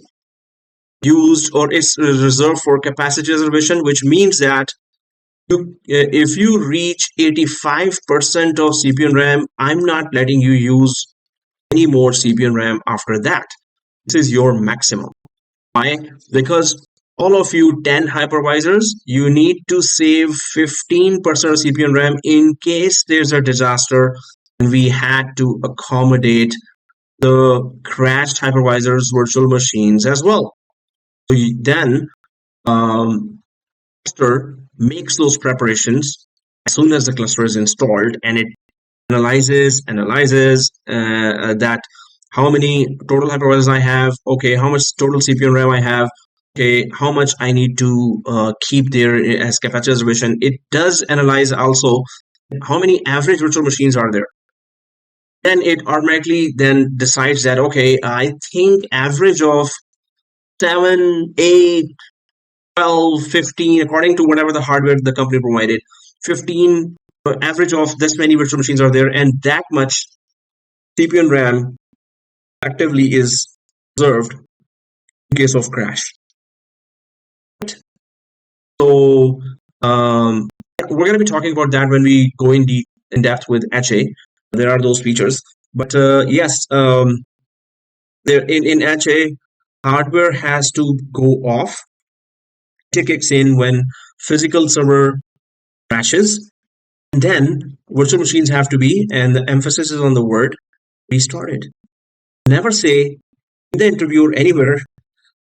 [SPEAKER 1] used or is reserved for capacity reservation, which means that if you reach 85% of CPU and RAM, I'm not letting you use any more CPU and RAM after that. This is your maximum. Why? Because all of you 10 hypervisors, you need to save 15% of CPU and RAM in case there's a disaster and we had to accommodate the crashed hypervisors virtual machines as well. So then cluster makes those preparations as soon as the cluster is installed, and it analyzes that how many total hypervisors I have, okay, how much total CPU and RAM I have, okay, how much I need to keep there as capacity reservation. It does analyze also how many average virtual machines are there. Then it automatically then decides that, okay, I think average of 7, 8, 12, 15, according to whatever the hardware the company provided, 15 average of this many virtual machines are there, and that much CPU and RAM actively is reserved in case of crash. So we're going to be talking about that when we go in depth with HA. There are those features, but yes, there in HA, hardware has to go off. It kicks in when physical server crashes, and then virtual machines have to be, and the emphasis is on the word, restarted. Never say in the interview or anywhere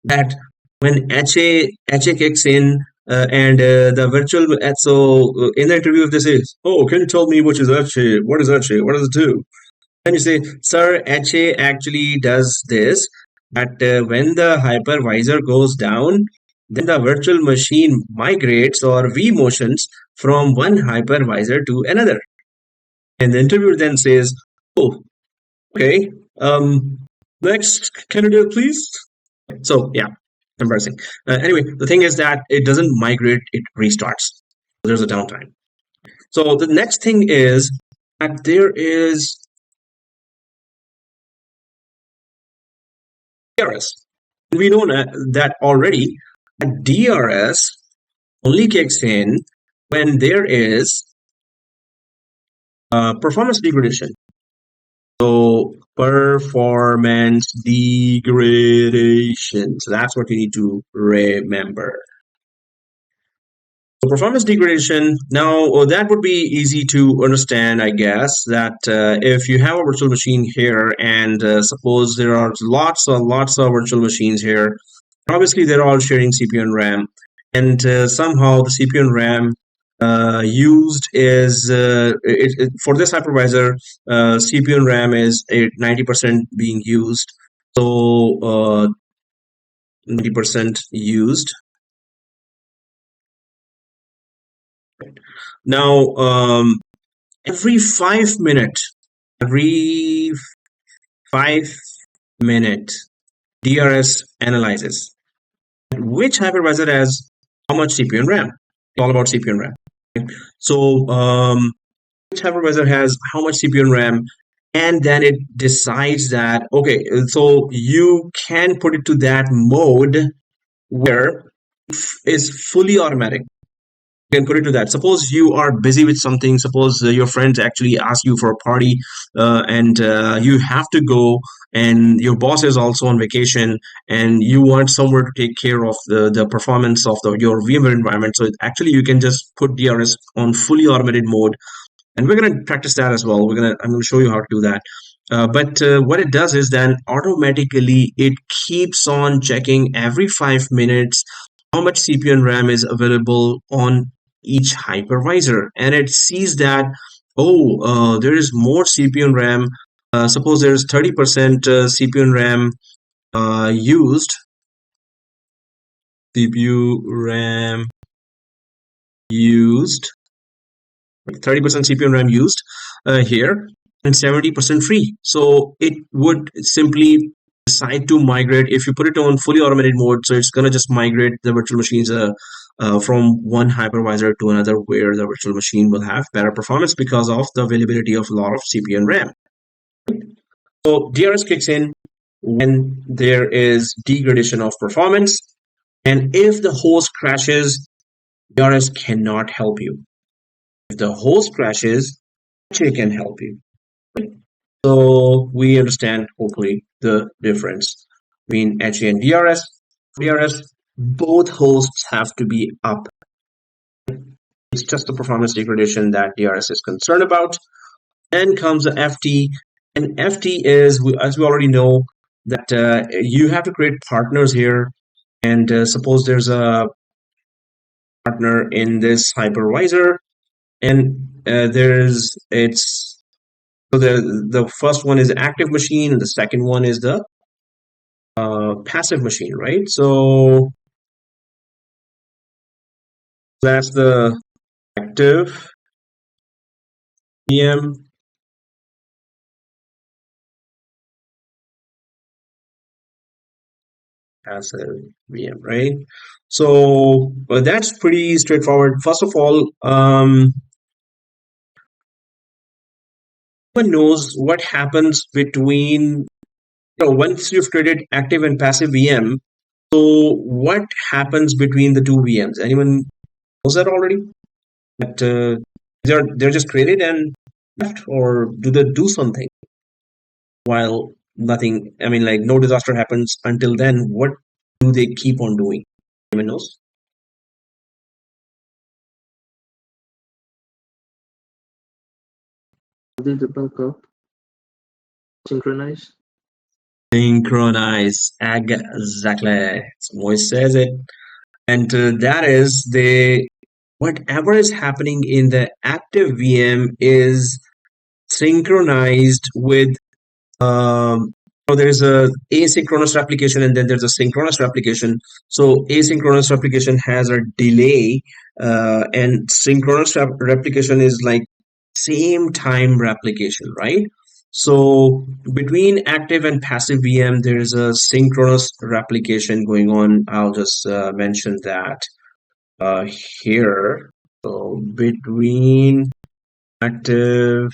[SPEAKER 1] that when HA kicks in and the virtual, so in the interview, if this is, oh, can you tell me what is HA? What is HA? What does it do? And you say, sir, HA actually does this, that when the hypervisor goes down, then the virtual machine migrates or vMotions from one hypervisor to another. And the interviewer then says, oh, okay, next candidate, please. So yeah, embarrassing. Anyway, the thing is that it doesn't migrate, it restarts. There's a downtime. So the next thing is that there is DRS. We know that already. That DRS only kicks in when there is performance degradation. So performance degradation. So that's what you need to remember. So performance degradation. Now that would be easy to understand, I guess, that if you have a virtual machine here, and suppose there are lots of virtual machines here, obviously they're all sharing CPU and RAM, and somehow the CPU and RAM used is for this hypervisor, CPU and RAM is 90% being used. So 90% used. Now every 5 minutes, DRS analyzes which hypervisor has how much CPU and RAM. It's all about CPU and RAM. So which hypervisor has how much CPU and RAM, and then it decides that, okay, so you can put it to that mode where it's fully automatic. You can put it to that. Suppose you are busy with something. Suppose your friends actually ask you for a party, and you have to go, and your boss is also on vacation, and you want somewhere to take care of the performance of your VMware environment. So actually, you can just put DRS on fully automated mode, and we're going to practice that as well. I'm going to show you how to do that. But what it does is then automatically it keeps on checking every 5 minutes how much CPU and RAM is available on each hypervisor, and it sees that, oh, there is more CPU and RAM. Suppose there's 30% CPU and RAM used. CPU RAM used. 30% CPU and RAM used here, and 70% free. So it would simply decide to migrate. If you put it on fully automated mode, so it's going to just migrate the virtual machines from one hypervisor to another, where the virtual machine will have better performance because of the availability of a lot of CPU and RAM. So DRS kicks in when there is degradation of performance, and if the host crashes, DRS cannot help you. If the host crashes, HA can help you. So we understand hopefully the difference between HA and DRS. DRS, both hosts have to be up. It's just the performance degradation that DRS is concerned about. Then comes the FT, and FT is, as we already know, that you have to create partners here. And suppose there's a partner in this hypervisor, and so the first one is active machine, and the second one is the passive machine, right? So that's the active VM, passive VM, right? So that's pretty straightforward. First of all, everyone knows what happens between, once you've created active and passive VM. So what happens between the two VMs? Anyone knows that already? That they're just created and left, or do they do something while nothing? I mean, like no disaster happens until then. What do they keep on doing? Anyone knows?
[SPEAKER 4] Did the backup synchronize?
[SPEAKER 1] Synchronize, exactly. Moise says it, and that is whatever is happening in the active VM is synchronized with there's a asynchronous replication and then there's a synchronous replication. So asynchronous replication has a delay, and synchronous replication is like same time replication, right? So between active and passive VM, there is a synchronous replication going on. I'll just mention that here. So between active,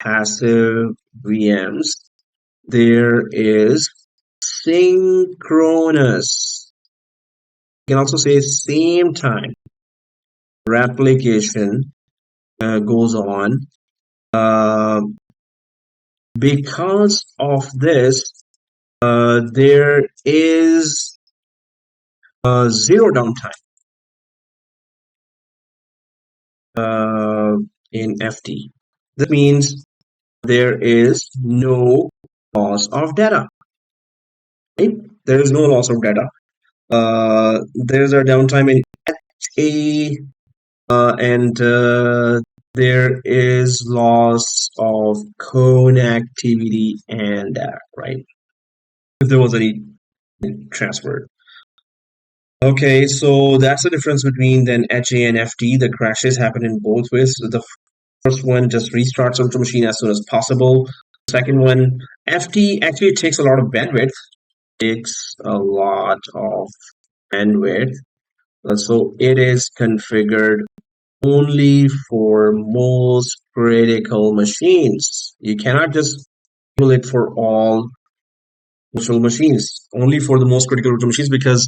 [SPEAKER 1] passive VMs, there is synchronous. You can also say same time replication goes on. Because of this, there is zero downtime in FT. This means there is no loss of data. Right? There is no loss of data. There's a downtime in HA, and there is loss of connectivity and data, right? If there was any transfer. Okay, so that's the difference between then HA and FT. The crashes happen in both ways. The first one just restarts virtual machine as soon as possible. The second one, FT actually takes a lot of bandwidth. So it is configured only for most critical machines. You cannot just enable it for all virtual machines, only for the most critical virtual machines, because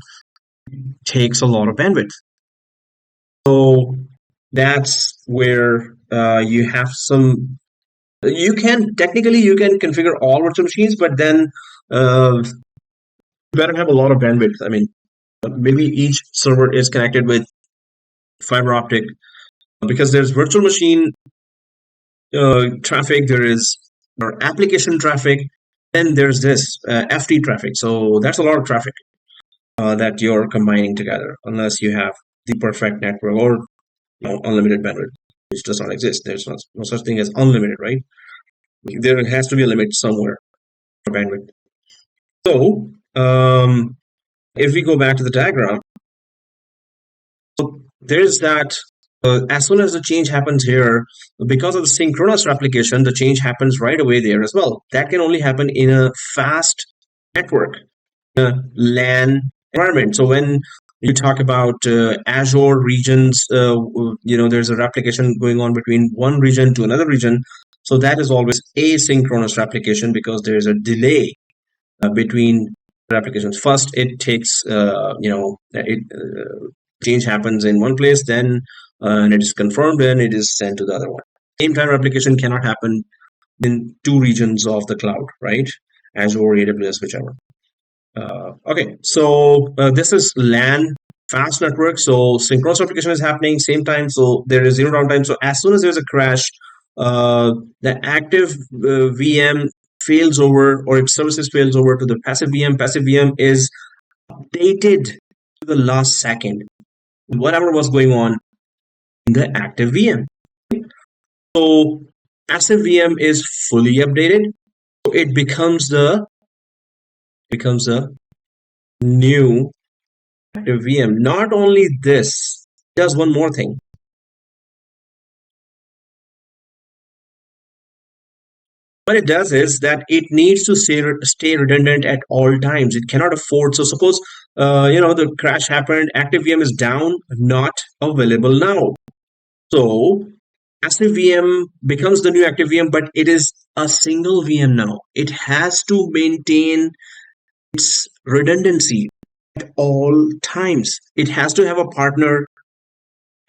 [SPEAKER 1] it takes a lot of bandwidth. So that's where you have some. You can configure all virtual machines, but then you better have a lot of bandwidth. I mean, maybe each server is connected with fiber optic, because there's virtual machine traffic, there is application traffic, then there's this FT traffic. So that's a lot of traffic that you're combining together, unless you have the perfect network or unlimited bandwidth, which does not exist. There's no such thing as unlimited, right? There has to be a limit somewhere for bandwidth. So if we go back to the diagram, so there's that. As soon as the change happens here, because of the synchronous replication, the change happens right away there as well. That can only happen in a fast network, LAN environment. So when you talk about Azure regions, there's a replication going on between one region to another region. So that is always asynchronous replication, because there's a delay between replications. First, it takes, change happens in one place, then and it is confirmed, then it is sent to the other one. Same time replication cannot happen in two regions of the cloud, right? Azure, AWS, whichever. Okay, so this is LAN fast network. So synchronous replication is happening same time. So there is zero downtime. So as soon as there's a crash, the active VM fails over, or its services fails over to the passive VM. Passive VM is updated to the last second, whatever was going on in the active VM. So passive VM is fully updated. So it becomes the new active VM. Not only this, it does one more thing. What it does is that it needs to stay redundant at all times. It cannot afford. So suppose the crash happened, active VM is down, not available now. So passive VM becomes the new active VM, but it is a single VM now. It has to maintain its redundancy at all times. It has to have a partner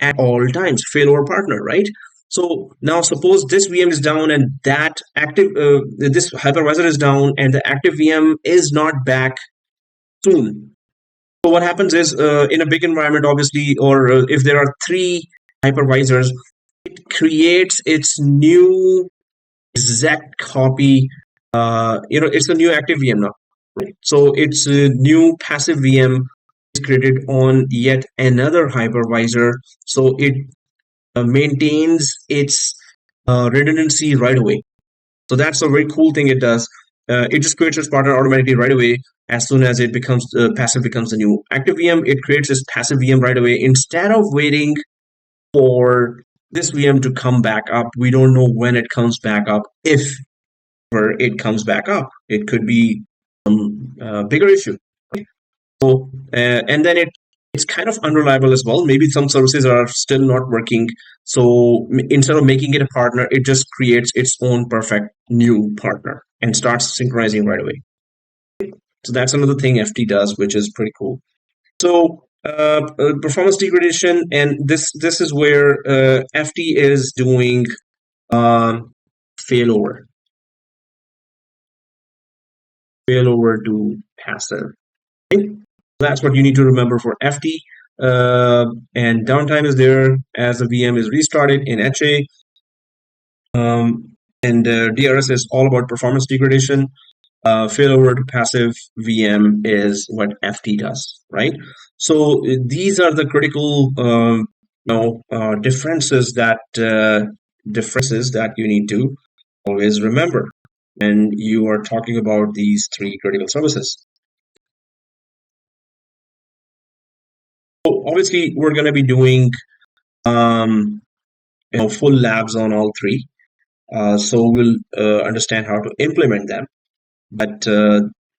[SPEAKER 1] at all times, failover partner, right? So now suppose this VM is down and that active, this hypervisor is down and the active VM is not back soon. So what happens is in a big environment, obviously, or if there are three hypervisors, it creates its new exact copy. It's a new active VM now. Right? So it's a new passive VM is created on yet another hypervisor. So it maintains its redundancy right away. So that's a very cool thing it does. It just creates its partner automatically right away as soon as it becomes passive becomes the new active VM. It creates its passive VM right away instead of waiting for this VM to come back up. We don't know when it comes back up, if ever it comes back up. It could be a bigger issue. So and then it's kind of unreliable as well. Maybe some services are still not working. So instead of making it a partner, it just creates its own perfect new partner and starts synchronizing right away. So that's another thing FT does, which is pretty cool. So performance degradation, and this is where FT is doing failover to passive. Right? That's what you need to remember for FT. And downtime is there as the VM is restarted in HA. And DRS is all about performance degradation. Failover to passive VM is what FT does, right? So these are the critical, differences that you need to always remember when you are talking about these three critical services. So obviously, we're going to be doing full labs on all three. So we'll understand how to implement them. But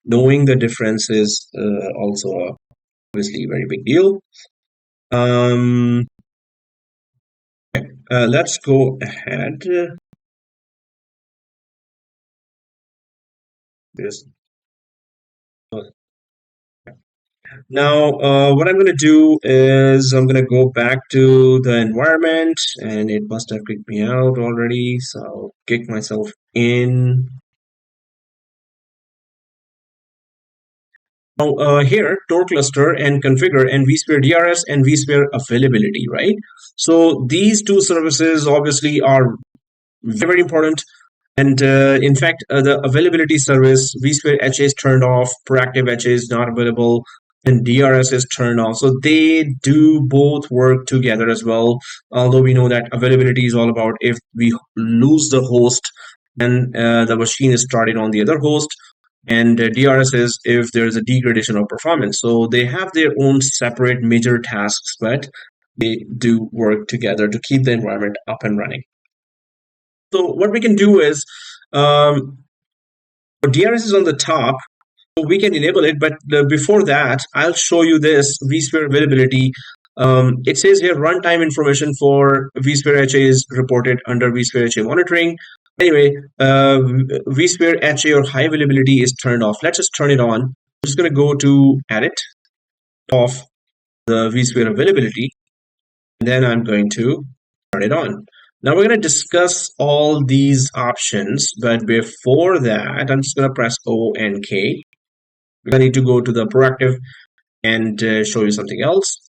[SPEAKER 1] knowing the difference is also obviously a very big deal. Let's go ahead. Now, what I'm going to do is I'm going to go back to the environment, and it must have kicked me out already. So I'll kick myself in. Now, here, Tor cluster and configure and vSphere DRS and vSphere availability, right? So these two services obviously are very, very important. And in fact, the availability service, vSphere HA is turned off, proactive HA is not available, and DRS is turned off. So they do both work together as well. Although we know that availability is all about if we lose the host and the machine is started on the other host. And DRS is if there is a degradation of performance. So they have their own separate major tasks, but they do work together to keep the environment up and running. So what we can do is, DRS is on the top, so we can enable it. But before that, I'll show you this vSphere availability. It says here runtime information for vSphere HA is reported under vSphere HA monitoring. Anyway, vSphere HA or high availability is turned off. Let's just turn it on. I'm just going to go to edit, off, the vSphere availability, and then I'm going to turn it on. Now we're going to discuss all these options, but before that, I'm just going to press O and K. I need to go to the proactive and show you something else.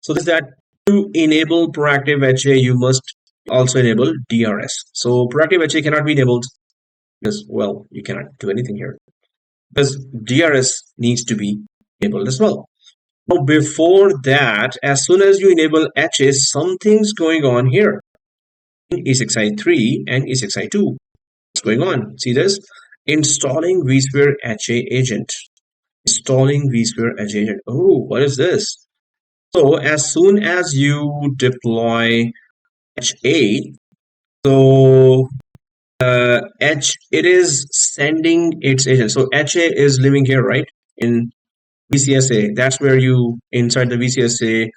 [SPEAKER 1] So this is that to enable proactive HA, you must also enable DRS. So proactive HA cannot be enabled because, well, you cannot do anything here because DRS needs to be enabled as well. Now, before that, as soon as you enable HA, something's going on here in E6i3 and E6i2. What's going on? See this? Installing vSphere HA agent. Installing vSphere HA agent. Oh, what is this? So as soon as you deploy HA, so it is sending its agent. So HA is living here, right? In VCSA. That's where you, inside the VCSA,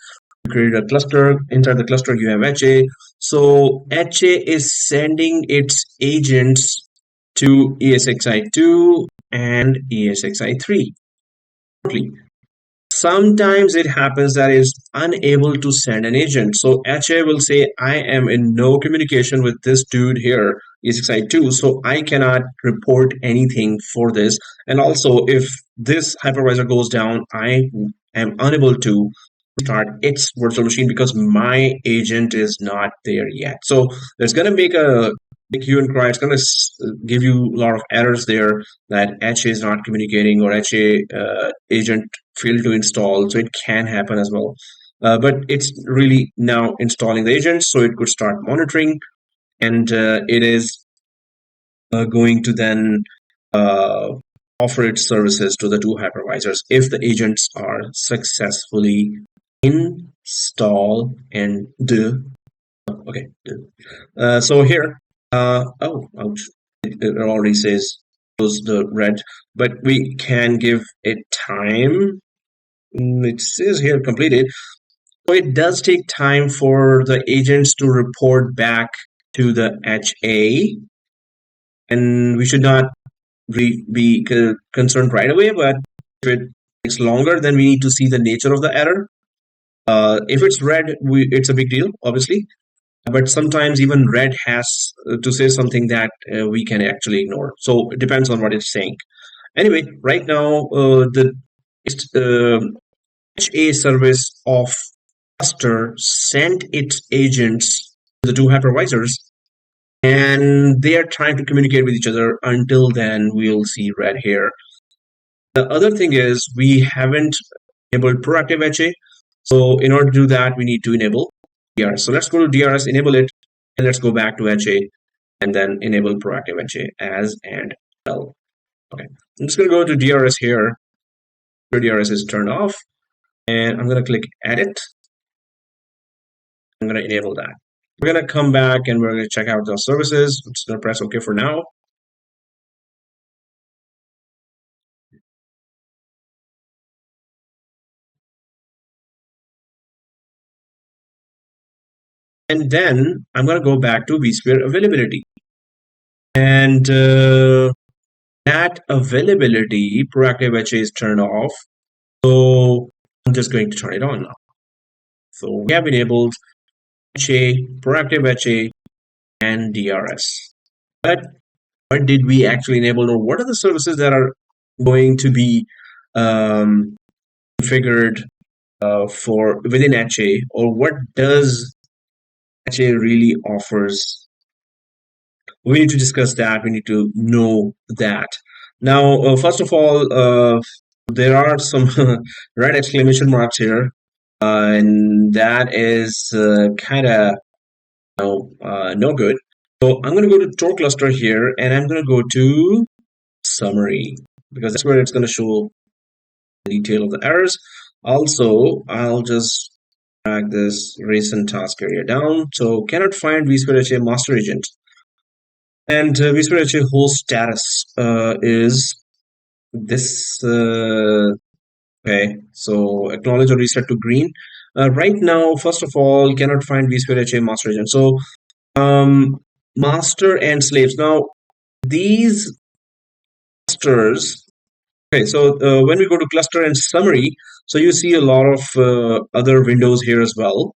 [SPEAKER 1] create a cluster. Inside the cluster, you have HA. So HA is sending its agents to ESXi2 and ESXi3. Sometimes it happens that it's unable to send an agent. So HA will say, I am in no communication with this dude here, ESXi2, so I cannot report anything for this. And also, if this hypervisor goes down, I am unable to start its virtual machine because my agent is not there yet. So it's going to make a big hue and cry. It's going to give you a lot of errors there that HA is not communicating or HA agent failed to install. So it can happen as well. But it's really now installing the agent, so it could start monitoring, and it is going to then offer its services to the two hypervisors if the agents are successfully install and do. Okay. So here, oh, ouch. It already says close the red, but we can give it time. It says here completed. So it does take time for the agents to report back to the HA, and we should not be concerned right away, but if it takes longer, then we need to see the nature of the error. If it's red, it's a big deal, obviously. But sometimes even red has to say something that we can actually ignore. So it depends on what it's saying. Anyway, right now, the HA service of cluster sent its agents to the two hypervisors, and they are trying to communicate with each other. Until then, we'll see red here. The other thing is we haven't enabled proactive HA. So in order to do that, we need to enable DRS. So let's go to DRS, enable it, and let's go back to HA and then enable proactive HA as and well. Okay, I'm just going to go to DRS here. DRS is turned off, and I'm going to click edit. I'm going to enable that. We're going to come back and we're going to check out the services. I'm just going to press OK for now. And then I'm going to go back to vSphere availability. And that availability, proactive HA is turned off. So I'm just going to turn it on now. So we have enabled HA, proactive HA, and DRS. But what did we actually enable, or what are the services that are going to be configured for within HA, or what does HA really offers? We need to discuss that. We need to know that. Now, first of all, there are some red exclamation marks here, and that is kind of no good. So I'm going to go to Tor cluster here, and I'm going to go to summary because that's where it's going to show the detail of the errors. Also, I'll just drag this recent task area down. So cannot find vSphere HA master agent. And vSphere HA host status is this. Okay, so acknowledge or reset to green. Right now, first of all, cannot find vSphere HA master agent. So master and slaves. Now, these masters Okay, so when we go to cluster and summary, so you see a lot of other windows here as well.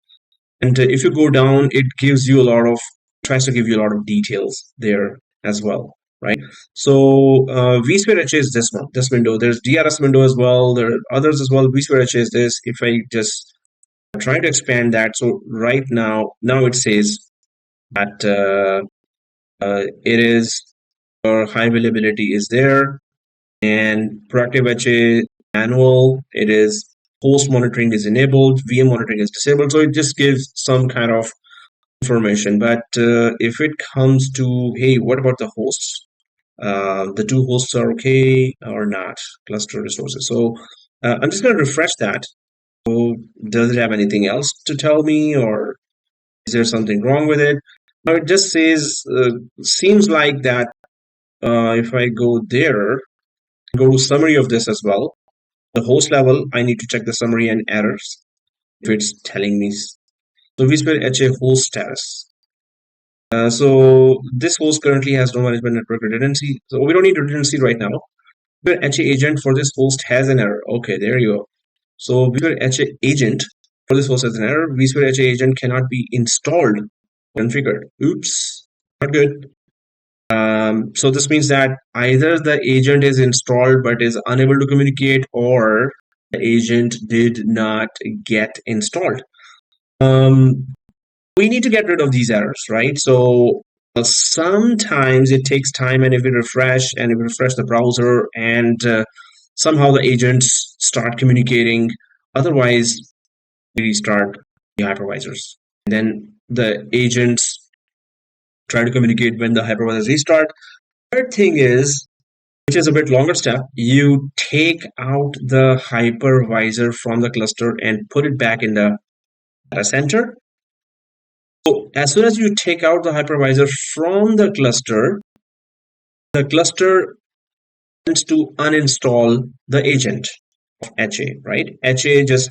[SPEAKER 1] And if you go down, it gives you a lot of, tries to give you a lot of details there as well, right? So vSphere HA is this one, this window. There's DRS window as well. There are others as well. vSphere HA is this. If I just try to expand that, so right now it says that it is, high availability is there, and proactive HA manual, it is, host monitoring is enabled, VM monitoring is disabled. So it just gives some kind of information. But if it comes to, hey, what about the hosts? The two hosts are okay or not? Cluster resources. So I'm just going to refresh that. So does it have anything else to tell me, or is there something wrong with it? No, it just says, seems like that if I go there, go to summary of this as well, the host level, I need to check the summary and errors if it's telling me. So vSphere HA host status. So this host currently has no management network redundancy. So we don't need redundancy right now. vSphere HA agent for this host has an error. Okay, there you go. So vSphere HA agent for this host has an error. vSphere HA agent cannot be installed, configured. Oops, not good. So this means that either the agent is installed but is unable to communicate, or the agent did not get installed. We need to get rid of these errors, right? So sometimes it takes time, and if we refresh the browser, and somehow the agents start communicating, otherwise we restart the hypervisors. And then the agents try to communicate when the hypervisors restart. Third thing is, which is a bit longer step, you take out the hypervisor from the cluster and put it back in the data center. So as soon as you take out the hypervisor from the cluster tends to uninstall the agent of HA, right? HA just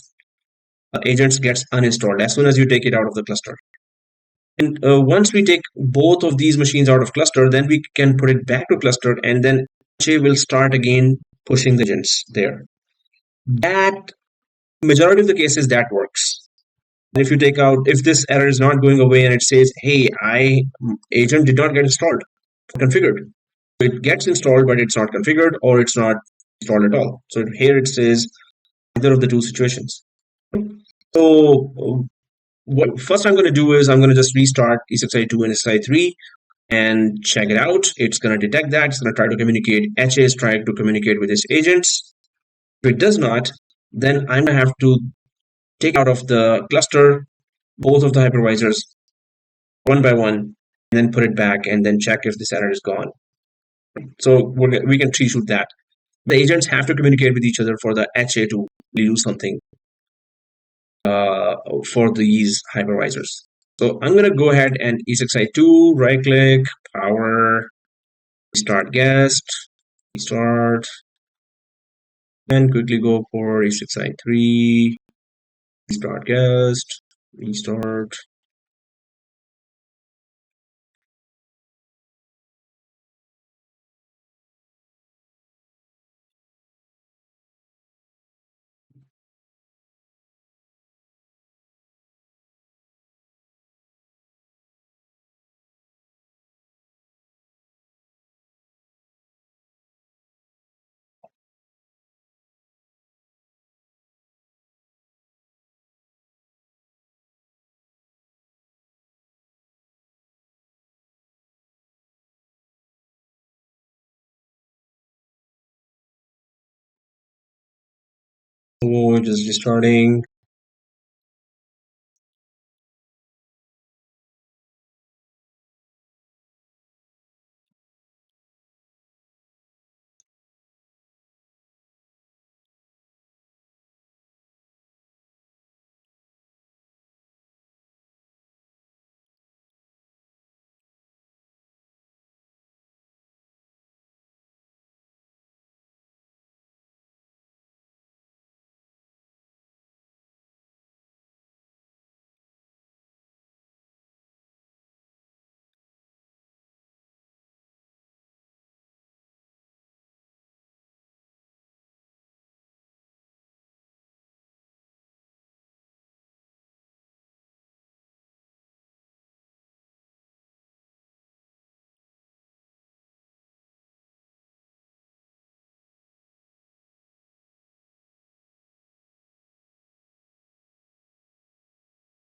[SPEAKER 1] agents gets uninstalled as soon as you take it out of the cluster. And once we take both of these machines out of cluster, then we can put it back to cluster, and then HA will start again pushing the agents there. That majority of the cases that works. And if you take out, if this error is not going away and it says, hey, agent did not get installed, configured. It gets installed, but it's not configured, or it's not installed at all. So here it says either of the two situations. So what first I'm going to do is I'm going to just restart E6i2 and E6i3 and check it out. It's going to detect that. It's going to try to communicate. HA is trying to communicate with its agents. If it does not, then I'm going to have to take out of the cluster both of the hypervisors one by one, and then put it back, and then check if this error is gone. So we can tree shoot that. The agents have to communicate with each other for the HA to do something for these hypervisors. So I'm going to go ahead and E6i2, right click, power, restart guest, restart, and quickly go for E6i3, restart guest, restart. So just restarting.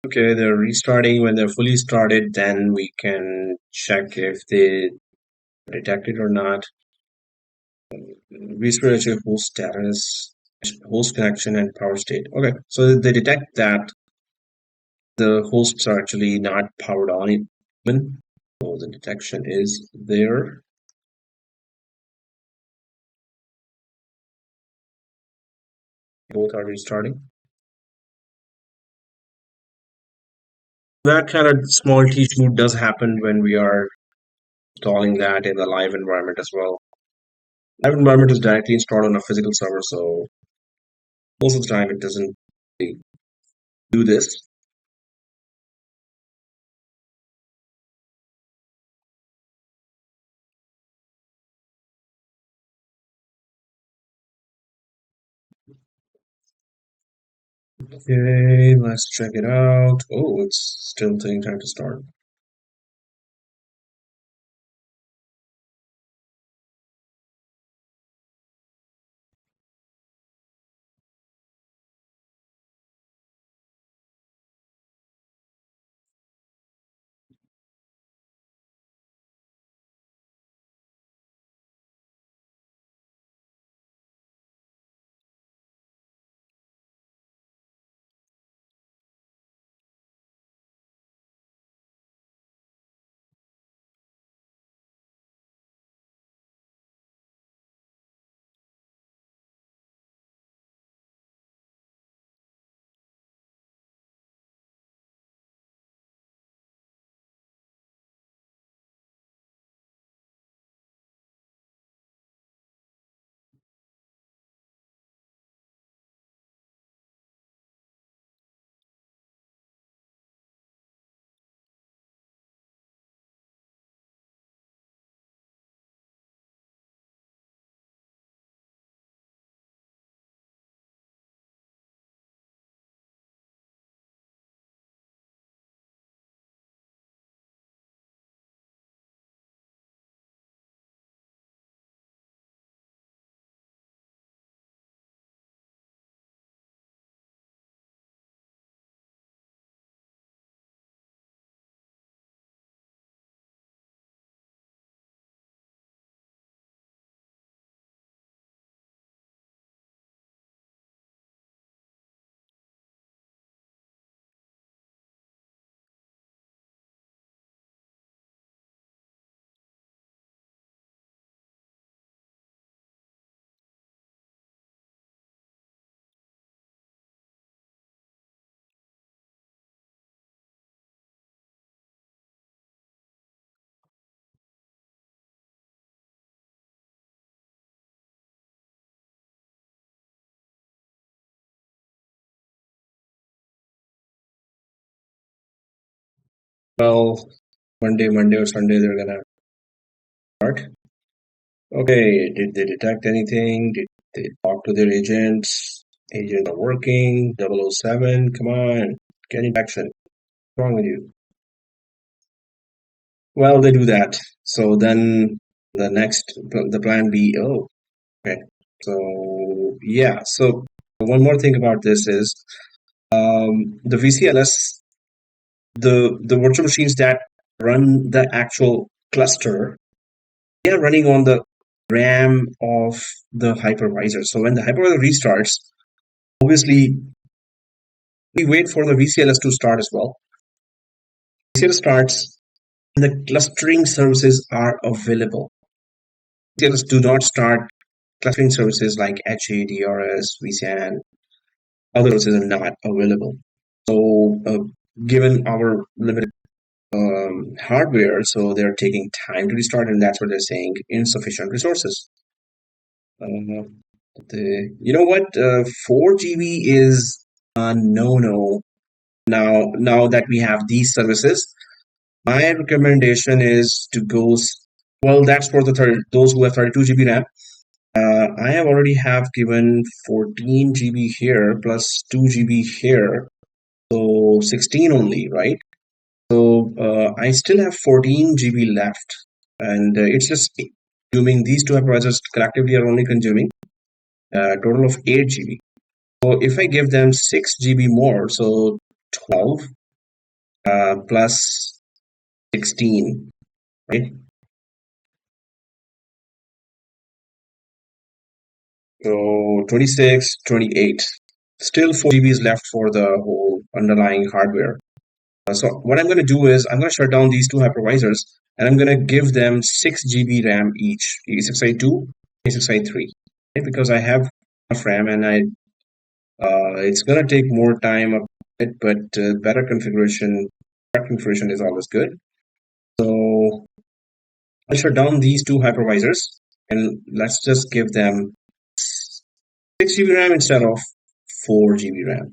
[SPEAKER 1] Okay, they're restarting. When they're fully started, then we can check if they detected or not. vSphere host status, host connection, and power state. Okay, so they detect that the hosts are actually not powered on even. So the detection is there. Both are restarting. That kind of small issue does happen when we are installing that in the live environment as well. Live environment is directly installed on a physical server, so most of the time it doesn't really do this. Okay, let's check it out. Oh, it's still taking time to start. Well, Monday or Sunday they're gonna start. Okay, did they detect anything? Did they talk to their agents? Agents are working. 007, come on, get in action. What's wrong with you? Well, they do that. So then the plan B, oh, okay. So yeah, so one more thing about this is the VCLS, the virtual machines that run the actual cluster, they are running on the RAM of the hypervisor. So when the hypervisor restarts, obviously we wait for the VCLS to start as well. VCLS starts and the clustering services are available. VCLS do not start clustering services like HA, DRS, vSAN. Other services are not available. So given our limited hardware, so they're taking time to restart, and that's what they're saying, insufficient resources. You know what? 4 GB is a no-no. Now that we have these services, my recommendation is to go. Well, that's for those who have 32 GB RAM. I have already have given 14 GB here plus 2 GB here, so 16 only, right? So I still have 14 GB left, and it's just consuming these two hypervisors collectively are only consuming a total of 8 GB. So if I give them 6 GB more, so 12, plus 16, right? So 26, 28. Still 4 GB is left for the whole underlying hardware. So what I'm going to do is I'm going to shut down these two hypervisors and I'm going to give them 6 GB RAM each, E6i2, E6i3, right? Because I have enough RAM and it's going to take more time a bit, but better configuration is always good. So I'll shut down these two hypervisors and let's just give them 6 GB RAM instead of 4 GB RAM.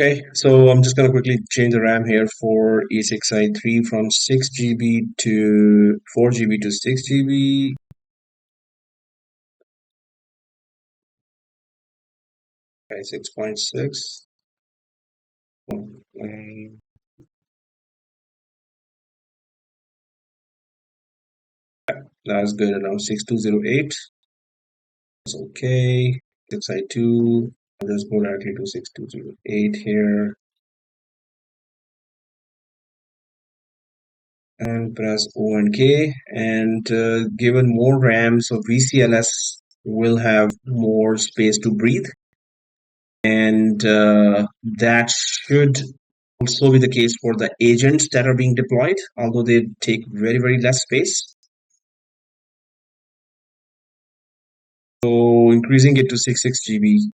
[SPEAKER 1] Okay, so I'm just going to quickly change the RAM here for E6i3 from 6 GB to 4 GB to 6 GB. Okay, 6.6. That's good enough. 6208. That's okay. 6i2. I'll just go directly to 6208 here and press O and K. And given more RAM, so VCLS will have more space to breathe. And that should also be the case for the agents that are being deployed, although they take very, very less space. So increasing it to 6 GB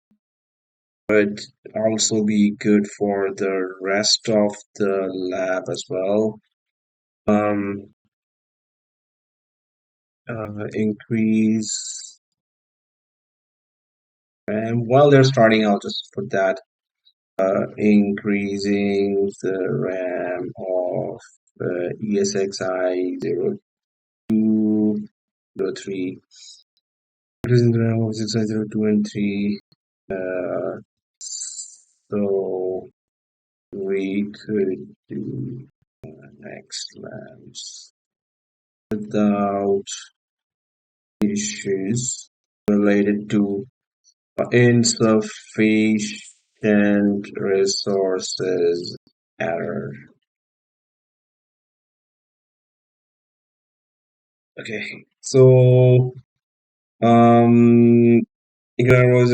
[SPEAKER 1] would also be good for the rest of the lab as well. Increase RAM. While they're starting, I'll just put that. Increasing the RAM of ESXi 02, 03. Increasing the RAM of ESXi 02 and 3. So we could do next labs without issues related to insufficient resources error. Okay, so ignore was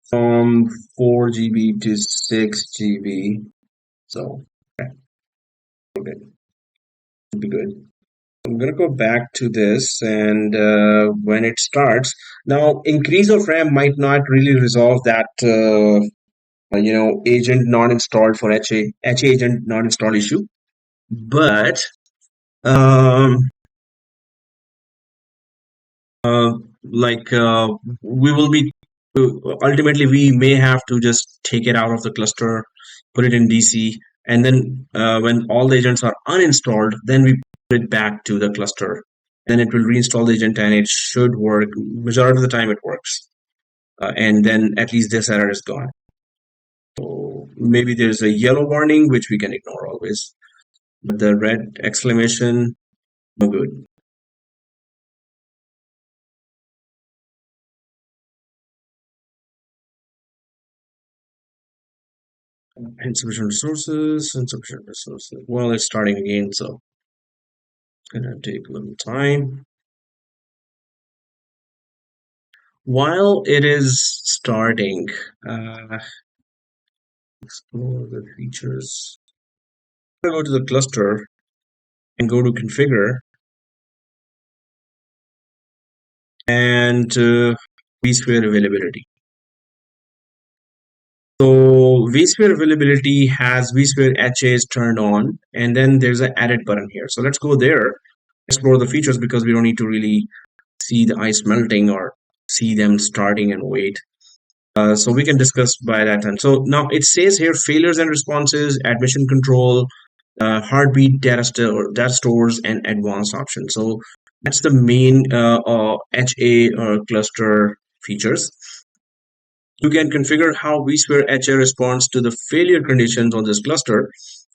[SPEAKER 1] from 4 GB to 6 GB. So okay, should be good. I'm gonna go back to this, and when it starts, now increase of RAM might not really resolve that agent not installed for HA agent not installed issue, but um, uh, like we will be ultimately we may have to just take it out of the cluster, put it in DC, and then when all the agents are uninstalled, then we put it back to the cluster. Then it will reinstall the agent and it should work. Majority of the time it works. And then at least this error is gone. So maybe there's a yellow warning, which we can ignore always. But the red exclamation, no good. Insufficient resources. Well, it's starting again, so it's gonna take a little time. While it is starting, explore the features. I'm gonna go to the cluster and go to configure and vSphere availability. So vSphere availability has vSphere HAs turned on, and then there's an edit button here. So let's go there, explore the features because we don't need to really see the ice melting or see them starting and wait. So we can discuss by that time. So now it says here failures and responses, admission control, heartbeat data stores, and advanced options. So that's the main HA cluster features. You can configure how vSphere HA responds to the failure conditions on this cluster.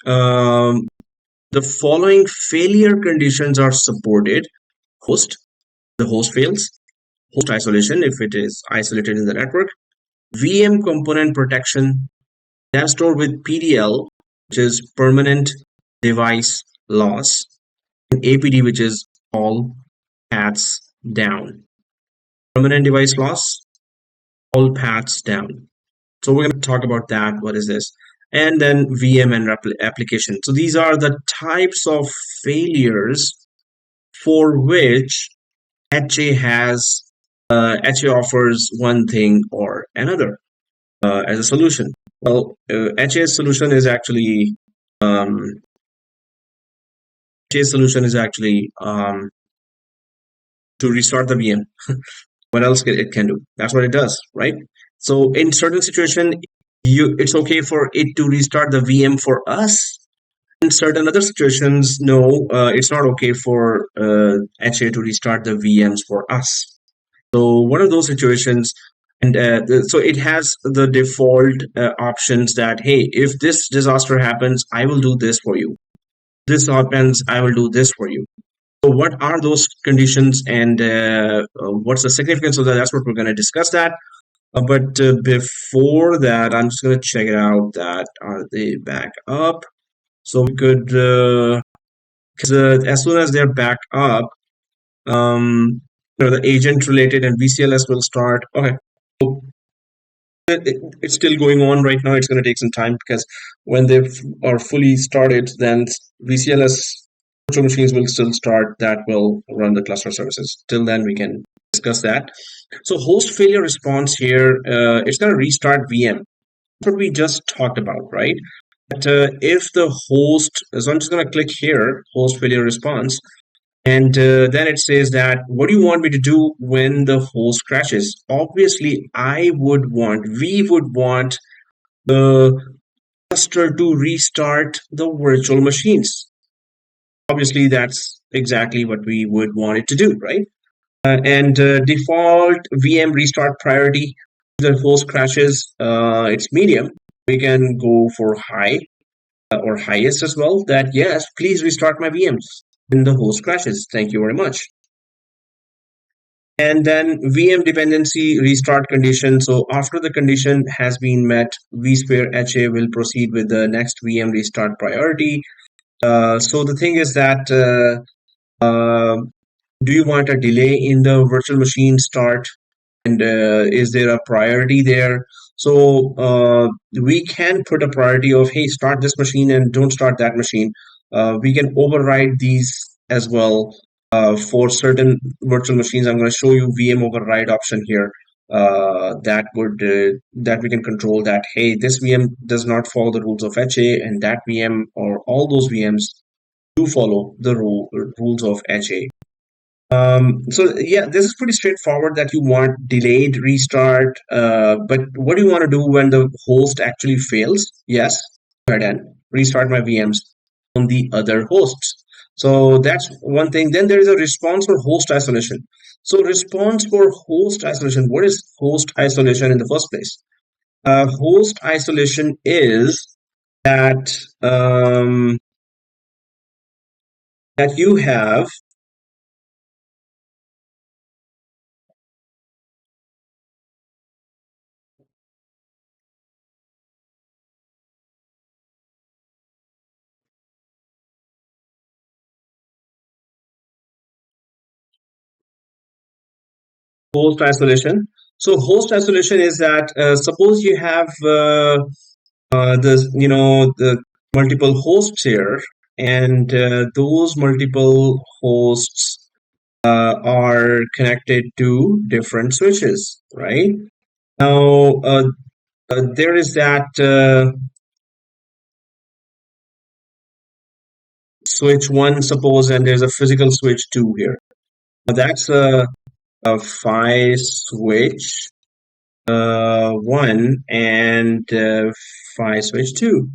[SPEAKER 1] The following failure conditions are supported: host, the host fails; host isolation, if it is isolated in the network; VM component protection; data store with PDL, which is permanent device loss; and APD, which is all paths down. Permanent device loss, all paths down. So we're going to talk about that. What is this? And then VM and application. So these are the types of failures for which HA offers one thing or another as a solution. Well, HA's solution is actually to restart the VM. What else it can do? That's what it does, right? So in certain situation, it's okay for it to restart the VM for us. In certain other situations, no, it's not okay for HA to restart the VMs for us. So one of those situations, and so it has the default options that, hey, if this disaster happens, I will do this for you. This happens, I will do this for you. So what are those conditions, and what's the significance of that? That's what we're going to discuss that. But before that, I'm just going to check it out. That are they back up? So we could, because as soon as they're back up, the agent related and VCLS will start. Okay, so it's still going on right now. It's going to take some time because when they are fully started, then VCLS virtual machines will still start. That will run the cluster services. Till then, we can discuss that. So host failure response here, it's going to restart VM. That's what we just talked about, right? But if the host, so I'm just going to click here, host failure response, and then it says that, what do you want me to do when the host crashes? Obviously, we would want the cluster to restart the virtual machines. Obviously, that's exactly what we would want it to do, right? And default VM restart priority, if the host crashes, it's medium. We can go for high or highest as well, that yes, please restart my VMs when the host crashes. Thank you very much. And then VM dependency restart condition. So after the condition has been met, vSphere HA will proceed with the next VM restart priority. So the thing is that do you want a delay in the virtual machine start, and is there a priority there? So we can put a priority of, hey, start this machine and don't start that machine. We can override these as well for certain virtual machines. I'm going to show you VM override option here. That we can control that, hey, this VM does not follow the rules of HA, and that VM or all those VMs do follow the rules of HA. So yeah, this is pretty straightforward, that you want delayed restart. But what do you want to do when the host actually fails? Yes, go ahead and restart my VMs on the other hosts. So that's one thing. Then there is a response for host isolation. So response for host isolation. What is host isolation in the first place? Host isolation is that that you have host isolation. So host isolation is that, suppose you have the multiple hosts here, and those multiple hosts are connected to different switches, right? Now there is that switch 1, suppose, and there's a physical switch 2 here. Now that's a PHY switch 1 and PHY switch 2.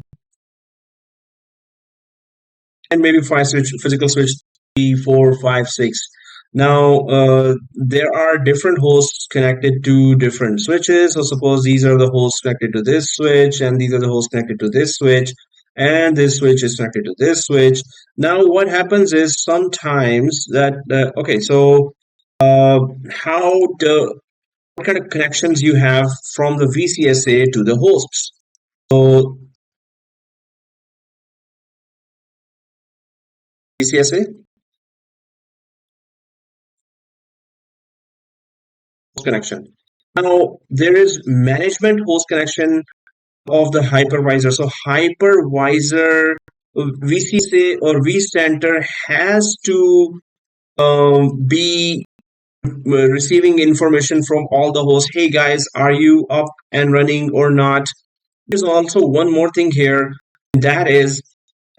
[SPEAKER 1] and maybe physical switch 3, 4, 5, 6. Now, there are different hosts connected to different switches. So suppose these are the hosts connected to this switch, and these are the hosts connected to this switch, and this switch is connected to this switch. Now, what happens is sometimes that, okay, so how the what kind of connections you have from the VCSA to the hosts. So VCSA host connection. Now there is management host connection of the hypervisor. So hypervisor VCSA or vCenter has to be receiving information from all the hosts. Hey guys, are you up and running or not? There's also one more thing here, that is,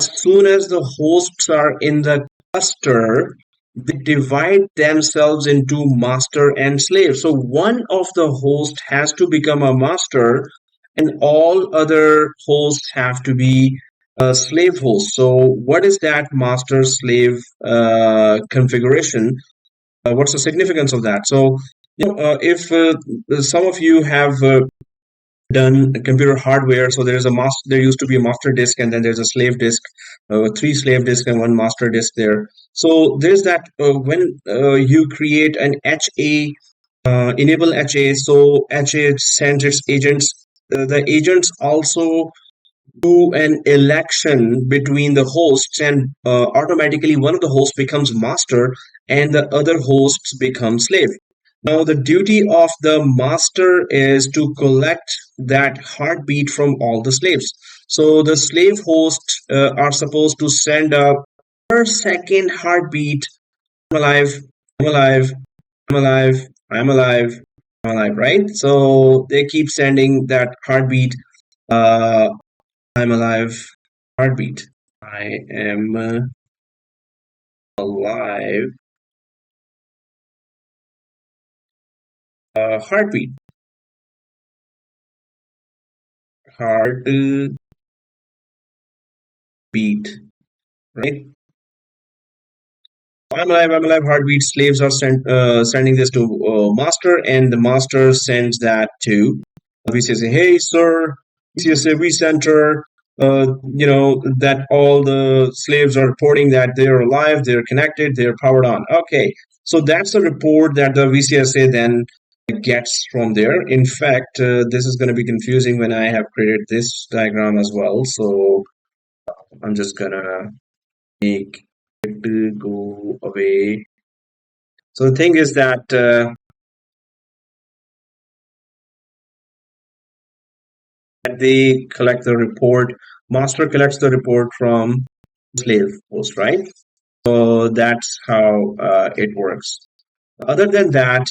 [SPEAKER 1] as soon as the hosts are in the cluster, they divide themselves into master and slave. So one of the hosts has to become a master, and all other hosts have to be a slave host. So what is that master slave configuration? What's the significance of that? So if some of you have done computer hardware, so there used to be a master disk, and then there's a slave disk, 3 slave disks and 1 master disk there. So there's that when you create an HA, enable HA, so HA sends its agents. The agents also do an election between the hosts, and automatically one of the hosts becomes master and the other hosts become slave. Now the duty of the master is to collect that heartbeat from all the slaves. So the slave hosts are supposed to send a per second heartbeat. I'm alive, I'm alive, I'm alive, I'm alive, I'm alive, right? So they keep sending that heartbeat. I'm alive, heartbeat. I am alive, heartbeat. Heartbeat, right? I'm alive, heartbeat. Slaves are sending this to master, and the master sends that to VCSA. Hey, sir, VCSA, vCenter. That all the slaves are reporting that they're alive, they're connected, they're powered on. Okay, so that's the report that the VCSA then gets from there. In fact, this is going to be confusing when I have created this diagram as well. So I'm just gonna make it go away. So the thing is that they collect the report. Master collects the report from slave host, right? So that's how it works. Other than that,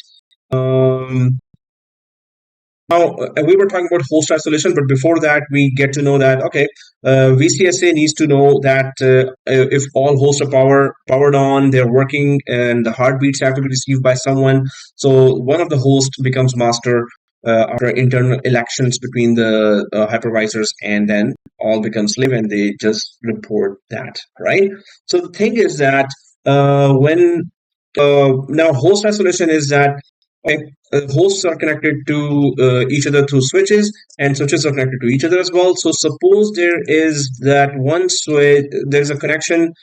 [SPEAKER 1] now we were talking about host isolation, but before that, we get to know that okay, VCSA needs to know that if all hosts are powered on, they're working, and the heartbeats have to be received by someone. So one of the hosts becomes master after internal elections between the hypervisors, and then all become slave, and they just report that, right? So the thing is that when now host isolation is that okay, hosts are connected to each other through switches, and switches are connected to each other as well. So suppose there is that one switch, there's a connection,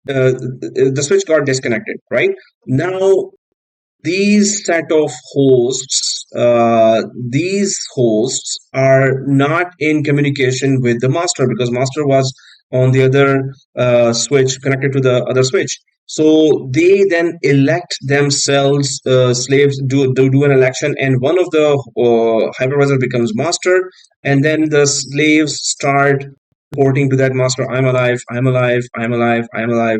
[SPEAKER 1] the switch got disconnected, right? Now these set of hosts, these hosts are not in communication with the master, because master was on the other switch connected to the other switch. So they then elect themselves, slaves do an election, and one of the hypervisor becomes master, and then the slaves start reporting to that master, I'm alive, I'm alive, I'm alive, I'm alive.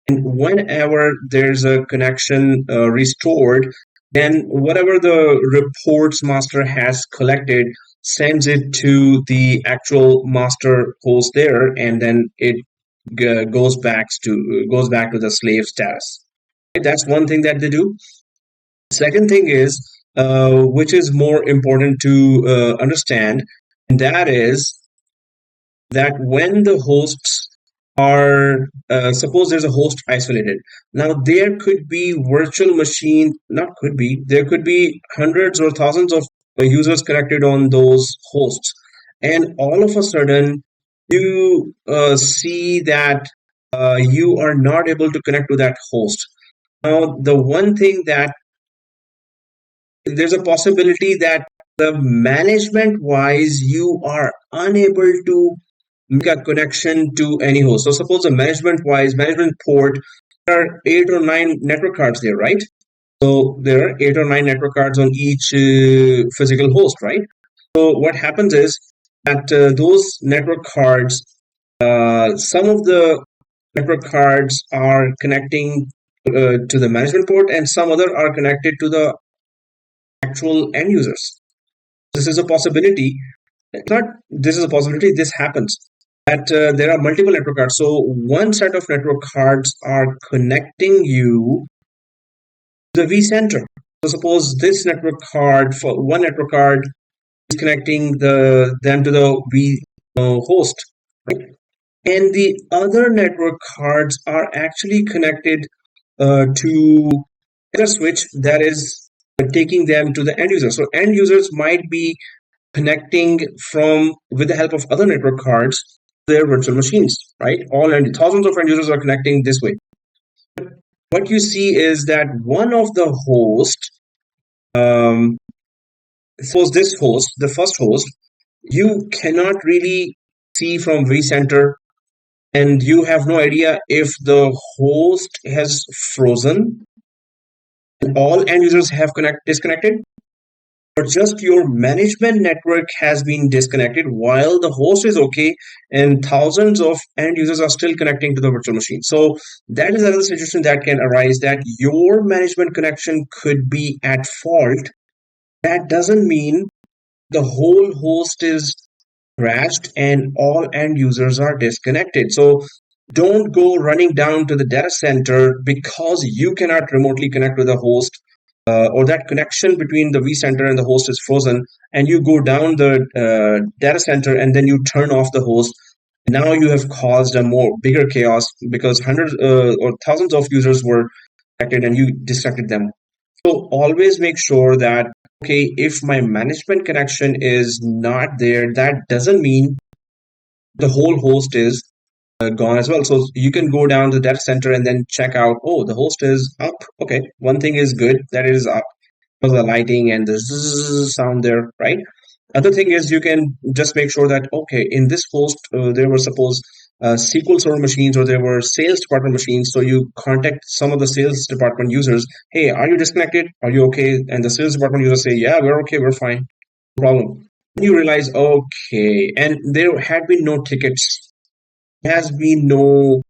[SPEAKER 1] And whenever there's a connection restored, then whatever the reports master has collected sends it to the actual master host there, and then it goes back to the slave status. That's one thing that they do. Second thing is, which is more important to understand, and that is that when the hosts are suppose there's a host isolated. Now there could be virtual machine, not could be, there could be hundreds or thousands of users connected on those hosts, and all of a sudden you see that you are not able to connect to that host. Now the one thing that there's a possibility that the management wise you are unable to make a connection to any host. So suppose the management port, there are 8 or 9 network cards there, right? So there are 8 or 9 network cards on each physical host, right? So what happens is that those network cards, some of the network cards are connecting to the management port, and some other are connected to the actual end users. This is a possibility. Not this is a possibility. This happens that there are multiple network cards. So one set of network cards are connecting you to the vCenter. So suppose this network card for one network card is connecting them to the v host, right? And the other network cards are actually connected to a switch that is taking them to the end user. So end users might be connecting from with the help of other network cards their virtual machines, right? All and thousands of end users are connecting this way. What you see is that one of the hosts, suppose this host, the first host, you cannot really see from vCenter, and you have no idea if the host has frozen and all end users have disconnected, or just your management network has been disconnected while the host is okay and thousands of end users are still connecting to the virtual machine. So that is another situation that can arise, that your management connection could be at fault. That doesn't mean the whole host is crashed and all end users are disconnected. So don't go running down to the data center because you cannot remotely connect with the host, or that connection between the vCenter and the host is frozen, and you go down the data center and then you turn off the host. Now you have caused a bigger chaos because hundreds or thousands of users were connected and you distracted them. So always make sure that, okay, if my management connection is not there, that doesn't mean the whole host is gone as well. So you can go down to the data center and then check out, oh, the host is up. Okay, one thing is good, that it is up because of the lighting and the zzz sound there, right? Other thing is you can just make sure that, okay, in this host, there were suppose SQL Server machines or there were sales department machines. So you contact some of the sales department users. Hey, are you disconnected? Are you okay? And the sales department users say, yeah, we're okay, we're fine. No problem. Then you realize, okay, and there had been no tickets. There has been no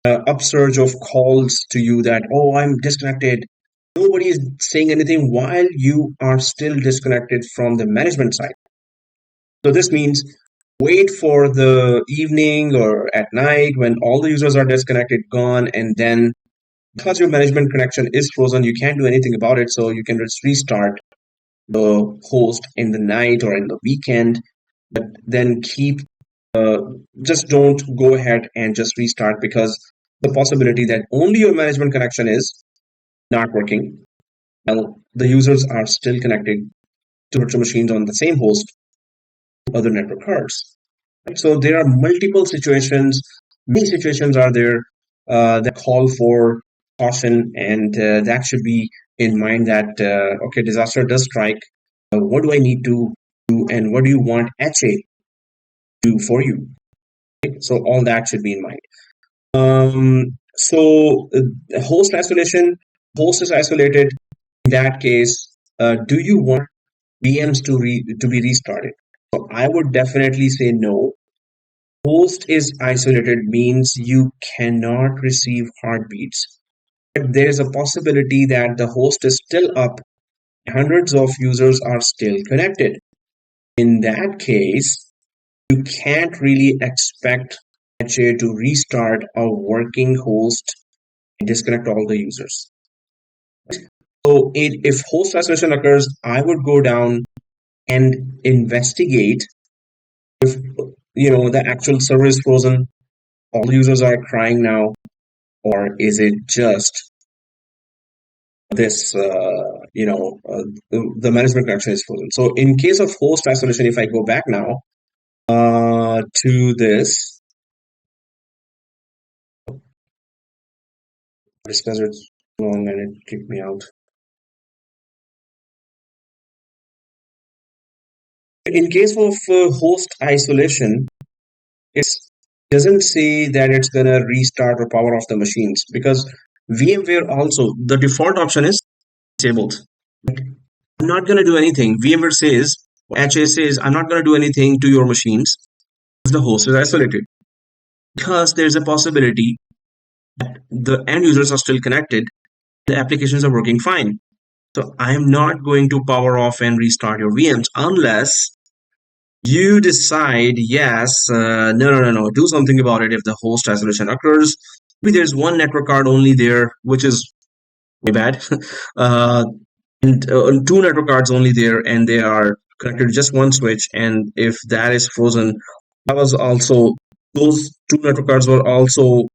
[SPEAKER 1] upsurge of calls to you that, oh, I'm disconnected. Nobody is saying anything while you are still disconnected from the management side. So this means wait for the evening or at night when all the users are disconnected, gone, and then because your management connection is frozen, you can't do anything about it. So you can just restart the host in the night or in the weekend, but then just don't go ahead and just restart, because the possibility that only your management connection is not working, well, the users are still connected to virtual machines on the same host, other network cards. Right? So there are multiple situations, many situations are there that call for caution, and that should be in mind that, okay, disaster does strike. What do I need to do, and what do you want HA to do for you? Right? So all that should be in mind. So host isolation, host is isolated. In that case, do you want VMs to be restarted? So I would definitely say no. Host is isolated means you cannot receive heartbeats. But there is a possibility that the host is still up, hundreds of users are still connected. In that case, you can't really expect HA to restart a working host and disconnect all the users. So if host isolation occurs, I would go down and investigate if the actual server is frozen, all users are crying now, or is it just this, the management connection is frozen? So in case of host isolation, if I go back now to this, because it's long and it kicked me out. In case of host isolation, it doesn't say that it's gonna restart or power off the machines, because VMware also, the default option is disabled. I'm not gonna do anything. VMware says, HA says, I'm not gonna do anything to your machines because the host is isolated. Because there's a possibility that the end users are still connected, the applications are working fine. So I'm not going to power off and restart your VMs unless you decide, yes, no, do something about it if the host isolation occurs. Maybe there's one network card only there, which is way bad, and two network cards only there, and they are connected to just one switch. And if that is frozen, that was also, those two network cards were also,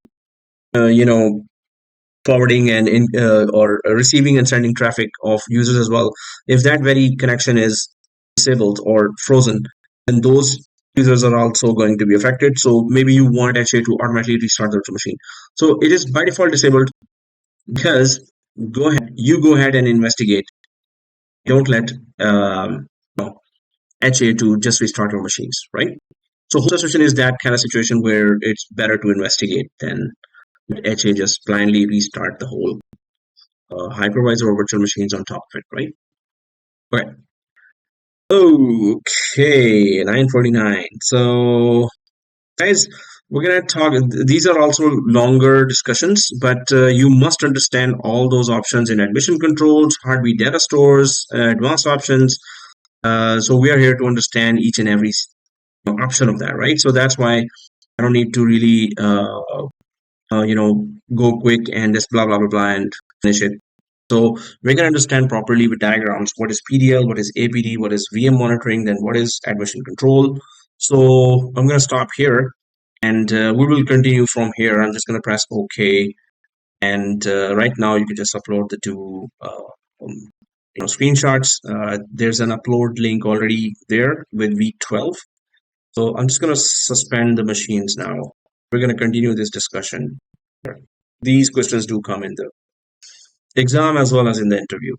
[SPEAKER 1] forwarding and or receiving and sending traffic of users as well. If that very connection is disabled or frozen, then those users are also going to be affected. So maybe you want HA to automatically restart the virtual machine. So it is by default disabled, because you go ahead and investigate. Don't let HA to just restart your machines, right? So host isolation is that kind of situation where it's better to investigate than let HA just blindly restart the whole hypervisor or virtual machines on top of it, right? Okay. Okay, 9:49. So, guys, we're gonna talk. These are also longer discussions, but you must understand all those options in admission controls, heartbeat data stores, advanced options. So we are here to understand each and every option of that, right? So that's why I don't need to really, go quick and just blah blah blah blah and finish it. So we can understand properly with diagrams what is PDL, what is APD, what is VM monitoring, then what is admission control. So I'm going to stop here, and we will continue from here. I'm just going to press OK, and right now you can just upload the two screenshots. There's an upload link already there with week 12. So I'm just going to suspend the machines now. We're going to continue this discussion. These questions do come in the exam as well as in the interview,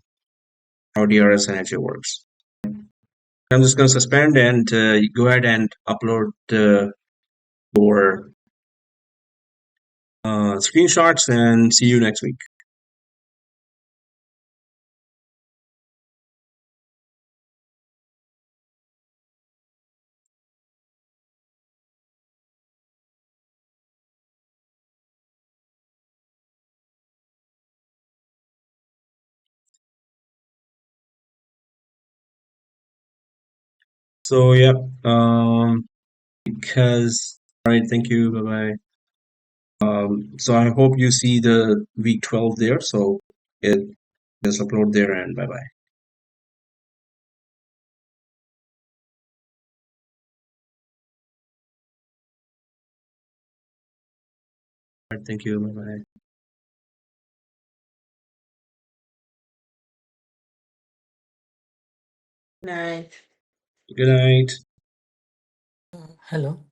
[SPEAKER 1] how DRS and HA works. I'm just going to suspend and go ahead and upload your screenshots, and see you next week. So yeah, because all right, thank you, bye bye. So I hope you see the week 12 there. So just upload there, and bye bye. All right, thank you, bye bye.
[SPEAKER 3] Night.
[SPEAKER 1] Good night.
[SPEAKER 5] Hello.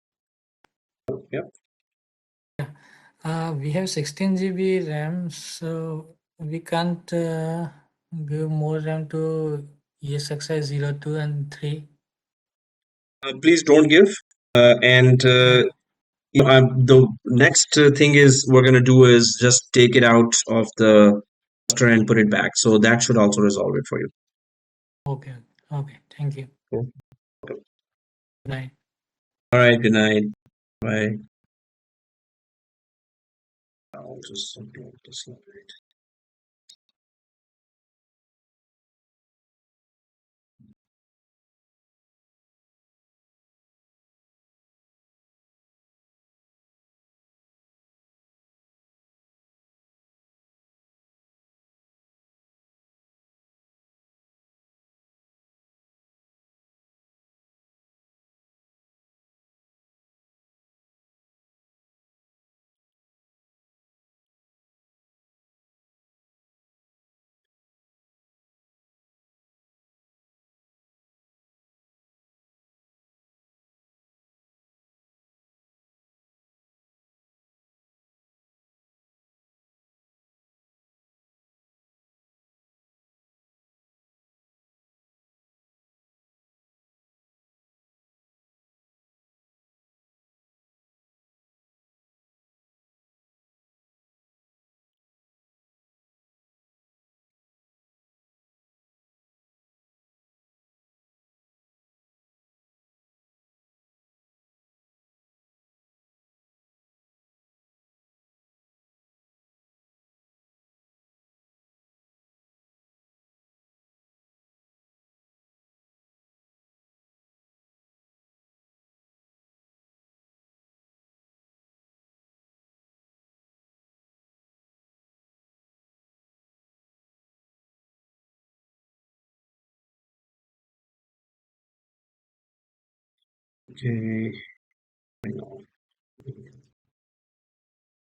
[SPEAKER 1] Yep.
[SPEAKER 5] We have 16 GB RAM, so we can't give more RAM to ESXi 02 and 3.
[SPEAKER 1] Please don't give. And the next thing is we're gonna do is just take it out of the cluster and put it back. So that should also resolve it for you.
[SPEAKER 5] Okay. Okay. Thank you.
[SPEAKER 1] Cool.
[SPEAKER 5] Good night.
[SPEAKER 1] All right. Good night. Bye. I'll just upload this slide. Okay. Hang on.